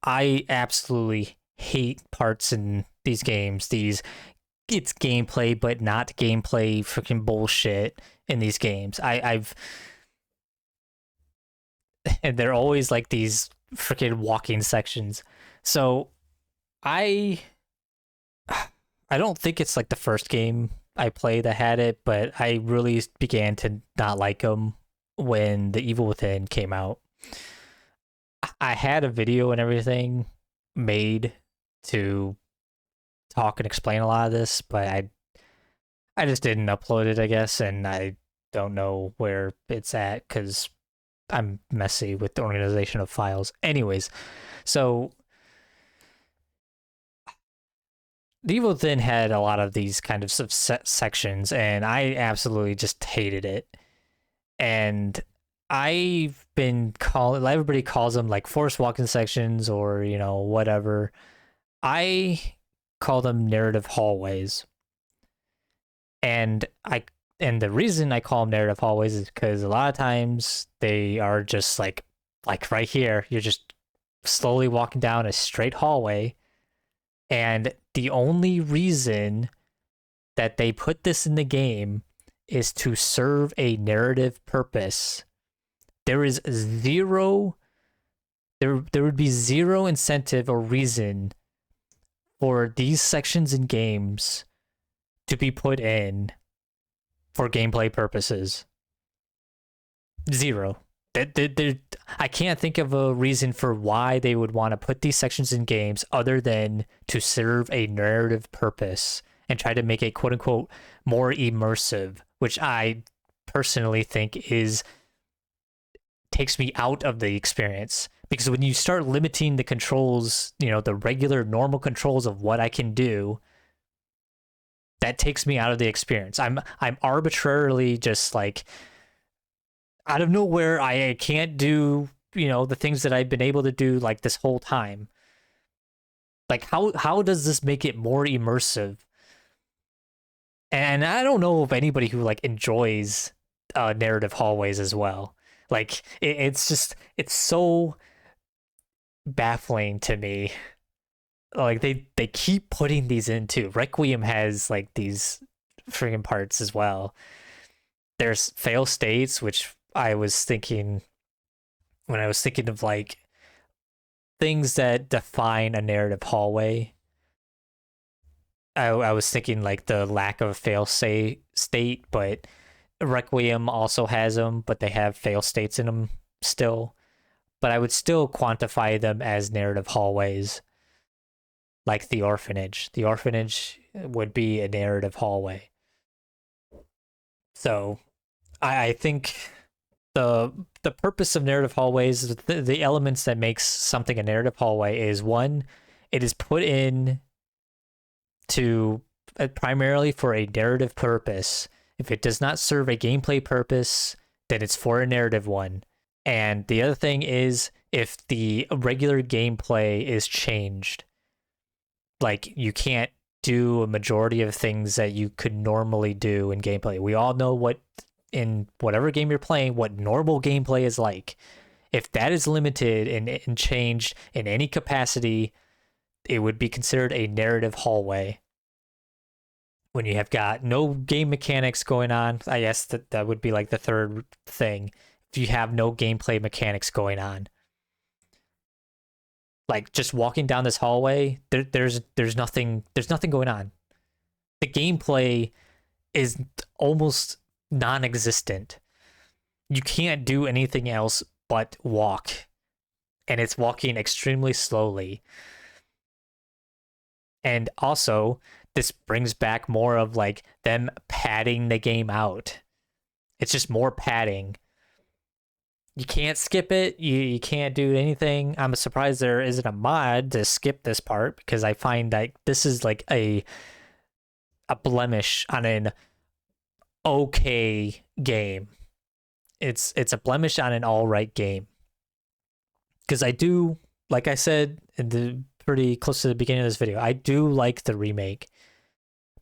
I absolutely hate parts in these games. It's gameplay but not gameplay freaking bullshit in these games. And they're always like these freaking walking sections. So I don't think it's like the first game I played that had it, but I really began to not like them when The Evil Within came out. I had a video and everything made to talk and explain a lot of this, but I just didn't upload it, I guess, and I don't know where it's at because I'm messy with the organization of files. Anyways, so The Evil Within had a lot of these kind of sections, and I absolutely just hated it. And I've been everybody calls them like forced walking sections or, whatever. I call them narrative hallways. And the reason I call them narrative hallways is because a lot of times they are just like right here, you're just slowly walking down a straight hallway. And the only reason that they put this in the game is to serve a narrative purpose. There is there would be zero incentive or reason for these sections in games to be put in for gameplay purposes. Zero. I can't think of a reason for why they would want to put these sections in games other than to serve a narrative purpose and try to make it quote unquote more immersive, which I personally think takes me out of the experience. Because when you start limiting the controls, the regular normal controls of what I can do, that takes me out of the experience. I'm arbitrarily just like out of nowhere, I can't do, the things that I've been able to do like this whole time. Like how does this make it more immersive? And I don't know of anybody who like enjoys narrative hallways as well. Like it's so baffling to me. Like they keep putting these into Requiem has like these friggin' parts as well. There's fail states, which I was thinking when I was thinking of like things that define a narrative hallway. I was thinking like the lack of fail state, but Requiem also has them, but they have fail states in them still. But I would still quantify them as narrative hallways, like the orphanage. The orphanage would be a narrative hallway. So I think the purpose of narrative hallways, the elements that makes something a narrative hallway is one, it is put in to primarily for a narrative purpose. If it does not serve a gameplay purpose, then it's for a narrative one. And the other thing is if the regular gameplay is changed, like you can't do a majority of things that you could normally do in gameplay. We all know what in whatever game you're playing, what normal gameplay is like. If that is limited and changed in any capacity, it would be considered a narrative hallway. When you have got no game mechanics going on, I guess that would be like the third thing. If you have no gameplay mechanics going on. Like just walking down this hallway, there's nothing going on. The gameplay is almost non-existent. You can't do anything else but walk, and it's walking extremely slowly. And also, this brings back more of like them padding the game out. It's just more padding. You can't skip it. You can't do anything. I'm surprised there isn't a mod to skip this part, because I find that this is like a blemish on an okay game. It's a blemish on an all right game. Because I do, like I said in the pretty close to the beginning of this video, I do like the remake.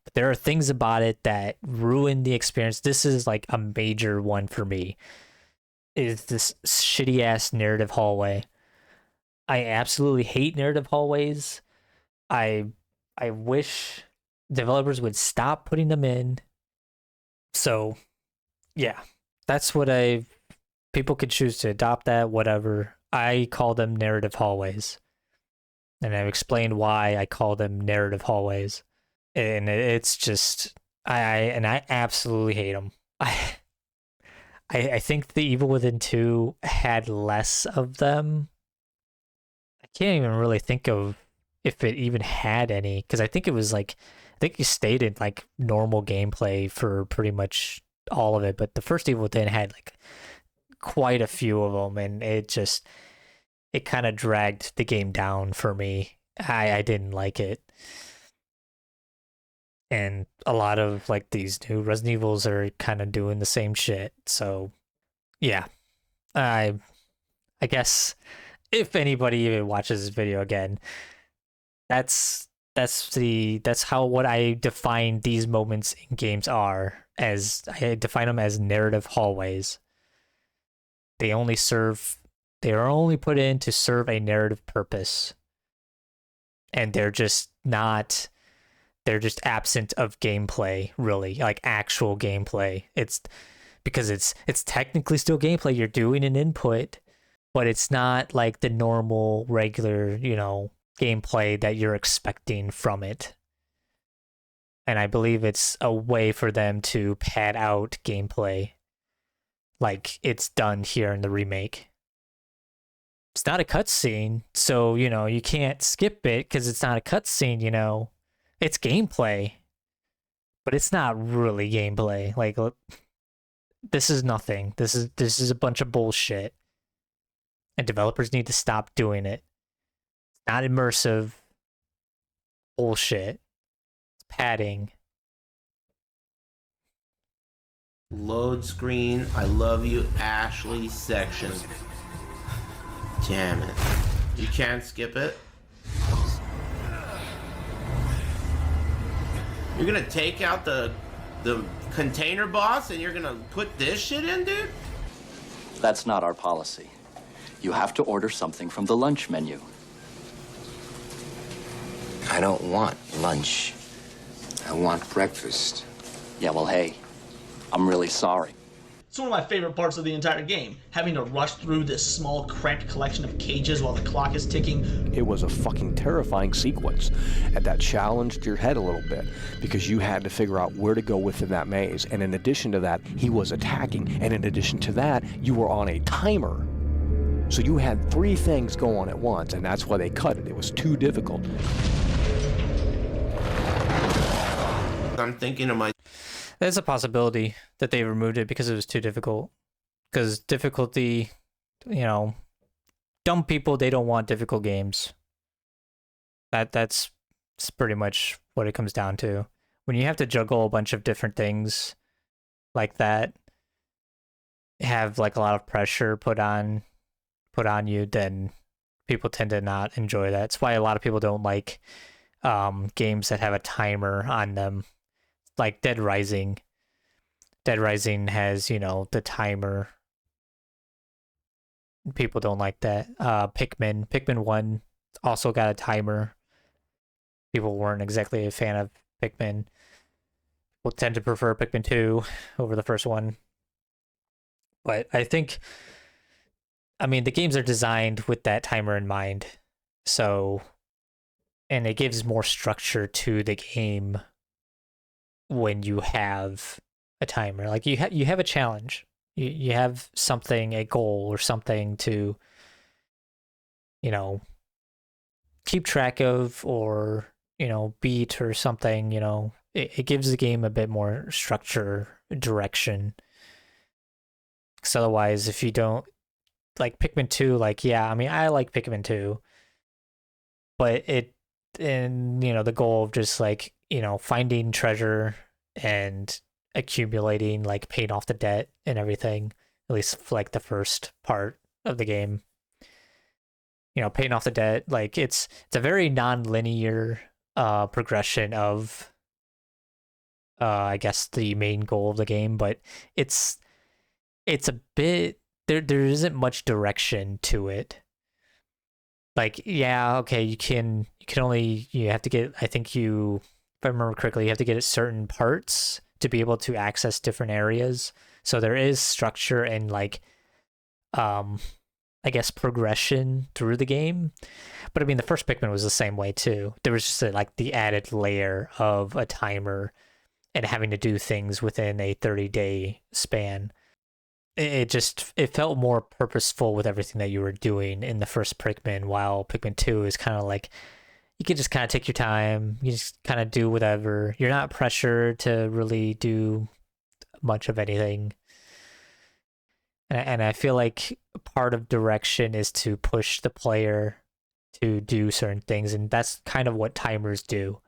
But there are things about it that ruin the experience. This is like a major one for me. Is this shitty ass narrative hallway. I absolutely hate narrative hallways. I wish developers would stop putting them in. So, yeah, that's what people could choose to adopt that, whatever. I call them narrative hallways. And I've explained why I call them narrative hallways. And it's just, I absolutely hate them. I think the Evil Within 2 had less of them. I can't even really think of if it even had any, because I think it was like, I think you stayed in like normal gameplay for pretty much all of it, but the first Evil Within had like quite a few of them, and it kind of dragged the game down for me. I didn't like it. And a lot of like these new Resident Evils are kind of doing the same shit. So yeah, I guess if anybody even watches this video again, that's how what I define these moments in games are, as I define them as narrative hallways. They are only put in to serve a narrative purpose. And they're just absent of gameplay, really, like actual gameplay. It's because it's technically still gameplay. You're doing an input, but it's not like the normal, regular, gameplay that you're expecting from it. And I believe it's a way for them to pad out gameplay, like it's done here in the remake. It's not a cutscene, so, you can't skip it because it's not a cutscene, It's gameplay, but it's not really gameplay. Like, this is nothing. This is a bunch of bullshit. And developers need to stop doing it. It's not immersive. Bullshit. It's padding. Load screen, I love you, Ashley section. Damn it. You can't skip it? You're gonna take out the container boss and you're gonna put this shit in, dude? That's not our policy. You have to order something from the lunch menu. I don't want lunch. I want breakfast. Yeah, well, hey, I'm really sorry. It's one of my favorite parts of the entire game, having to rush through this small, cramped collection of cages while the clock is ticking. It was a fucking terrifying sequence, and that challenged your head a little bit, because you had to figure out where to go within that maze. And in addition to that, he was attacking, and in addition to that, you were on a timer. So you had 3 things go on at once, and that's why they cut it. It was too difficult. I'm thinking of my... There's a possibility that they removed it because it was too difficult. Because difficulty, dumb people, they don't want difficult games. That's pretty much what it comes down to. When you have to juggle a bunch of different things like that, have like a lot of pressure put on you, then people tend to not enjoy that. That's why a lot of people don't like games that have a timer on them. Like Dead Rising. Dead Rising has, the timer. People don't like that. Pikmin 1 also got a timer. People weren't exactly a fan of Pikmin. People tend to prefer Pikmin 2 over the first one. But I think, the games are designed with that timer in mind. So, and it gives more structure to the game when you have a timer. Like you have a challenge. You have something, a goal or something to, you know, keep track of or, you know, beat or something, you know. It gives the game a bit more structure, direction. Because otherwise, if you don't, like Pikmin 2, like, yeah, I mean, I like Pikmin 2, but and, you know, the goal of just like, you know, finding treasure and accumulating, like paying off the debt and everything, at least for like the first part of the game. You know, paying off the debt, like it's a very non-linear progression of I guess the main goal of the game, but it's a bit there isn't much direction to it. Like, yeah, okay, you have to get, I think if I remember correctly, you have to get certain parts to be able to access different areas. So there is structure and like I guess progression through the game. But I mean the first Pikmin was the same way too. There was just like the added layer of a timer and having to do things within a 30-day span. It felt more purposeful with everything that you were doing in the first Pikmin, while Pikmin 2 is kind of like, you can just kind of take your time, you just kind of do whatever. You're not pressured to really do much of anything. And I feel like part of direction is to push the player to do certain things, and that's kind of what timers do.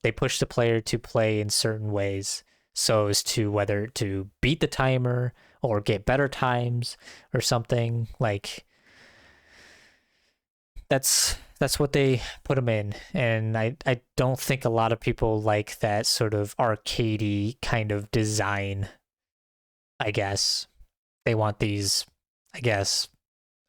They push the player to play in certain ways, so as to whether to beat the timer or get better times or something. Like that's what they put them in, and I don't think a lot of people like that sort of arcadey kind of design. I guess they want these, I guess,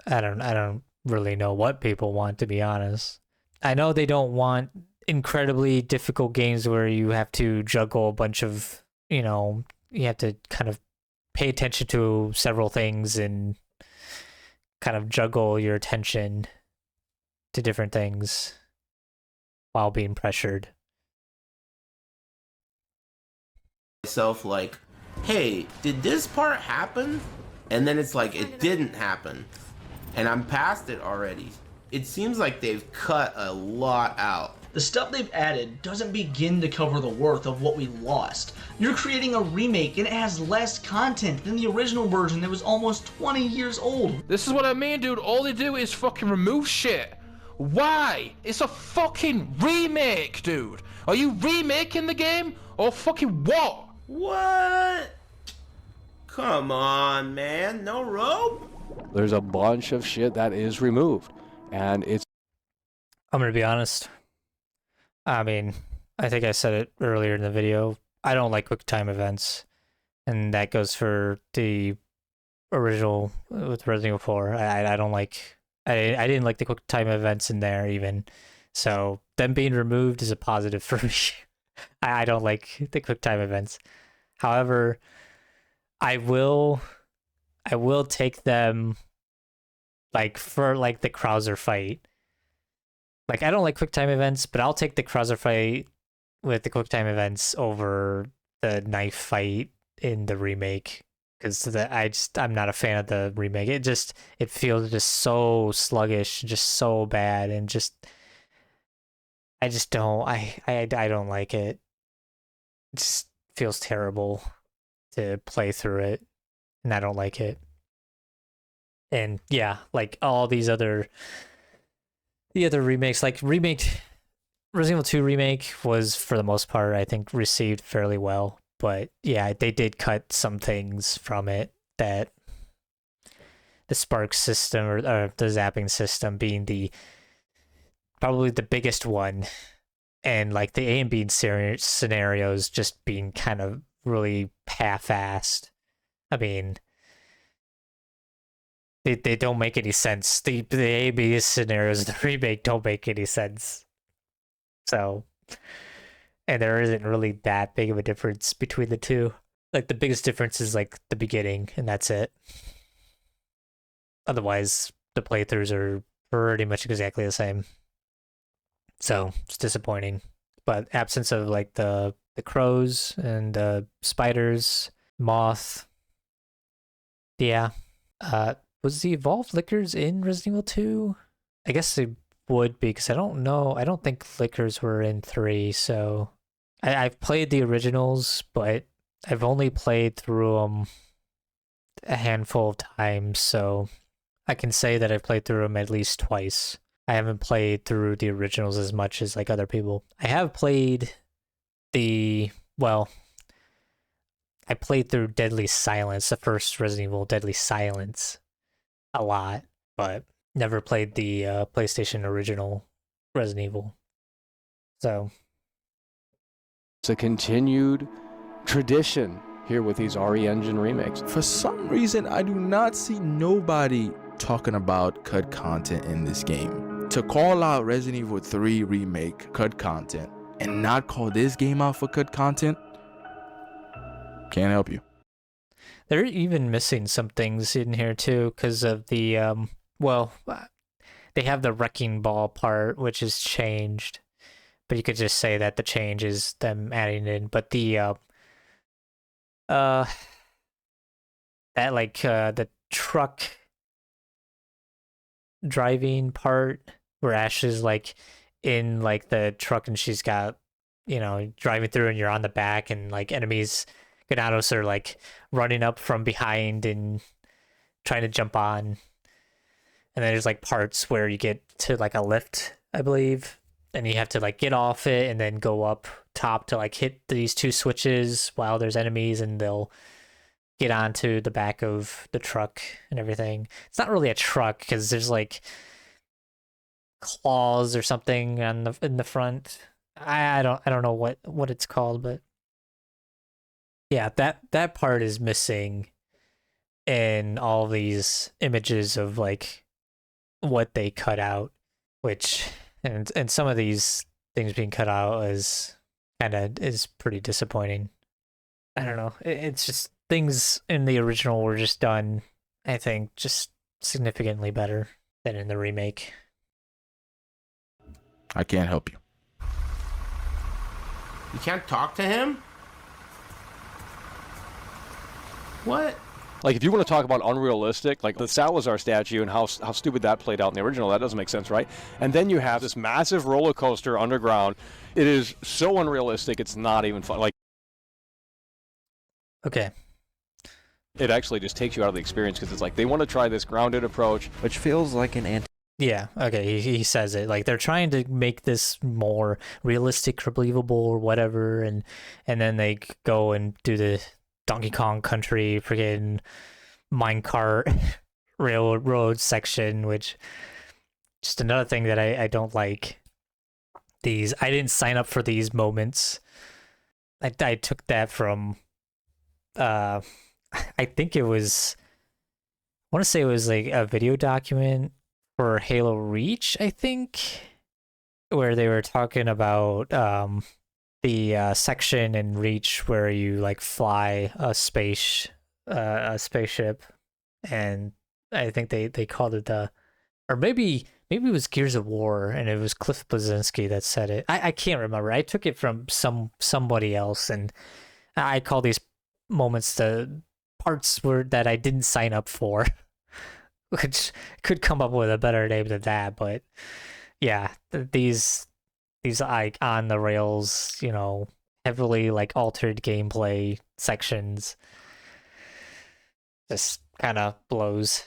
I don't really know what people want, to be honest. I know they don't want incredibly difficult games where you have to juggle a bunch of, you know, you have to kind of pay attention to several things and kind of juggle your attention to different things while being pressured. Myself like, hey, did this part happen? And then it's like, it didn't happen. And I'm past it already. It seems like they've cut a lot out. The stuff they've added doesn't begin to cover the worth of what we lost. You're creating a remake and it has less content than the original version that was almost 20 years old. This is what I mean, dude. All they do is fucking remove shit. Why? It's a fucking remake, dude. Are you remaking the game or fucking what? What? Come on, man. No rope? There's a bunch of shit that is removed, and it's... I'm gonna be honest. I mean, I think I said it earlier in the video. I don't like quick time events, and that goes for the original with Resident Evil 4. I don't like... I didn't like the quick time events in there even. So them being removed is a positive for me. I don't like the quick time events. However, I will take them like for like the Krauser fight. Like, I don't like quick time events, but I'll take the Krauser fight with the quick time events over the knife fight in the remake, because I'm not a fan of the remake. It feels just so sluggish, just so bad, and I don't like it. It just feels terrible to play through it, and I don't like it. And yeah, like all the other remakes, like Resident Evil 2 Remake was, for the most part, I think, received fairly well. But yeah, they did cut some things from it, that the spark system or the zapping system being probably the biggest one, and like the A and B scenarios just being kind of really half-assed. I mean, they don't make any sense. The A and B scenarios in the remake don't make any sense. So, and there isn't really that big of a difference between the two. Like, the biggest difference is like the beginning, and that's it. Otherwise, the playthroughs are pretty much exactly the same. So it's disappointing. But absence of like the crows and spiders, moth. Yeah. Was the evolved liquors in Resident Evil 2? I guess they would be, because I don't know. I don't think liquors were in 3, so I've played the originals, but I've only played through them a handful of times, so I can say that I've played through them at least twice. I haven't played through the originals as much as like other people. I have played I played through Deadly Silence, the first Resident Evil Deadly Silence, a lot, but never played the PlayStation original Resident Evil. So it's a continued tradition here with these RE Engine remakes. For some reason, I do not see nobody talking about CUD content in this game. To call out Resident Evil 3 Remake CUD content and not call this game out for CUD content, can't help you. they're even missing some things in here too, because of the they have the wrecking ball part, which is changed, but you could just say that the change is them adding in. But the the truck driving part where Ash is like in like the truck and she's got, driving through and you're on the back and like enemies, Ganados, are like running up from behind and trying to jump on. And then there's like parts where you get to like a lift, I believe, and you have to like get off it and then go up top to like hit these 2 switches while there's enemies, and they'll get onto the back of the truck and everything. It's not really a truck because there's like claws or something in the front. I don't know what it's called, but yeah, that part is missing in all these images of like what they cut out, which and some of these things being cut out is pretty disappointing. I don't know. It's just things in the original were just done, I think, just significantly better than in the remake. I can't help you. You can't talk to him? What? Like, if you want to talk about unrealistic, like the Salazar statue and how stupid that played out in the original, that doesn't make sense, right? And then you have this massive roller coaster underground. It is so unrealistic, it's not even fun. Like, okay. It actually just takes you out of the experience because it's like they want to try this grounded approach, which feels like an anti. Yeah, okay, he says it. Like, they're trying to make this more realistic or believable or whatever, and then they go and do the Donkey Kong Country freaking minecart railroad section, which just another thing that I don't like. I didn't sign up for these moments. I took that from I think it was, I want to say it was like a video document for Halo Reach, I think, where they were talking about the section in Reach where you like fly a spaceship, and I think they called it or maybe it was Gears of War, and it was Cliff Blazinski that said it. I can't remember. I took it from somebody else, and I call these moments the parts that I didn't sign up for, which could come up with a better name than that. But yeah, these like on the rails, heavily like altered gameplay sections just kind of blows.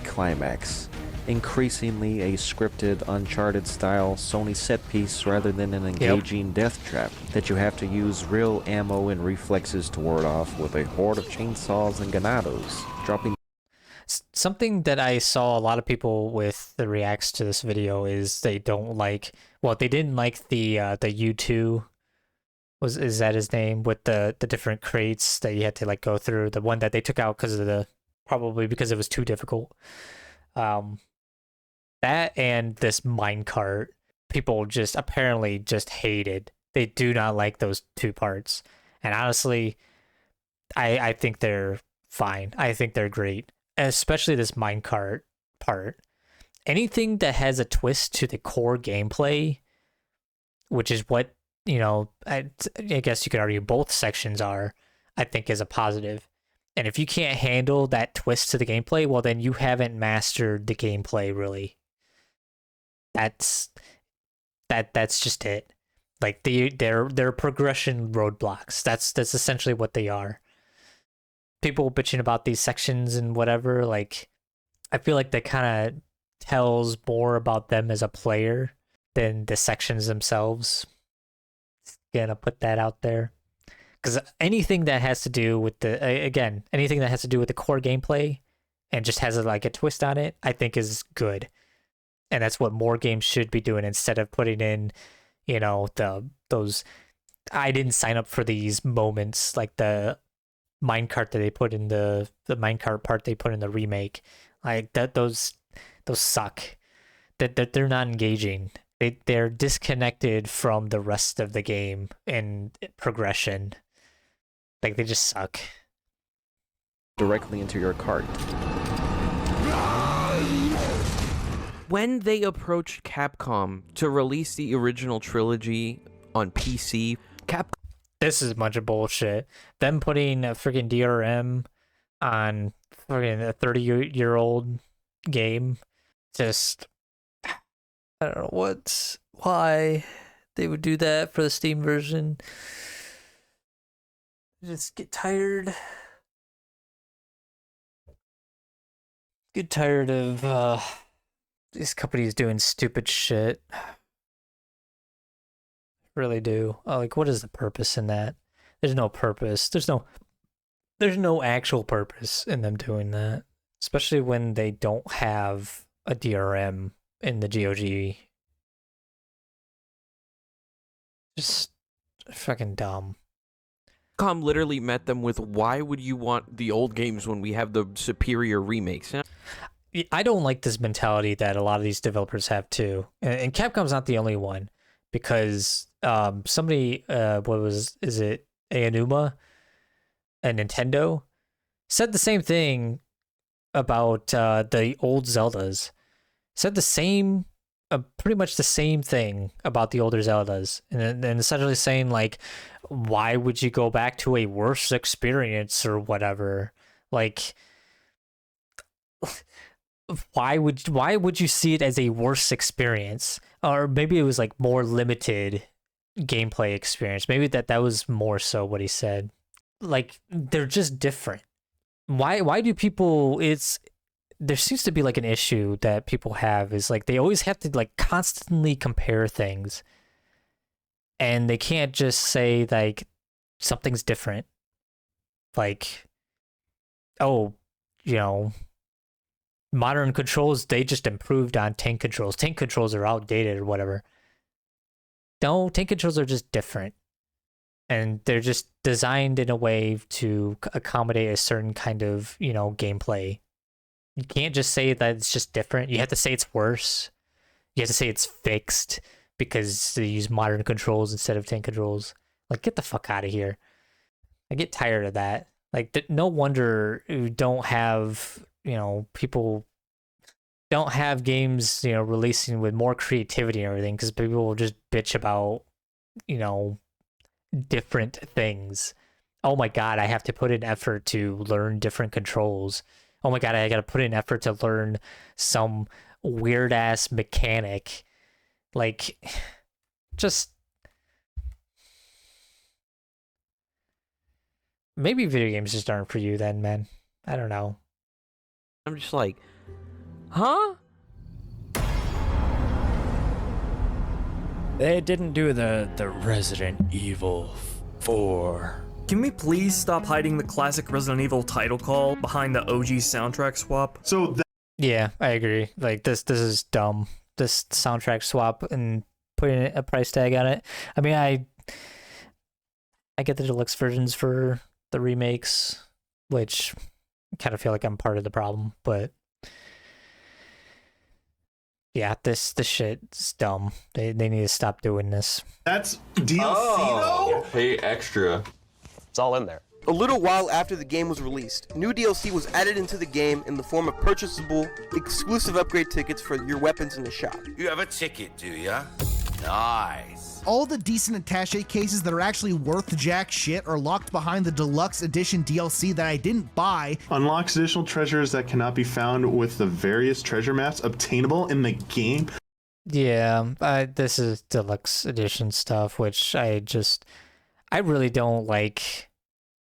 Climax, increasingly a scripted Uncharted style Sony set piece rather than an engaging death trap that you have to use real ammo and reflexes to ward off with a horde of chainsaws and ganados dropping. Something that I saw a lot of people with the reacts to this video is they didn't like the U2, is that his name, with the different crates that you had to like go through, the one that they took out probably because it was too difficult. That and this minecart, people just apparently just hated. They do not like those 2 parts. And honestly, I think they're fine. I think they're great. Especially this minecart part. anything that has a twist to the core gameplay, which is what, I guess you could argue both sections are, I think is a positive. And if you can't handle that twist to the gameplay, well, then you haven't mastered the gameplay, really. That's just it. Like they're progression roadblocks. That's essentially what they are. People bitching about these sections and whatever, like, I feel like that kind of tells more about them as a player than the sections themselves. Just gonna put that out there. Because anything that has to do with anything that has to do with the core gameplay and just has a twist on it, I think is good. And that's what more games should be doing instead of putting in, those I didn't sign up for these moments, like the minecart that they put in the minecart part they put in the remake. Like that those suck. That they're not engaging. They're disconnected from the rest of the game and progression. Like they just suck. Directly into your cart. When they approached Capcom to release the original trilogy on PC, This is a bunch of bullshit. Them putting a freaking DRM on freaking a 30-year-old game, just, I don't know why they would do that for the Steam version. Just get tired. Get tired of these companies doing stupid shit. Really do. Like, what is the purpose in that? There's no purpose. There's no actual purpose in them doing that, especially when they don't have a DRM in the GOG. Just fucking dumb. Capcom literally met them with, why would you want the old games when we have the superior remakes? I don't like this mentality that a lot of these developers have too. And Capcom's not the only one, because somebody, is it Aonuma and Nintendo said the same thing about the old Zeldas. Said the same, pretty much the same thing about the older Zeldas, and essentially saying like, why would you go back to a worse experience or whatever? Like, why would you see it as a worse experience? Or maybe it was like more limited gameplay experience. Maybe that was more so what he said. Like, they're just different. Why do people, there seems to be like an issue that people have, is like they always have to like constantly compare things, and they can't just say like something's different. Like, oh, modern controls, they just improved on tank controls. Tank controls are outdated or whatever. No, tank controls are just different. And they're just designed in a way to accommodate a certain kind of, gameplay. You can't just say that it's just different. You have to say it's worse. You have to say it's fixed because they use modern controls instead of tank controls. Like, get the fuck out of here. I get tired of that. Like, no wonder you don't have, people don't have games, releasing with more creativity and everything, because people will just bitch about, different things. Oh my god, I have to put in effort to learn different controls. Oh my god, I gotta put in effort to learn some weird ass mechanic. Like, just maybe video games just aren't for you then, man. I don't know. I'm just like, huh? They didn't do the Resident Evil 4. Can we please stop hiding the classic Resident Evil title call behind the OG soundtrack swap? Yeah, I agree. Like, this is dumb. This soundtrack swap and putting a price tag on it. I mean, I get the deluxe versions for the remakes, which I kind of feel like I'm part of the problem, but yeah, this shit is dumb. They need to stop doing this. That's DLC though? Pay extra. It's all in there. A little while after the game was released, new DLC was added into the game in the form of purchasable, exclusive upgrade tickets for your weapons in the shop. You have a ticket, do ya? Nice. All the decent attaché cases that are actually worth jack shit are locked behind the deluxe edition DLC that I didn't buy. Unlocks additional treasures that cannot be found with the various treasure maps obtainable in the game. Yeah, this is deluxe edition stuff, which I really don't like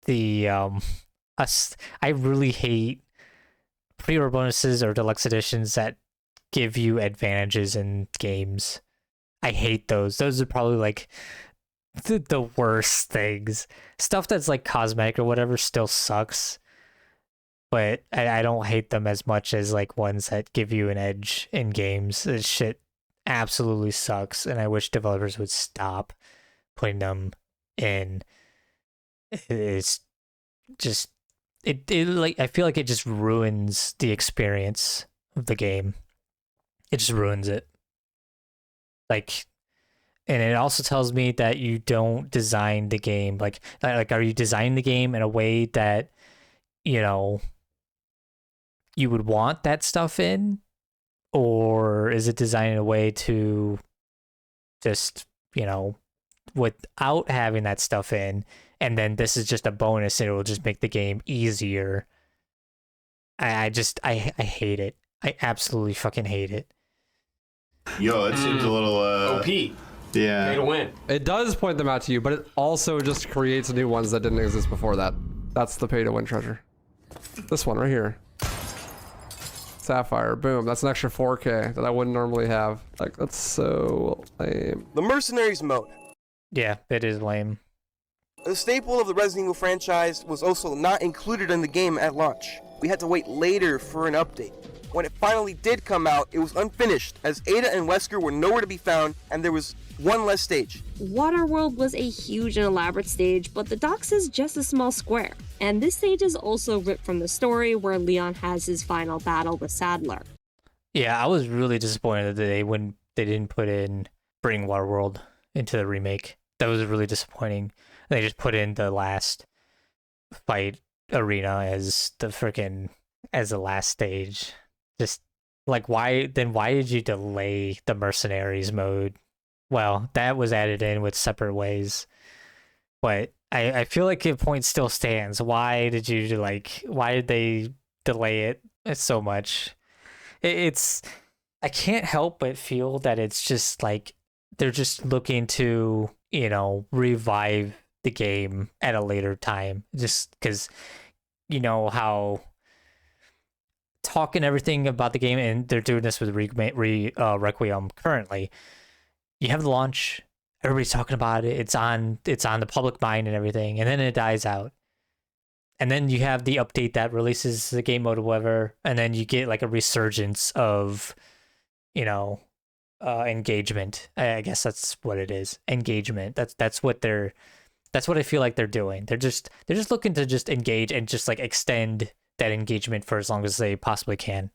the, I really hate pre-order bonuses or deluxe editions that give you advantages in games. I hate those. Those are probably like the worst things. Stuff that's like cosmetic or whatever still sucks, but I don't hate them as much as like ones that give you an edge in games. This shit absolutely sucks, and I wish developers would stop putting them in. It's just it like I feel like it just ruins the experience of the game. It just ruins it. Like, and it also tells me that you don't design the game like are you designing the game in a way that, you know, you would want that stuff in, or is it designed in a way to just, you know, without having that stuff in, and then this is just a bonus and it will just make the game easier. I hate it. I absolutely fucking hate it. Yo, it seems a little OP. Yeah. Way to win. It does point them out to you, but it also just creates new ones that didn't exist before that. That's the pay to win treasure. This one right here. Sapphire, boom. That's an extra 4K that I wouldn't normally have. Like, that's so lame. The Mercenaries mode. Yeah, it is lame. A staple of the Resident Evil franchise was also not included in the game at launch. We had to wait later for an update. When it finally did come out, it was unfinished, as Ada and Wesker were nowhere to be found, and there was one less stage. Waterworld was a huge and elaborate stage, but the docks is just a small square. And this stage is also ripped from the story, where Leon has his final battle with Sadler. Yeah, I was really disappointed that they didn't bring Waterworld into the remake. That was really disappointing. They just put in the last fight arena as the last stage. Just like, why did you delay the Mercenaries mode? Well, that was added in with separate ways, but I feel like the point still stands. Why did they delay it so much? I can't help but feel that it's just like they're just looking to, you know, revive the game at a later time, just because, you know, how talking everything about the game, and they're doing this with Requiem currently. You have the launch, everybody's talking about it, it's on the public mind and everything, and then it dies out. And then you have the update that releases the game mode or whatever, and then you get like a resurgence of, you know, engagement. I guess that's what it is. Engagement. That's what I feel like they're doing. They're just looking to just engage and just like extend that engagement for as long as they possibly can.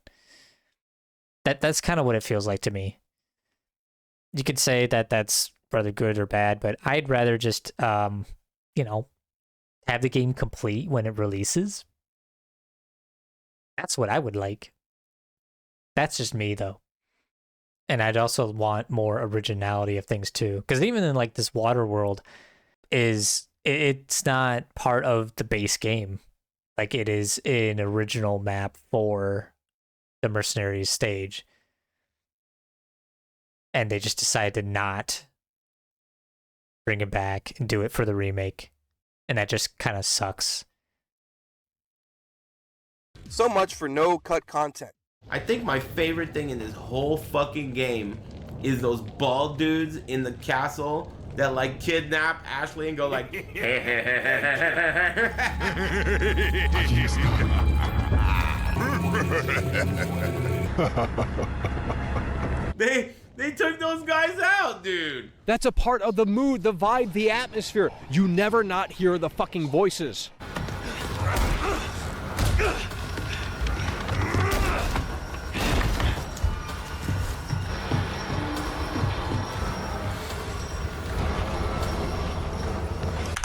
That's kind of what it feels like to me. You could say that that's rather good or bad, but I'd rather just you know, have the game complete when it releases. That's what I would like. That's just me though. And I'd also want more originality of things too, because even in like this Waterworld, it's not part of the base game. Like, it is an original map for the Mercenaries stage. And they just decided to not bring it back and do it for the remake. And that just kind of sucks. So much for no cut content. I think my favorite thing in this whole fucking game is those bald dudes in the castle that like kidnap Ashley and go like They took those guys out, dude. That's a part of the mood, the vibe, the atmosphere. You never not hear the fucking voices.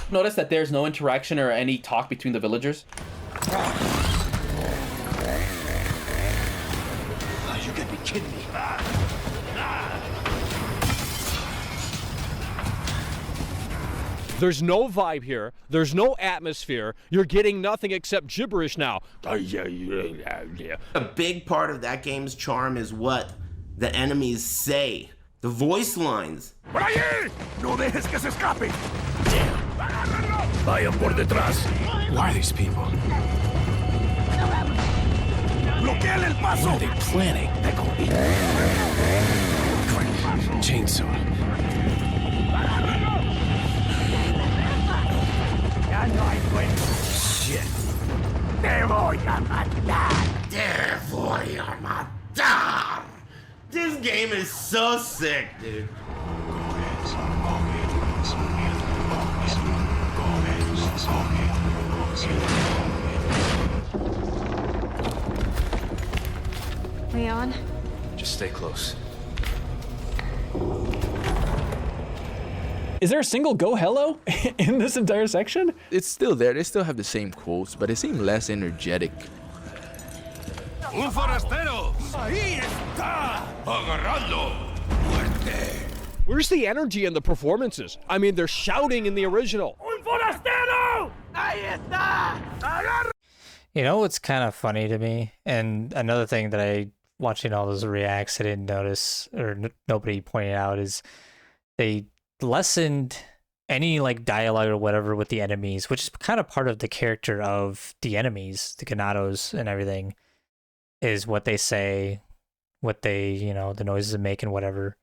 Notice that there's no interaction or any talk between the villagers. Oh, you gotta be kidding me. There's no vibe here. There's no atmosphere. You're getting nothing except gibberish now. A big part of that game's charm is what the enemies say. The voice lines. ¡Por allí! ¡No dejes que se escape! Vayan por detrás. Who are these people? ¡Bloqueen el paso! What are they planning? They're going to be... Chainsaw. Shit. Te voy a matar. Te voy a matar. This game is so sick, dude. Leon? Just stay close. Is there a single go hello in this entire section? It's still there. They still have the same quotes, but it seemed less energetic. ¡Un forastero! ¡Ahí está! ¡Agarradlo! ¡Muerte! Where's the energy in the performances? I mean, they're shouting in the original. ¡Un forastero! ¡Ahí está! ¡Agarra! You know what's kind of funny to me? And another thing that watching all those reacts, I didn't notice, or nobody pointed out, is they lessened any like dialogue or whatever with the enemies, which is kind of part of the character of the enemies, the Ganados and everything, is what they say, what they, the noises they make and whatever.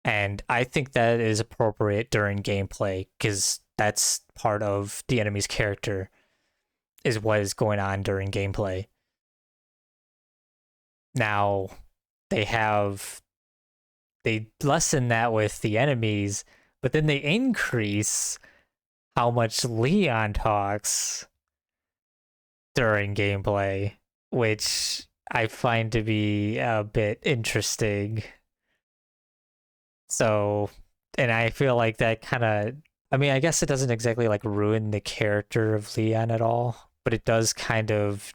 And I think that is appropriate during gameplay because that's part of the enemy's character, is what is going on during gameplay. Now, they lessen that with the enemies, but then they increase how much Leon talks during gameplay, which I find to be a bit interesting. So, and I feel like that kind of, I guess it doesn't exactly like ruin the character of Leon at all, but it does kind of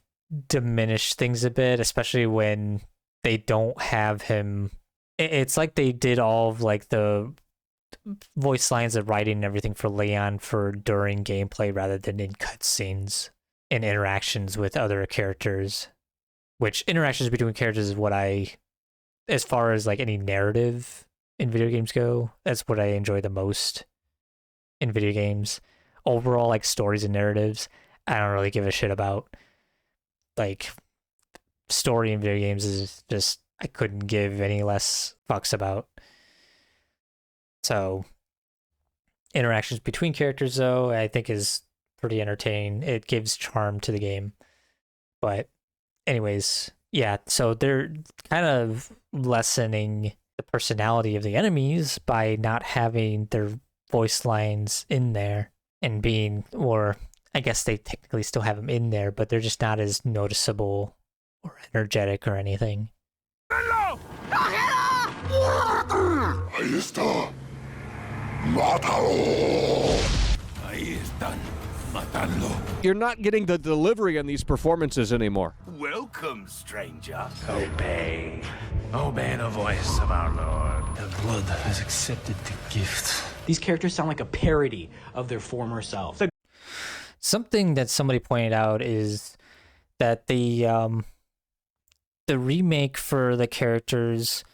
diminish things a bit, especially when they don't have him. It's like they did all of like the voice lines of writing and everything for Leon for during gameplay rather than in cutscenes and interactions with other characters, which interactions between characters is what as far as like any narrative in video games go, that's what I enjoy the most in video games. Overall, like stories and narratives, I don't really give a shit about. Like, story in video games is just, I couldn't give any less fucks about. So, interactions between characters, though, I think is pretty entertaining. It gives charm to the game. But, anyways, yeah, so they're kind of lessening the personality of the enemies by not having their voice lines in there and being, or I guess they technically still have them in there, but they're just not as noticeable or energetic or anything. Ahí está. Mátalo. Ahí están. Matando. You're not getting the delivery in these performances anymore. Welcome, stranger. Obey. Obey the voice of our Lord. The blood has accepted the gift. These characters sound like a parody of their former selves. Something that somebody pointed out is that the remake for the characters,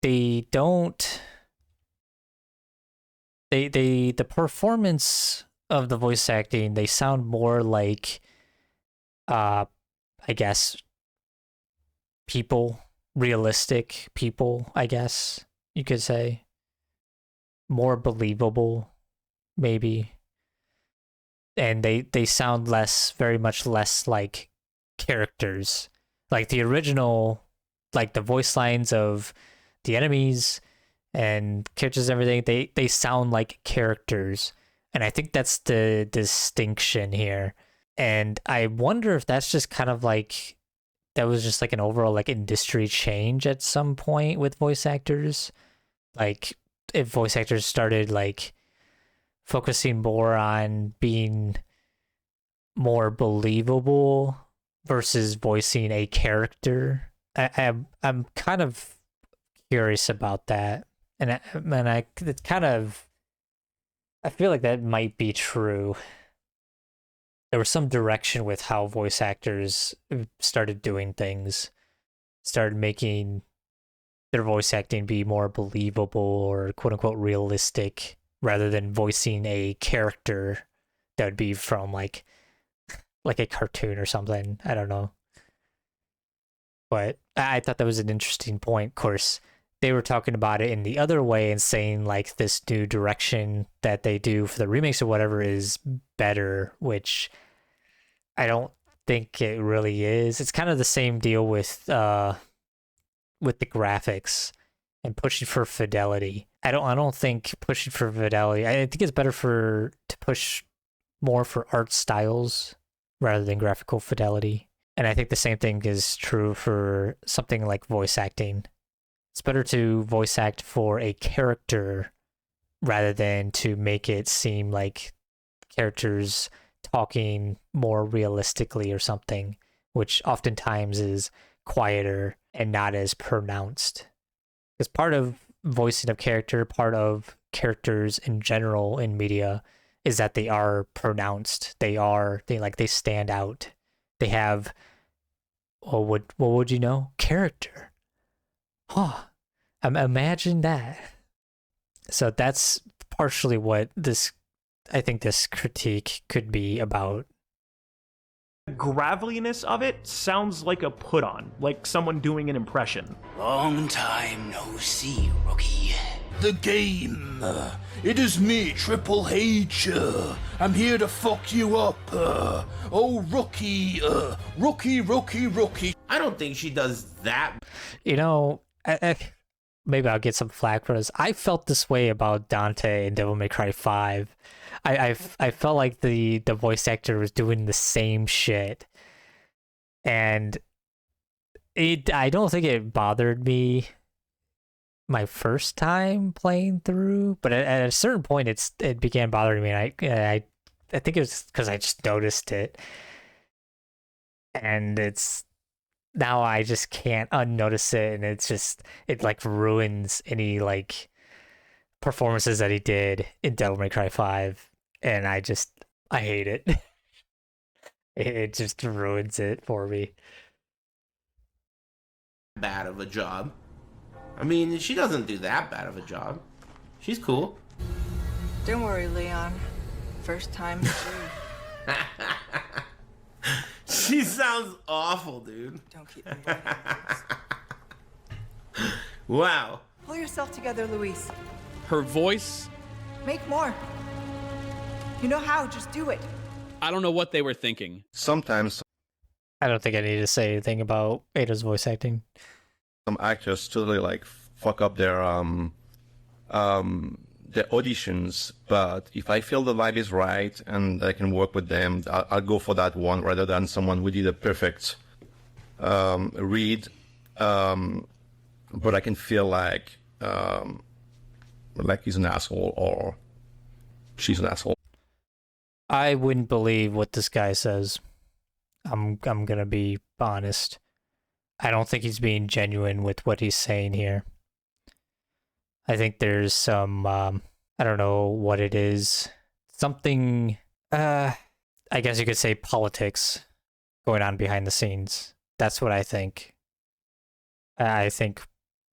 the performance of the voice acting, they sound more like I guess realistic people, I guess you could say. More believable, maybe. And they sound very much less like characters. Like the original, like the voice lines of the enemies and characters and everything, they sound like characters. And I think that's the distinction here. And I wonder if that's just kind of like, that was just like an overall like industry change at some point with voice actors. Like if voice actors started like focusing more on being more believable versus voicing a character. I'm kind of curious about that, and I feel like that might be true. There was some direction with how voice actors started doing things, started making their voice acting be more believable or quote unquote realistic, rather than voicing a character that would be from like a cartoon or something. I don't know. But I thought that was an interesting point. Of course, they were talking about it in the other way and saying like this new direction that they do for the remakes or whatever is better, which I don't think it really is. It's kind of the same deal with the graphics and pushing for fidelity. I don't think pushing for fidelity. I think it's better to push more for art styles rather than graphical fidelity. And I think the same thing is true for something like voice acting. It's better to voice act for a character rather than to make it seem like characters talking more realistically or something, which oftentimes is quieter and not as pronounced. Because part of voicing of character, part of characters in general in media, is that they are pronounced. They stand out. They have, what would you know? Character. Huh. Imagine that. So that's partially what I think this critique could be about. The graveliness of it sounds like a put on, like someone doing an impression. Long time no see, rookie. The game. It is me, Triple H. I'm here to fuck you up. Oh, rookie. Rookie. I don't think she does that. You know, maybe I'll get some flack for this. I felt this way about Dante in Devil May Cry 5. I felt like the voice actor was doing the same shit. And I don't think it bothered me my first time playing through, but at a certain point it began bothering me, and I think it was because I just noticed it, and it's now I just can't unnotice it, and it like ruins any like performances that he did in Devil May Cry 5, and I hate it. It just ruins it for me. Bad of a job. I mean, she doesn't do that bad of a job. She's cool. Don't worry, Leon. First time through. She sounds awful, dude. Don't keep them waiting. Wow. Pull yourself together, Luis. Her voice? Make more. You know how, just do it. I don't know what they were thinking. Sometimes I don't think I need to say anything about Ada's voice acting. some actors totally like fuck up their auditions, but if I feel the vibe is right and I can work with them, I'll go for that one rather than someone who did a perfect read, but I can feel like he's an asshole or she's an asshole. I wouldn't believe what this guy says. I'm gonna be honest. I don't think he's being genuine with what he's saying here. I think there's some, I don't know what it is. Something, I guess you could say politics going on behind the scenes. That's what I think. I think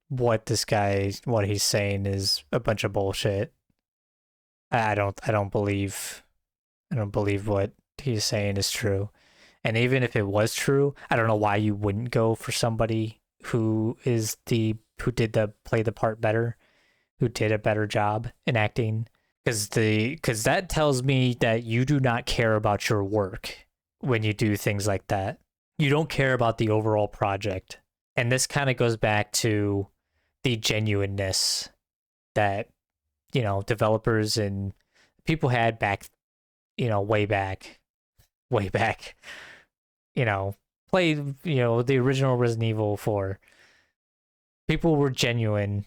what he's saying is a bunch of bullshit. I don't believe what he's saying is true. And even if it was true, I don't know why you wouldn't go for somebody who did play the part better, who did a better job in acting, because that tells me that you do not care about your work when you do things like that. You don't care about the overall project. And this kind of goes back to the genuineness that, developers and people had back, way back, played, the original Resident Evil 4. People were genuine.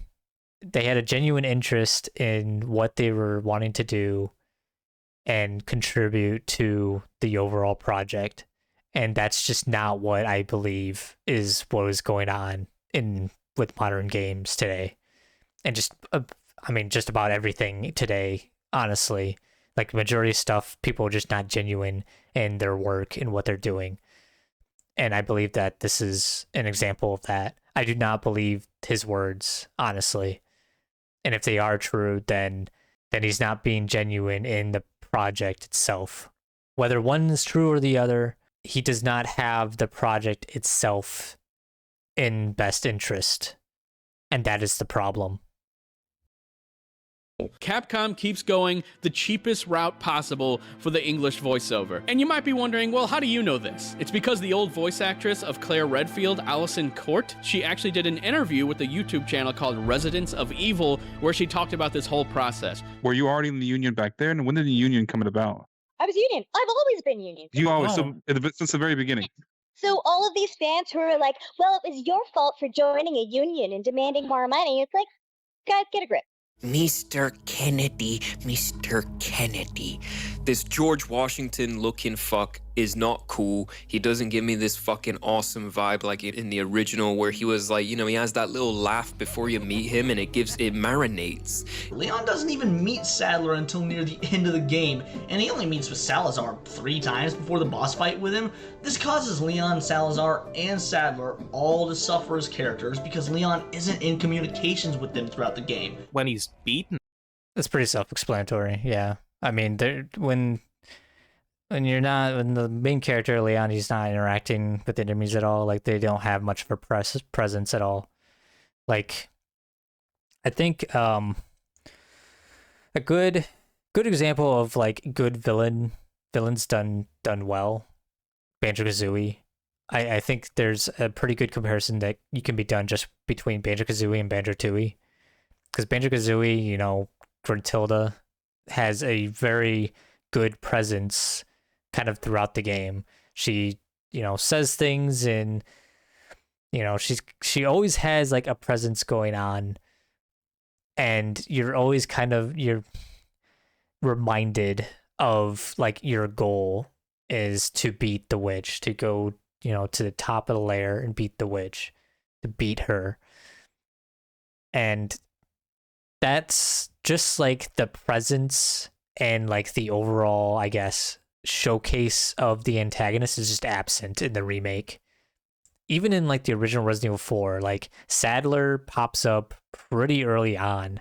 They had a genuine interest in what they were wanting to do, and contribute to the overall project. And that's just not what I believe is what is going on with modern games today. And just just about everything today, honestly. Like majority of stuff, people are just not genuine in their work and what they're doing. And I believe that this is an example of that. I do not believe his words, honestly. And if they are true, then he's not being genuine in the project itself. Whether one is true or the other, he does not have the project itself in best interest. And that is the problem. Capcom keeps going the cheapest route possible for the English voiceover. And you might be wondering, well, how do you know this? It's because the old voice actress of Claire Redfield, Allison Court, she actually did an interview with a YouTube channel called Residents of Evil, where she talked about this whole process. Were you already in the union back there? And when did the union come about? I was union. I've always been union. You always, since the very beginning. So all of these fans who are like, well, it was your fault for joining a union and demanding more money, it's like, guys, get a grip. Mr. Kennedy, Mr. Kennedy. This George Washington looking fuck is not cool. He doesn't give me this fucking awesome vibe like in the original where he was like, you know, he has that little laugh before you meet him and it marinates. Leon doesn't even meet Sadler until near the end of the game, and he only meets with Salazar 3 times before the boss fight with him. This causes Leon, Salazar, and Sadler all to suffer as characters because Leon isn't in communications with them throughout the game. When he's beaten. It's pretty self-explanatory, yeah. I mean, when the main character Leon, he's not interacting with enemies at all. Like they don't have much of a presence at all. Like, I think a good example of like good villains done well, Banjo-Kazooie. I think there's a pretty good comparison that you can be done just between Banjo-Kazooie and Banjo-Tooie, because Banjo-Kazooie, you know, Gruntilda has a very good presence kind of throughout the game. She, you know, says things and, you know, she always has like a presence going on, and you're always you're reminded of like your goal is to beat the witch, to go, you know, to the top of the layer and beat the witch, to beat her. And that's just like the presence and like the overall, I guess, showcase of the antagonist is just absent in the remake. Even in like the original Resident Evil 4, like Sadler pops up pretty early on,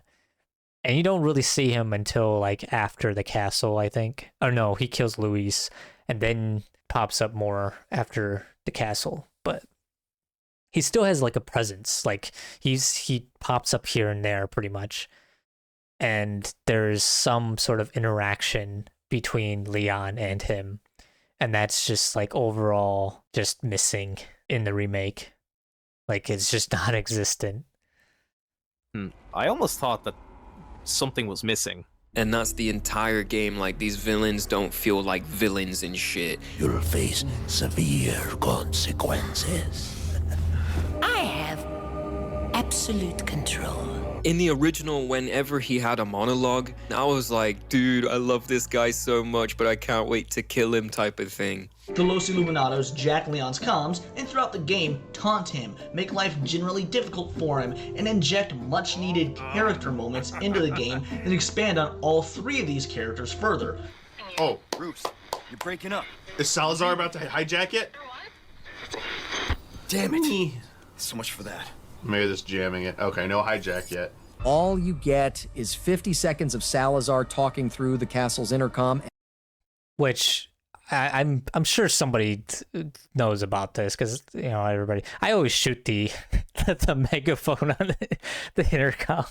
and you don't really see him until like after the castle, I think. Oh no, he kills Luis and then pops up more after the castle. But he still has like a presence. Like he pops up here and there pretty much. And there's some sort of interaction between Leon and him. And that's just like overall just missing in the remake. Like it's just non-existent. I almost thought that something was missing. And that's the entire game. Like, these villains don't feel like villains and shit. You'll face severe consequences. I have absolute control. In the original, whenever he had a monologue, I was like, dude, I love this guy so much, but I can't wait to kill him type of thing. The Los Illuminados jack Leon's comms, and throughout the game, taunt him, make life generally difficult for him, and inject much-needed character moments into the game and expand on all 3 of these characters further. Oh, Bruce, you're breaking up. Is Salazar about to hijack it? Damn it. So much for that. Maybe just jamming it. Okay, no hijack yet. All you get is 50 seconds of Salazar talking through the castle's intercom. Which I'm sure somebody knows about this, because, you know, everybody. I always shoot the the megaphone on the intercom.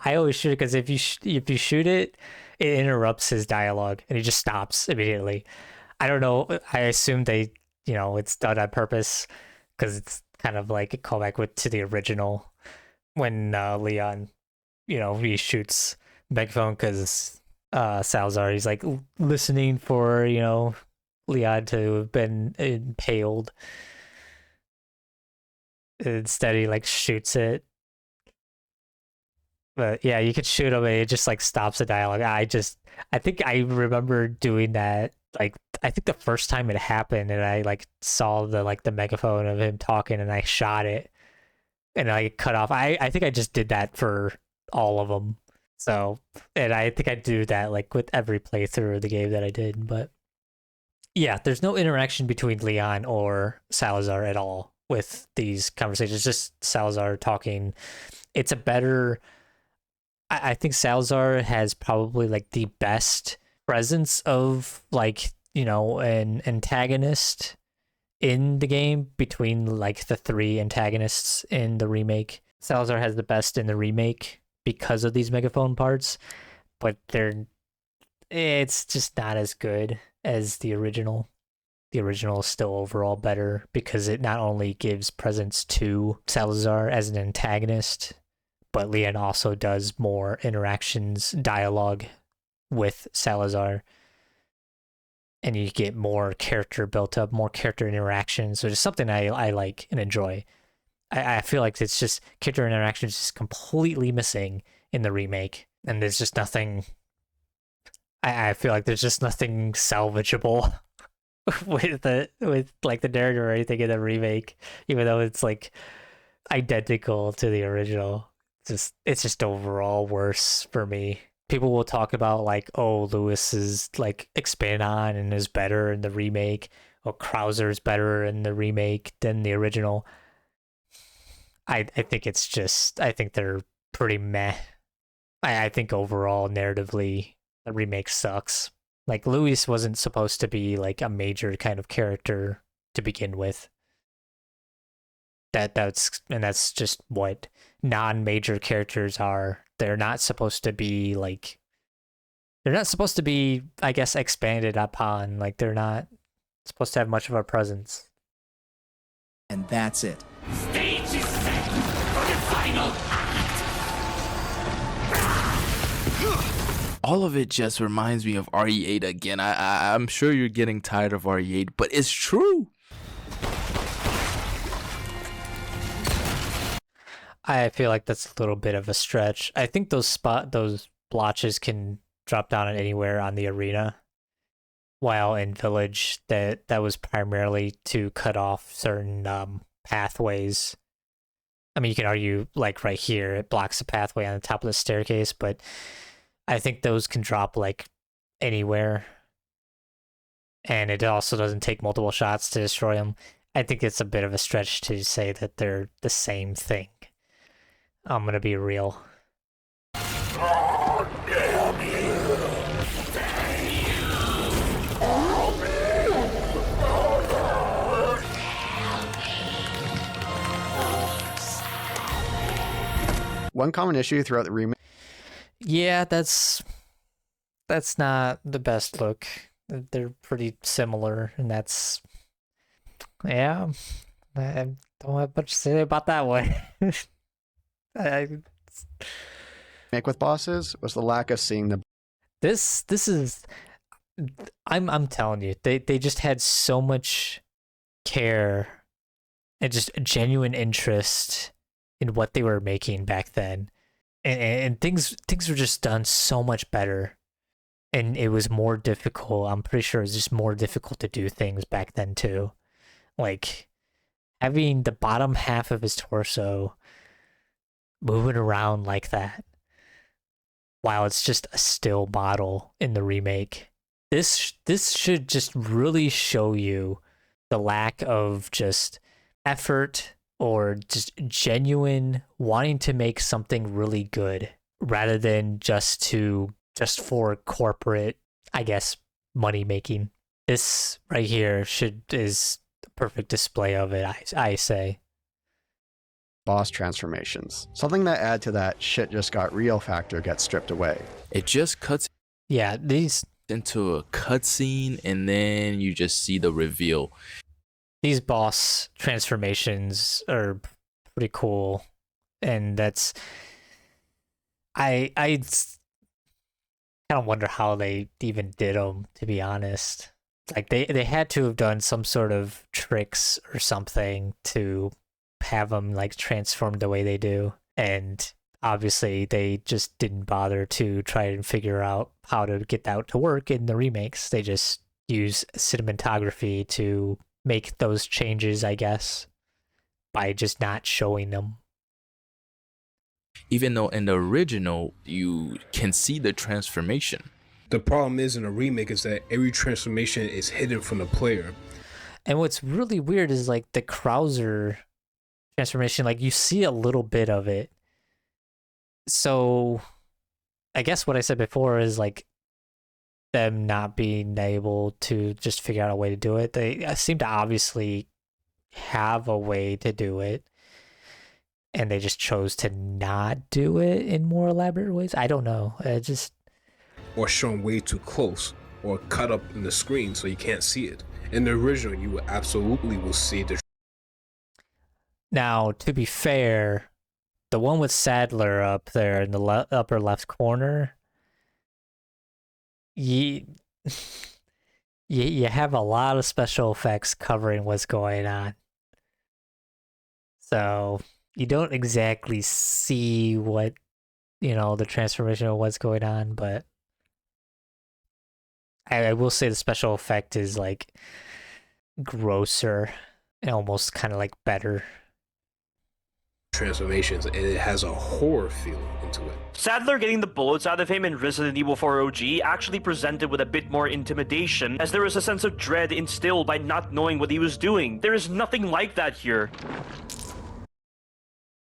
I always shoot it because if you shoot it, it interrupts his dialogue and he just stops immediately. I don't know. I assume they, you know, it's done on purpose because it's kind of like a callback to the original when Leon, you know, he shoots megaphone because Salazar, he's like listening for, you know, Leon to have been impaled. Instead, he like shoots it. But yeah, you could shoot him and it just like stops the dialogue. I think I remember doing that. Like, I think the first time it happened, and I like saw the megaphone of him talking, and I shot it, and I cut off. I think I just did that for all of them. So, and I think I do that like with every playthrough of the game that I did. But yeah, there's no interaction between Leon or Salazar at all with these conversations. Just Salazar talking. It's a better. I think Salazar has probably like the best presence of like, you know, an antagonist in the game between like the three antagonists in the remake. Salazar has the best in the remake because of these megaphone parts, but it's just not as good as the original. The original is still overall better because it not only gives presence to Salazar as an antagonist, but Leon also does more interactions, dialogue with Salazar. And you get more character built up, more character interactions, which is something I like and enjoy. I feel like it's just character interactions just completely missing in the remake. And there's just nothing... I feel like there's just nothing salvageable with like the narrative or anything in the remake, even though it's like identical to the original. It's just overall worse for me. People will talk about like, oh, Lewis is like expanded on and is better in the remake, or Krauser is better in the remake than the original. I think it's just, I think they're pretty meh. I think overall narratively the remake sucks. Like, Lewis wasn't supposed to be like a major kind of character to begin with. That's just what non-major characters are. They're not supposed to be like, I guess, expanded upon. Like, they're not supposed to have much of a presence. And that's it. Stage is set for the final All of it just reminds me of RE8 again. I'm sure you're getting tired of RE8, but it's true. I feel like that's a little bit of a stretch. I think those blotches can drop down at anywhere on the arena, while in Village that was primarily to cut off certain pathways. I mean, you can argue like right here it blocks the pathway on the top of the staircase, but I think those can drop like anywhere, and it also doesn't take multiple shots to destroy them. I think it's a bit of a stretch to say that they're the same thing. I'm gonna be real. God damn you! One common issue throughout the remake. Yeah, that's not the best look. They're pretty similar, and that's, yeah, I don't have much to say about that one. Make with bosses was the lack of seeing the. This is, I'm telling you, they just had so much care and just genuine interest in what they were making back then. And things were just done so much better, and it was more difficult. I'm pretty sure it was just more difficult to do things back then too, like having the bottom half of his torso moving around like that while it's just a still model in the remake. This should just really show you the lack of just effort or just genuine wanting to make something really good, rather than just for corporate, I guess, money making. This right here is the perfect display of it, I say. Boss transformations. Something that add to that shit just got real factor gets stripped away. It just cuts these into a cutscene, and then you just see the reveal. These boss transformations are pretty cool, and that's I kind of wonder how they even did them, to be honest. Like they had to have done some sort of tricks or something to have them like transform the way they do, and obviously they just didn't bother to try and figure out how to get that to work in the remakes. They just use cinematography to make those changes, I guess, by just not showing them. Even though in the original you can see the transformation. The problem is in a remake is that every transformation is hidden from the player. And what's really weird is like the Krauser transformation, like you see a little bit of it. So I guess what I said before is like them not being able to just figure out a way to do it. They seem to obviously have a way to do it, and they just chose to not do it in more elaborate ways. I don't know. Or shown way too close, or cut up in the screen so you can't see it. In the original, you absolutely will see the. Now, to be fair, the one with Sadler up there in the upper left corner, you have a lot of special effects covering what's going on. So you don't exactly see what, the transformation of what's going on, but I will say the special effect is like grosser and almost kind of like better. Transformations, and it has a horror feeling into it. Sadler getting the bullets out of him in Resident Evil 4 OG actually presented with a bit more intimidation, as there was a sense of dread instilled by not knowing what he was doing. There is nothing like that here.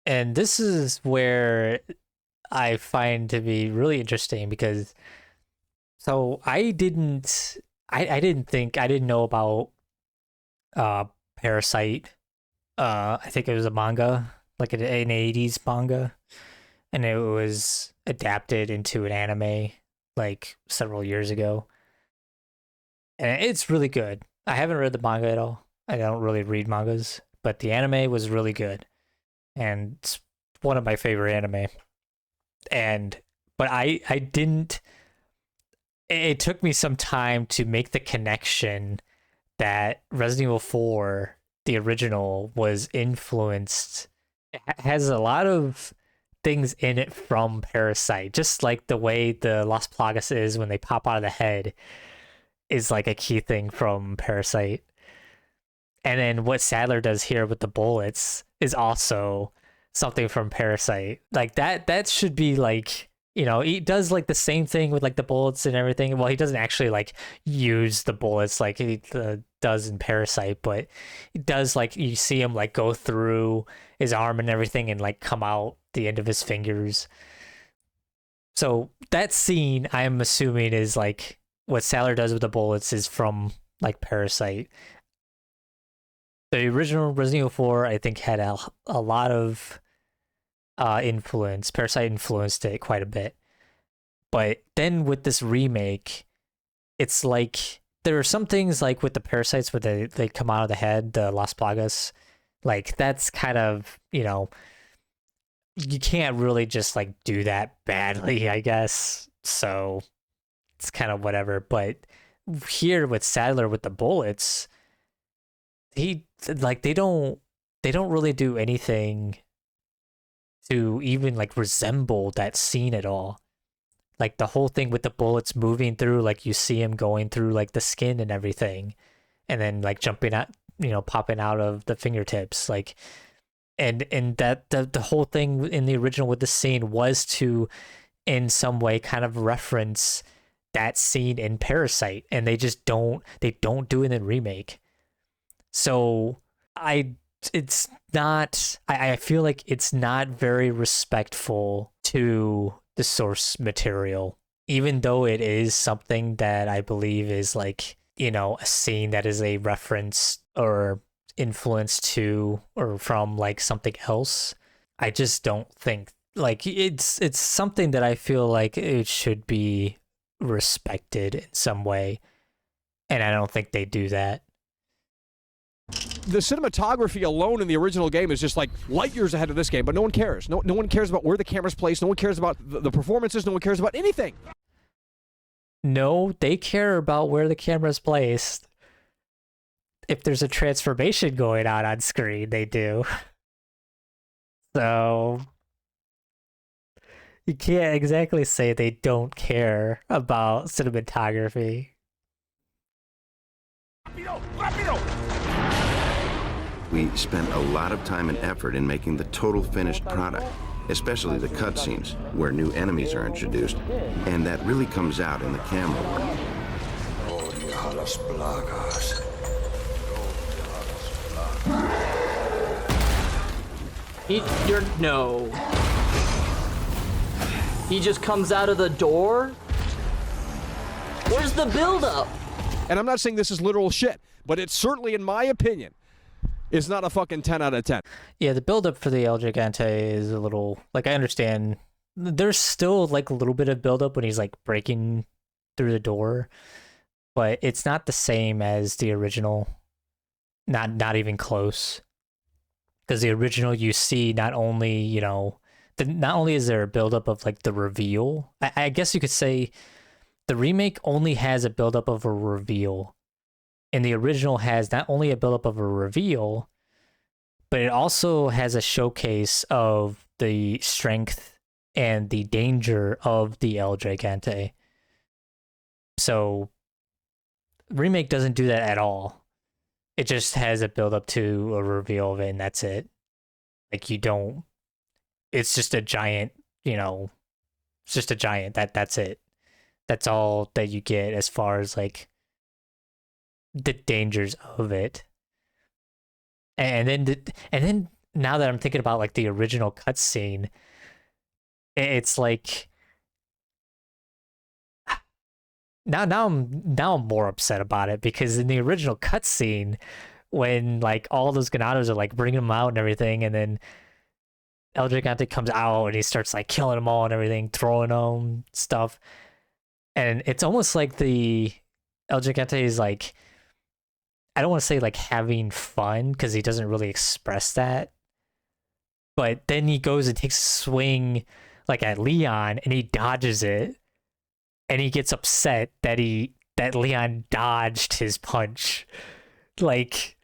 And this is where I find to be really interesting, because I didn't know about Parasite. I think it was a manga, like an 80s manga, and it was adapted into an anime like several years ago. And it's really good. I haven't read the manga at all. I don't really read mangas, but the anime was really good. And it's one of my favorite anime. But I didn't, it took me some time to make the connection that Resident Evil 4, the original, was influenced. It has a lot of things in it from Parasite, just like the way the Las Plagas is when they pop out of the head is like a key thing from Parasite. And then what Sadler does here with the bullets is also something from Parasite. Like that should be like, he does like the same thing with like the bullets and everything. Well, he doesn't actually like use the bullets like he does in Parasite, but it does, like, you see him like go through his arm and everything and like come out the end of his fingers. So that scene, I'm assuming, is like what Sadler does with the bullets is from like Parasite. The original Resident Evil 4, I think, had a lot of influence. Parasite influenced it quite a bit. But then with this remake, it's like there are some things like with the Parasites where they come out of the head, the Las Plagas. Like that's kind of, you can't really just like do that badly, I guess. So it's kind of whatever. But here with Sadler with the bullets, they don't really do anything to even like resemble that scene at all. Like the whole thing with the bullets moving through, like you see him going through like the skin and everything, and then like jumping out, popping out of the fingertips, like, and that the whole thing in the original with the scene was to, in some way, kind of reference that scene in Parasite, and they don't do it in the remake. So I feel like it's not very respectful to the source material, even though it is something that I believe is like, a scene that is a reference or influence to or from like something else. I just don't think like it's something that I feel like it should be respected in some way, and I don't think they do that. The cinematography alone in the original game is just like light years ahead of this game, but no one cares. No one cares about where the camera's placed. No one cares about the performances. No one cares about anything. No, they care about where the camera's placed. If there's a transformation going on screen, they do. So You can't exactly say they don't care about cinematography. We spent a lot of time and effort in making the total finished product, especially the cutscenes, where new enemies are introduced, and that really comes out in the camera work. No. He just comes out of the door? Where's the buildup? And I'm not saying this is literal shit, but it's certainly, in my opinion, is not a fucking 10 out of 10. Yeah, the build-up for the El Gigante is a little... Like, I understand. There's still, like, a little bit of build-up when he's, like, breaking through the door. But it's not the same as the original. Not even close. Because the original, you see not only, you know... not only is there a build-up of, like, the reveal. I guess you could say the remake only has a build-up of a reveal. And the original has not only a build-up of a reveal, but it also has a showcase of the strength and the danger of the El Gigante. So, remake doesn't do that at all. It just has a build-up to a reveal of it, and that's it. Like, you don't... It's just a giant, you know... It's just a giant. That's it. That's all that you get as far as, like... the dangers of it. And then now that I'm thinking about like the original cutscene, it's like now I'm more upset about it, because in the original cutscene, when like all those Ganados are like bringing them out and everything, and then El Gigante comes out and he starts like killing them all and everything, throwing them stuff, and it's almost like the El Gigante is like, I don't want to say like having fun, because he doesn't really express that. But then he goes and takes a swing like at Leon and he dodges it. And he gets upset that Leon dodged his punch. Like,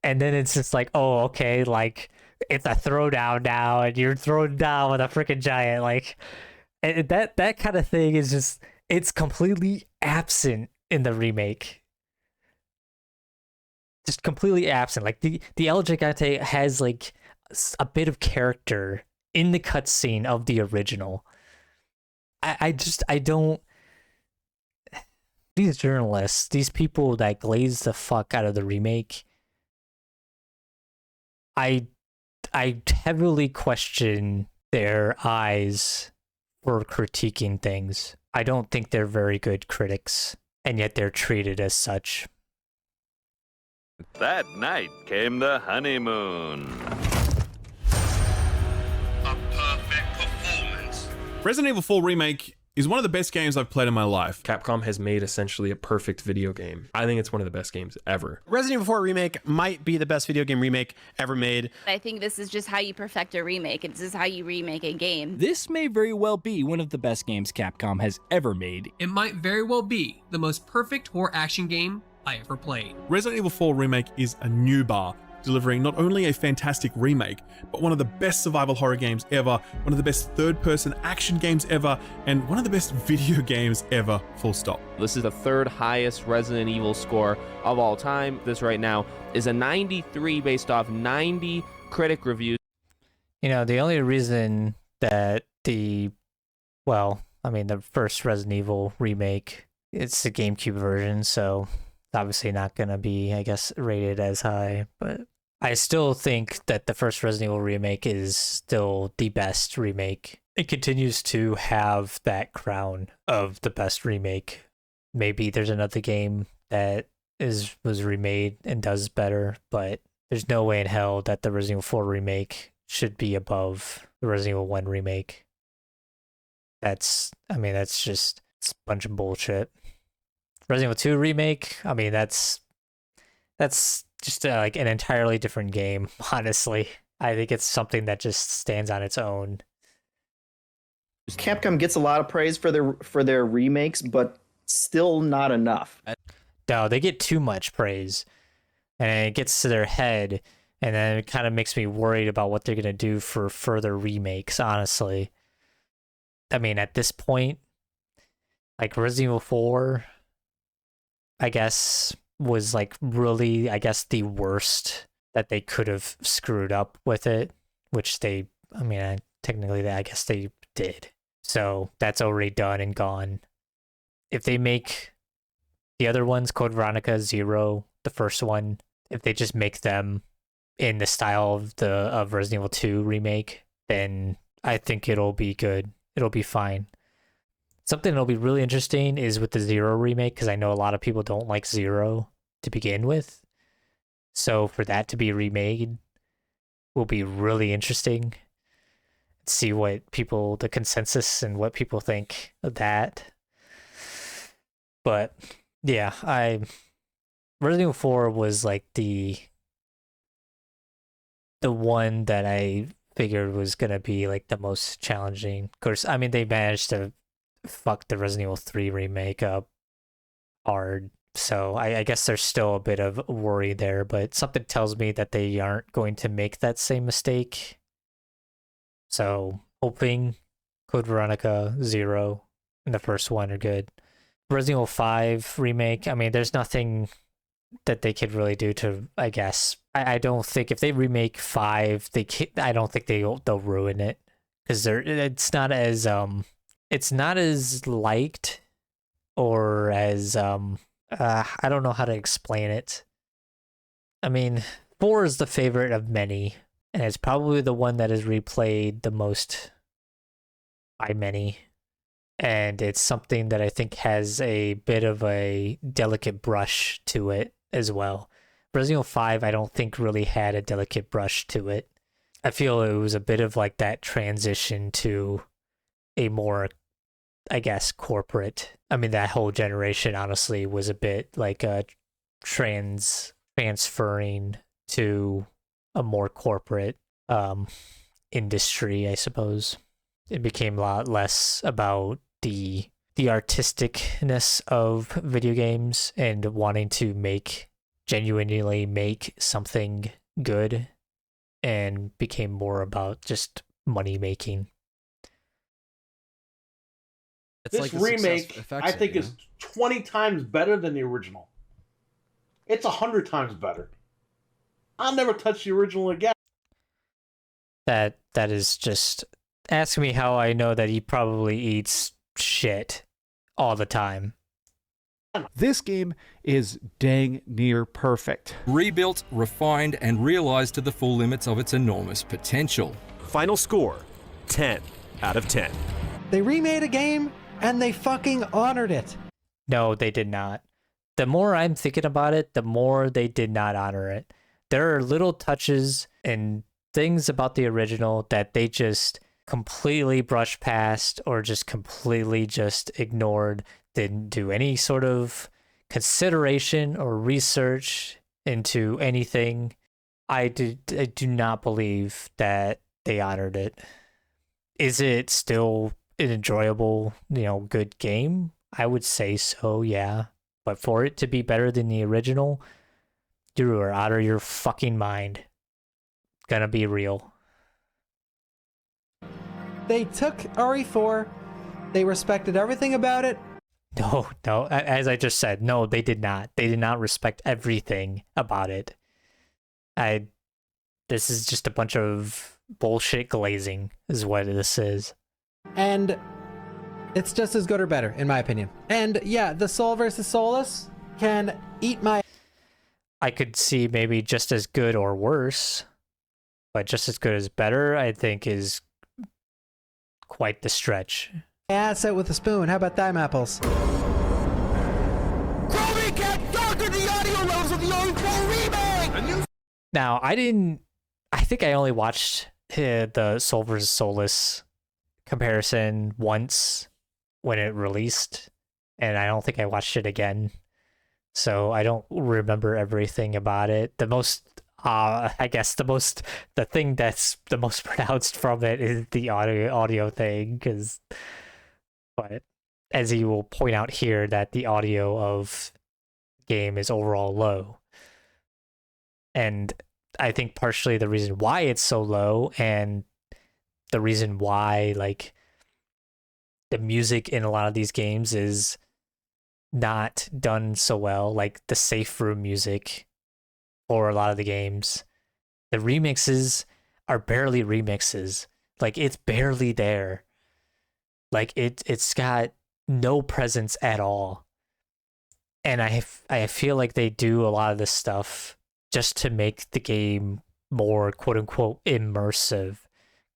and then it's just like, oh, okay, like it's a throwdown now and you're thrown down with a freaking giant. Like, and that kind of thing is just, it's completely absent in the remake. Just completely absent. Like the El Gigante has like a bit of character in the cutscene of the original. I don't. These journalists, these people that glaze the fuck out of the remake, I heavily question their eyes for critiquing things. I don't think they're very good critics, and yet they're treated as such. That night came the honeymoon. Resident Evil 4 Remake is one of the best games I've played in my life. Capcom has made essentially a perfect video game. I think it's one of the best games ever. Resident Evil 4 Remake might be the best video game remake ever made. I think this is just how you perfect a remake. This is how you remake a game. This may very well be one of the best games Capcom has ever made. It might very well be the most perfect horror action game I ever played. Resident Evil 4 Remake is a new bar, delivering not only a fantastic remake, but one of the best survival horror games ever, one of the best third-person action games ever, and one of the best video games ever, full stop. This is the third highest Resident Evil score of all time. This right now is a 93 based off 90 critic reviews. You know, the only reason that the first Resident Evil remake, it's the GameCube version, so obviously not gonna be, I guess, rated as high, but I still think that the first Resident Evil remake is still the best remake. It continues to have that crown of the best remake. Maybe there's another game that was remade and does better, but there's no way in hell that the Resident Evil 4 remake should be above the Resident Evil 1 remake. That's just, it's a bunch of bullshit. Resident Evil 2 remake, I mean, that's just like an entirely different game, honestly. I think it's something that just stands on its own. Capcom gets a lot of praise for their remakes, but still not enough. No, they get too much praise, and it gets to their head And then it kind of makes me worried about what they're going to do for further remakes, honestly. I mean, at this point, like Resident Evil 4, I guess, was like really, I guess, the worst that they could have screwed up with it, which they, I mean, technically, I guess they did. So that's already done and gone. If they make the other ones, Code Veronica, Zero, the first one, if they just make them in the style of Resident Evil 2 remake, then I think it'll be good. It'll be fine. Something that'll be really interesting is with the Zero remake, because I know a lot of people don't like Zero to begin with. So for that to be remade will be really interesting. See what people, the consensus and what people think of that. But yeah, Resident Evil 4 was like the one that I figured was gonna be like the most challenging. Of course, I mean, they managed to fuck the Resident Evil 3 remake up hard, so I guess there's still a bit of worry there, but something tells me that they aren't going to make that same mistake. So hoping Code Veronica, Zero, and the first one are good. Resident Evil 5 remake, I mean, there's nothing that they could really do to, I guess. I don't think if they remake 5, I don't think they'll ruin it, because it's not as liked, or as I don't know how to explain it. I mean, 4 is the favorite of many, and it's probably the one that is replayed the most by many. And it's something that I think has a bit of a delicate brush to it as well. Resident Evil 5, I don't think really had a delicate brush to it. I feel it was a bit of like that transition to a more, I guess, corporate. I mean, that whole generation honestly was a bit like a transferring to a more corporate industry, I suppose. It became a lot less about the artisticness of video games and wanting to genuinely make something good, and became more about just money making. This remake, I think, is 20 times better than the original. It's 100 times better. I'll never touch the original again. That is just, ask me how I know that he probably eats shit all the time. This game is dang near perfect. Rebuilt, refined, and realized to the full limits of its enormous potential. Final score, 10 out of 10. They remade a game and they fucking honored it. No, they did not. The more I'm thinking about it, the more they did not honor it. There are little touches and things about the original that they just completely brushed past, or just completely just ignored. Didn't do any sort of consideration or research into anything. I do not believe that they honored it. Is it still an enjoyable, good game? I would say so, yeah. But for it to be better than the original, you are out of your fucking mind. Gonna be real. They took RE4, they respected everything about it. No, as I just said, no, they did not. They did not respect everything about it. This is just a bunch of bullshit glazing, is what this is. And it's just as good or better, in my opinion. And yeah, the Soul versus Soulless can eat my... I could see maybe just as good or worse, but just as good as better, I think, is quite the stretch. Ass out with a spoon. How about thime apples? Crowbcat darkened the audio levels of the RE4 Remake! Now, I think I only watched the Soul vs. Soulless comparison once when it released, and I don't think I watched it again. So I don't remember everything about it. The thing that's the most pronounced from it is the audio thing, but as you will point out here, that the audio of the game is overall low. And I think partially the reason why it's so low and the reason why like the music in a lot of these games is not done so well, like the safe room music for a lot of the games. The remixes are barely remixes. Like it's barely there. Like it's got no presence at all. And I feel like they do a lot of this stuff just to make the game more quote unquote immersive,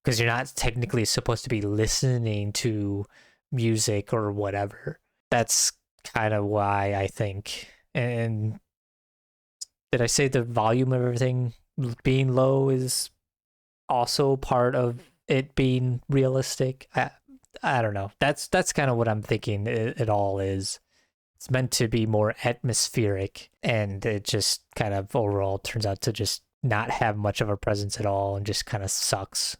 because you're not technically supposed to be listening to music or whatever. That's kind of why I think. And did I say the volume of everything being low is also part of it being realistic? I don't know. That's kind of what I'm thinking it all is. It's meant to be more atmospheric, and it just kind of overall turns out to just not have much of a presence at all and just kind of sucks.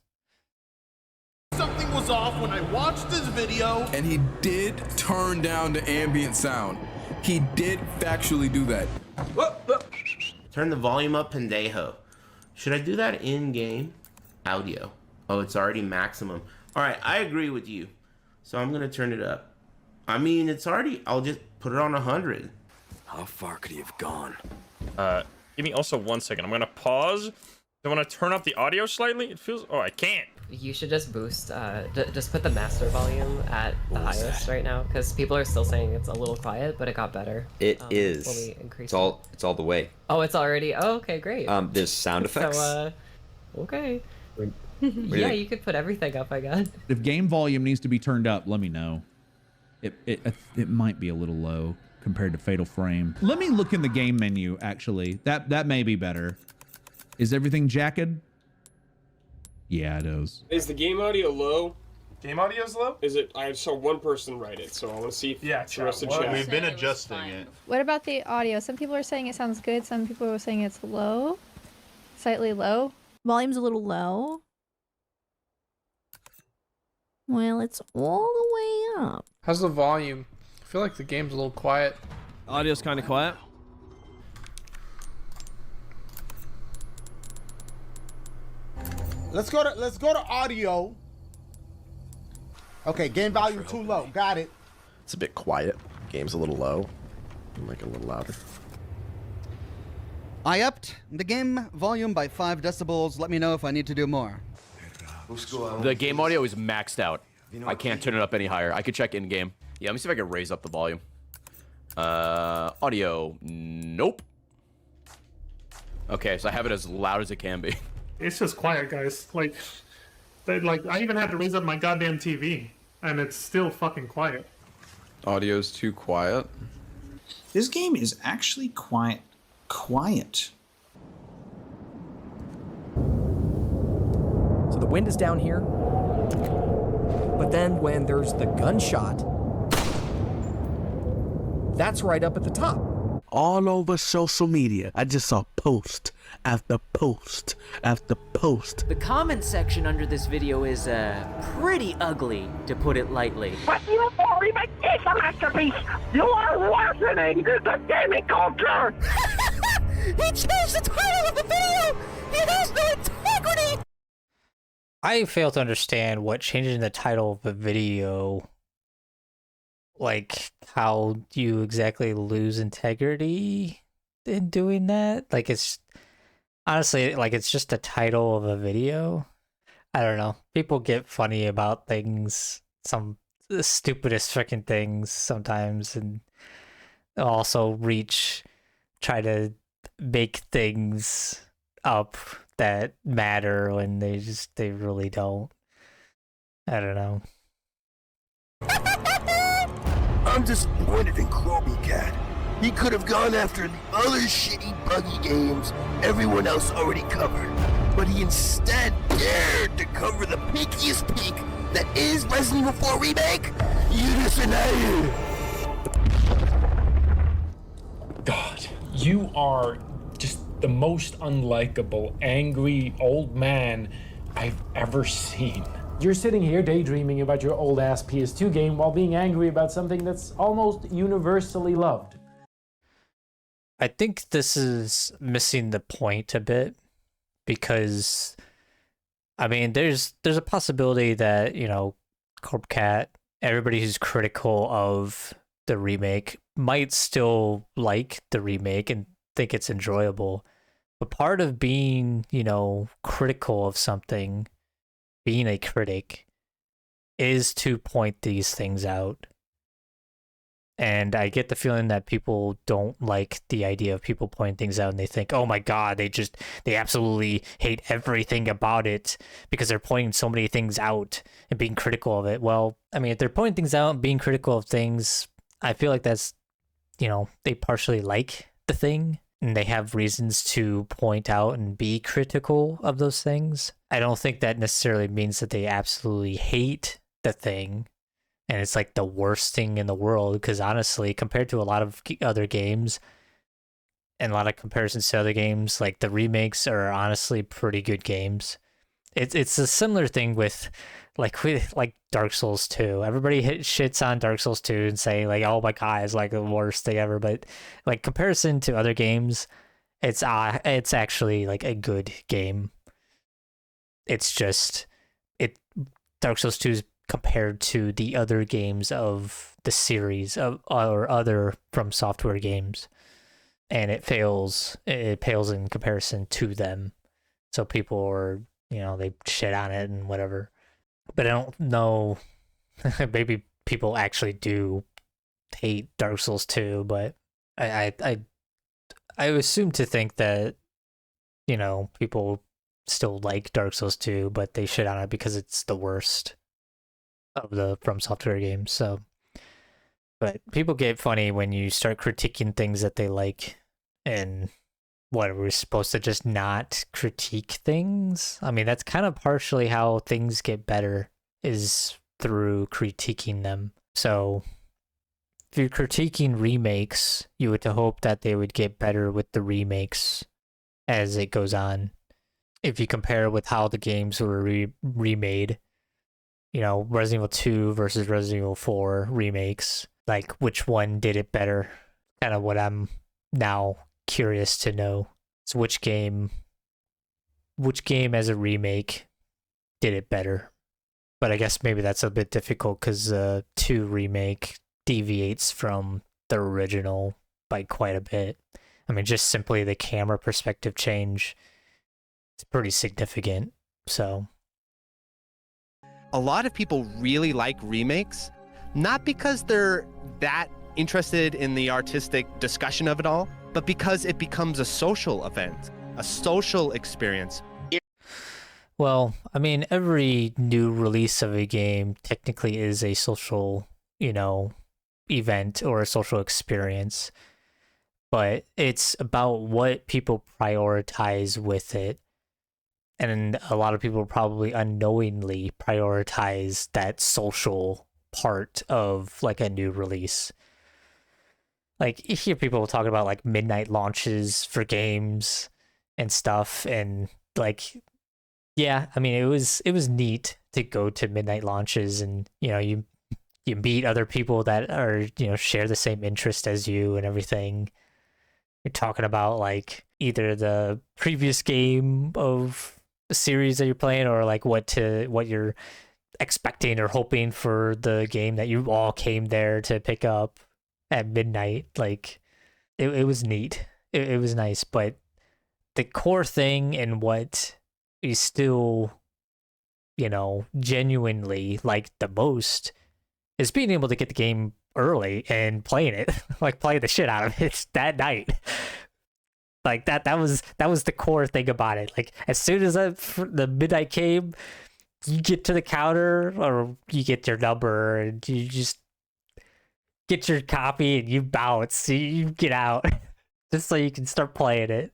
Something was off when I watched this video. And he did turn down the ambient sound. He did factually do that. Turn the volume up, pendejo. Should I do that in-game? Audio. Oh, it's already maximum. All right, I agree with you. So I'm gonna turn it up. I mean, it's already, I'll just put it on 100. How far could he have gone? Give me also 1 second. I'm gonna pause. I want to turn up the audio slightly. It feels, oh, I can't. You should just boost, just put the master volume at the highest right now, because people are still saying it's a little quiet, but it got better. It is. When we increase It's all the way. Oh, it's already, oh, okay, great. There's sound effects. So, okay. Yeah, you could put everything up, I guess. If game volume needs to be turned up, let me know. It might be a little low compared to Fatal Frame. Let me look in the game menu, actually. That may be better. Is everything jacked? Yeah, it is. Is the game audio low? Game audio's low? Is it? I saw one person write it, so I want to see if the rest of the chat. We've been adjusting it. What about the audio? Some people are saying it sounds good. Some people are saying it's low. Slightly low. Volume's a little low. Well, it's all the way up. How's the volume? I feel like the game's a little quiet. Audio's kind of quiet. Let's go to audio. Okay, game volume too low. Got it. It's a bit quiet. Game's a little low. Make it a little louder. I upped the game volume by 5 decibels. Let me know if I need to do more. The game audio is maxed out. I can't turn it up any higher. I could check in game. Yeah, let me see if I can raise up the volume. Audio, nope. Okay, so I have it as loud as it can be. It's just quiet, guys. Like I even had to raise up my goddamn TV, and it's still fucking quiet. Audio's too quiet. This game is actually quite quiet. So the wind is down here, but then when there's the gunshot, that's right up at the top. All over social media, I just saw post after post after post. The comment section under this video is pretty ugly, to put it lightly. Resident Evil 4 Remake is a masterpiece. You are worsening the gaming culture. He changed the title of the video. He has no integrity. I fail to understand what changing the title of a video, like how you exactly lose integrity in doing that. Like it's honestly like it's just the title of a video. I don't know. People get funny about things, some the stupidest freaking things sometimes, and also try to make things up that matter when they really don't. I don't know. I'm disappointed in Crowbcat. He could have gone after the other shitty buggy games everyone else already covered, but he instead dared to cover the peakiest peak that is Resident Evil 4 Remake. God, you are just the most unlikable, angry old man I've ever seen. You're sitting here daydreaming about your old-ass PS2 game while being angry about something that's almost universally loved. I think this is missing the point a bit. because I mean, there's a possibility that, you know, Crowbcat, everybody who's critical of the remake might still like the remake and think it's enjoyable. But part of being, you know, critical of something, being a critic, is to point these things out. And I get the feeling that people don't like the idea of people pointing things out and they think, oh my god, they absolutely hate everything about it because they're pointing so many things out and being critical of it. Well, I mean, if they're pointing things out and being critical of things, I feel like that's, you know, they partially like the thing and they have reasons to point out and be critical of those things. I don't think that necessarily means that they absolutely hate the thing and it's like the worst thing in the world, because honestly, compared to a lot of other games and a lot of comparisons to other games, like the remakes are honestly pretty good games. It's a similar thing with Dark Souls 2. Everybody shits on Dark Souls 2 and say like, oh my god, it's like the worst thing ever, but like comparison to other games, it's actually like a good game. It's just Dark Souls 2 is compared to the other games of the series of or other From Software games, and it pales in comparison to them. So people are, you know, they shit on it and whatever. But I don't know, maybe people actually do hate Dark Souls 2, but I assume to think that, you know, people still like Dark Souls 2, but they shit on it because it's the worst of the From Software games. So, but people get funny when you start critiquing things that they like, and what, we're supposed to just not critique things? I mean, that's kind of partially how things get better, is through critiquing them. So if you're critiquing remakes, you would hope that they would get better with the remakes as it goes on. If you compare with how the games were remade, you know, Resident Evil 2 versus Resident Evil 4 remakes, like which one did it better? Kind of what I'm now curious to know. So which game as a remake did it better? But I guess maybe that's a bit difficult because 2 remake deviates from the original by quite a bit. I mean, just simply the camera perspective change, it's pretty significant. So a lot of people really like remakes, not because they're that interested in the artistic discussion of it all, but because it becomes a social event, a social experience. Well, I mean, every new release of a game technically is a social, you know, event or a social experience, but it's about what people prioritize with it. And a lot of people probably unknowingly prioritize that social part of like a new release. Like you hear people talking about like midnight launches for games and stuff, and like, yeah, I mean, it was neat to go to midnight launches, and you know, you meet other people that are, you know, share the same interest as you and everything. You're talking about like either the previous game of the series that you're playing, or like what you're expecting or hoping for the game that you all came there to pick up at midnight. Like it was neat. It was nice, but the core thing and what is still, you know, genuinely like the most is being able to get the game early and playing it, like playing the shit out of it that night. Like that was the core thing about it. Like as soon as the midnight came, you get to the counter or you get your number and you just get your copy and you bounce, you get out just so you can start playing it.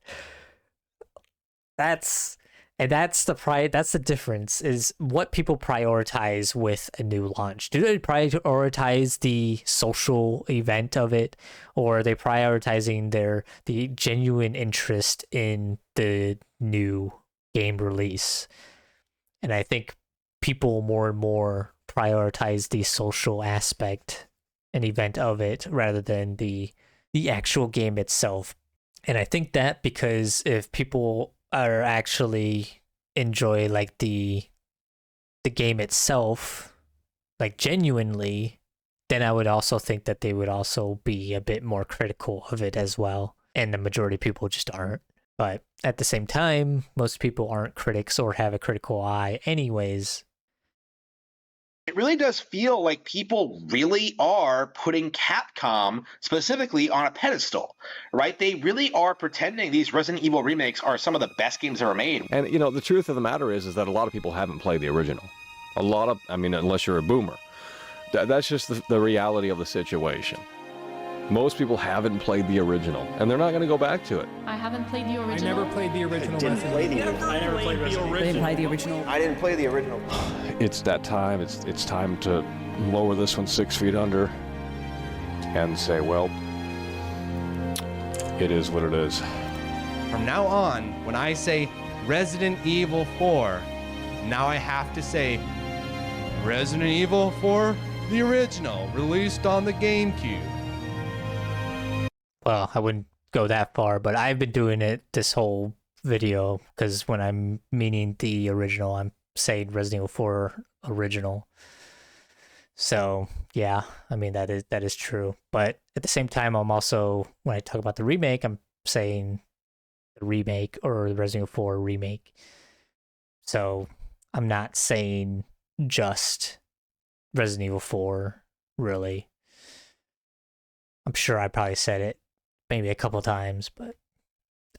That's the difference, is what people prioritize with a new launch. Do they prioritize the social event of it, or are they prioritizing the genuine interest in the new game release? And I think people more and more prioritize the social aspect and event of it rather than the actual game itself. And I think that because if people are actually enjoy like the game itself, like genuinely, then I would also think that they would also be a bit more critical of it as well. And the majority of people just aren't. But at the same time, most people aren't critics or have a critical eye anyways. It really does feel like people really are putting Capcom specifically on a pedestal, right? They really are pretending these Resident Evil remakes are some of the best games ever made. And, you know, the truth of the matter is that a lot of people haven't played the original. I mean, unless you're a boomer. That's just the reality of the situation. Most people haven't played the original, and they're not going to go back to it. I haven't played the original. I never played the original. I didn't play the original. I never played the original. I didn't play the original. I didn't play the original. It's that time. It's time to lower this one 6 feet under and say, well, it is what it is. From now on, when I say Resident Evil 4, now I have to say Resident Evil 4, the original, released on the GameCube. Well, I wouldn't go that far, but I've been doing it this whole video because when I'm meaning the original, I'm saying Resident Evil 4 original. So yeah, I mean that is true. But at the same time, I'm also, when I talk about the remake, I'm saying the remake or the Resident Evil 4 remake. So I'm not saying just Resident Evil 4, really. I'm sure I probably said it maybe a couple times, but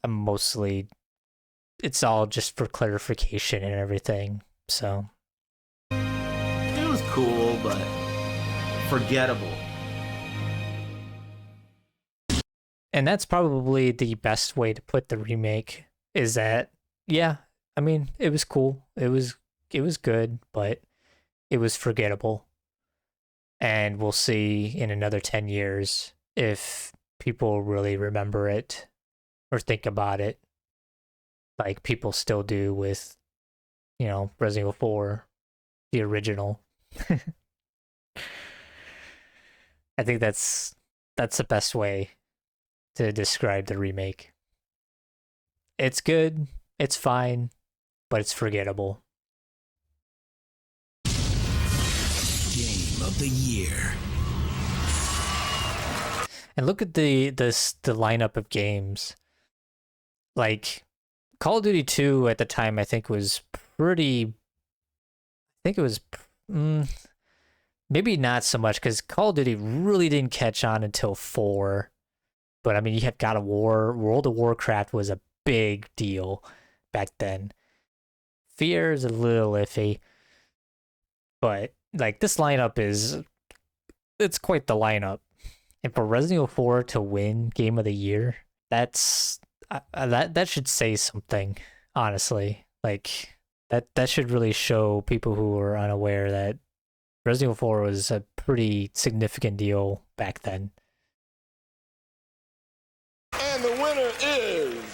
I'm mostly, it's all just for clarification and everything. So it was cool, but forgettable. And that's probably the best way to put the remake, is that, yeah, I mean, it was cool. It was good, but it was forgettable. And we'll see in another 10 years if people really remember it or think about it like people still do with, you know, Resident Evil 4, the original. I think that's the best way to describe the remake. It's good, it's fine, but it's forgettable. Game of the year. And look at the lineup of games. Like Call of Duty 2 at the time, I think was pretty. I think it was maybe not so much, because Call of Duty really didn't catch on until 4. But I mean, you have God of War, World of Warcraft was a big deal back then. Fear is a little iffy, but like this lineup it's quite the lineup. And for Resident Evil 4 to win Game of the Year, that should say something, honestly. Like that should really show people who are unaware that Resident Evil 4 was a pretty significant deal back then. And the winner is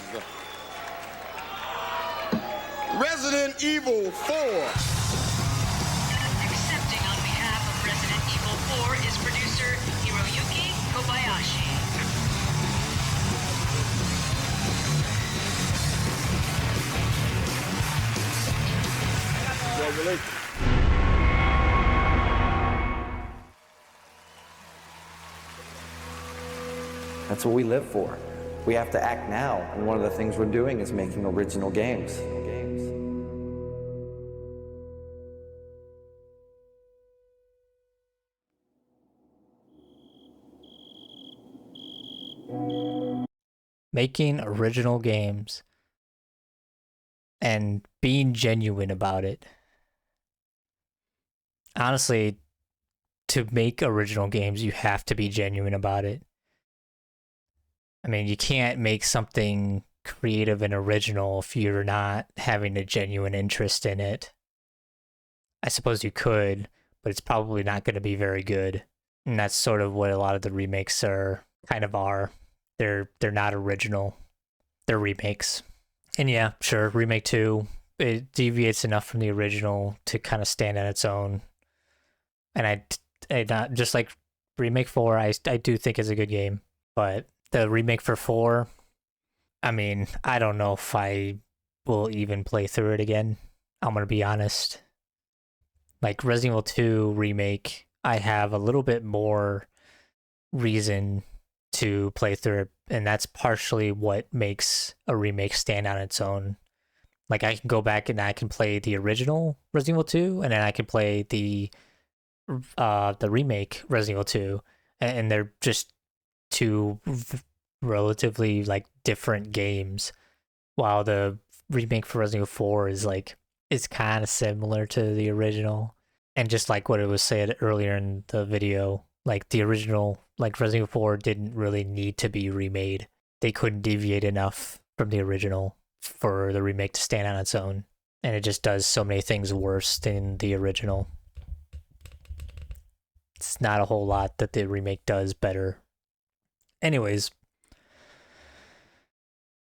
Resident Evil 4. Accepting on behalf of Resident Evil 4 is producer Hiroyuki Kobayashi. Congratulations. That's what we live for. We have to act now, and one of the things we're doing is making original games. Making original games and being genuine about it. Honestly, to make original games, you have to be genuine about it. I mean, you can't make something creative and original if you're not having a genuine interest in it. I suppose you could, but it's probably not going to be very good. And that's sort of what a lot of the remakes are. They're not original. They're remakes. And yeah, sure, Remake 2, it deviates enough from the original to kind of stand on its own. And I not just like Remake 4, I do think is a good game, but the remake for 4, I mean, I don't know if I will even play through it again. I'm gonna be honest. Like Resident Evil 2 Remake, I have a little bit more reason to play through it, and that's partially what makes a remake stand on its own. Like I can go back and I can play the original Resident Evil 2, and then I can play the remake Resident Evil 2, and they're just two relatively like different games. While the remake for Resident Evil 4 is kind of similar to the original, and just like what it was said earlier in the video, like the original, like Resident Evil 4 didn't really need to be remade. They couldn't deviate enough from the original for the remake to stand on its own, and it just does so many things worse than the original. It's not a whole lot that the remake does better. Anyways,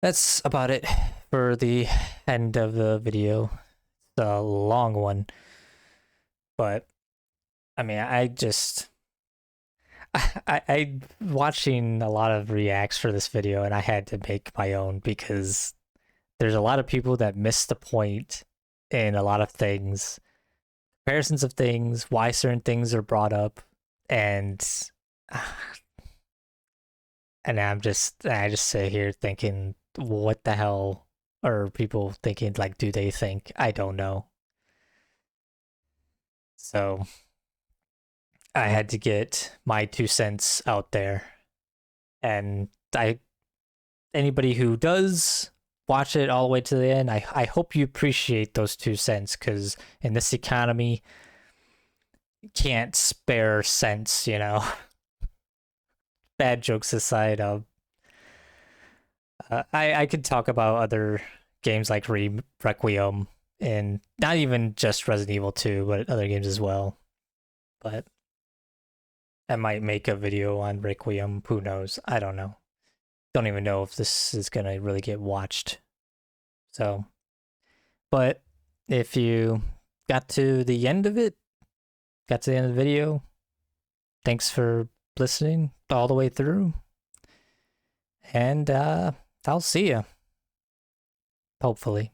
that's about it for the end of the video. It's a long one, but I mean, I watching a lot of reacts for this video, and I had to make my own because there's a lot of people that miss the point in a lot of things, comparisons of things, why certain things are brought up, and I just sit here thinking, what the hell are people thinking? Like, do they think? I don't know. So I had to get my 2 cents out there, and anybody who does watch it all the way to the end, I hope you appreciate those 2 cents, because in this economy, you can't spare cents, you know. Bad jokes aside, I could talk about other games like Requiem, and not even just Resident Evil 2, but other games as well. But I might make a video on Requiem, who knows? I don't know. Don't even know if this is gonna really get watched. So, but if you got to the end of it, got to the end of the video, thanks for listening all the way through. And I'll see you. Hopefully.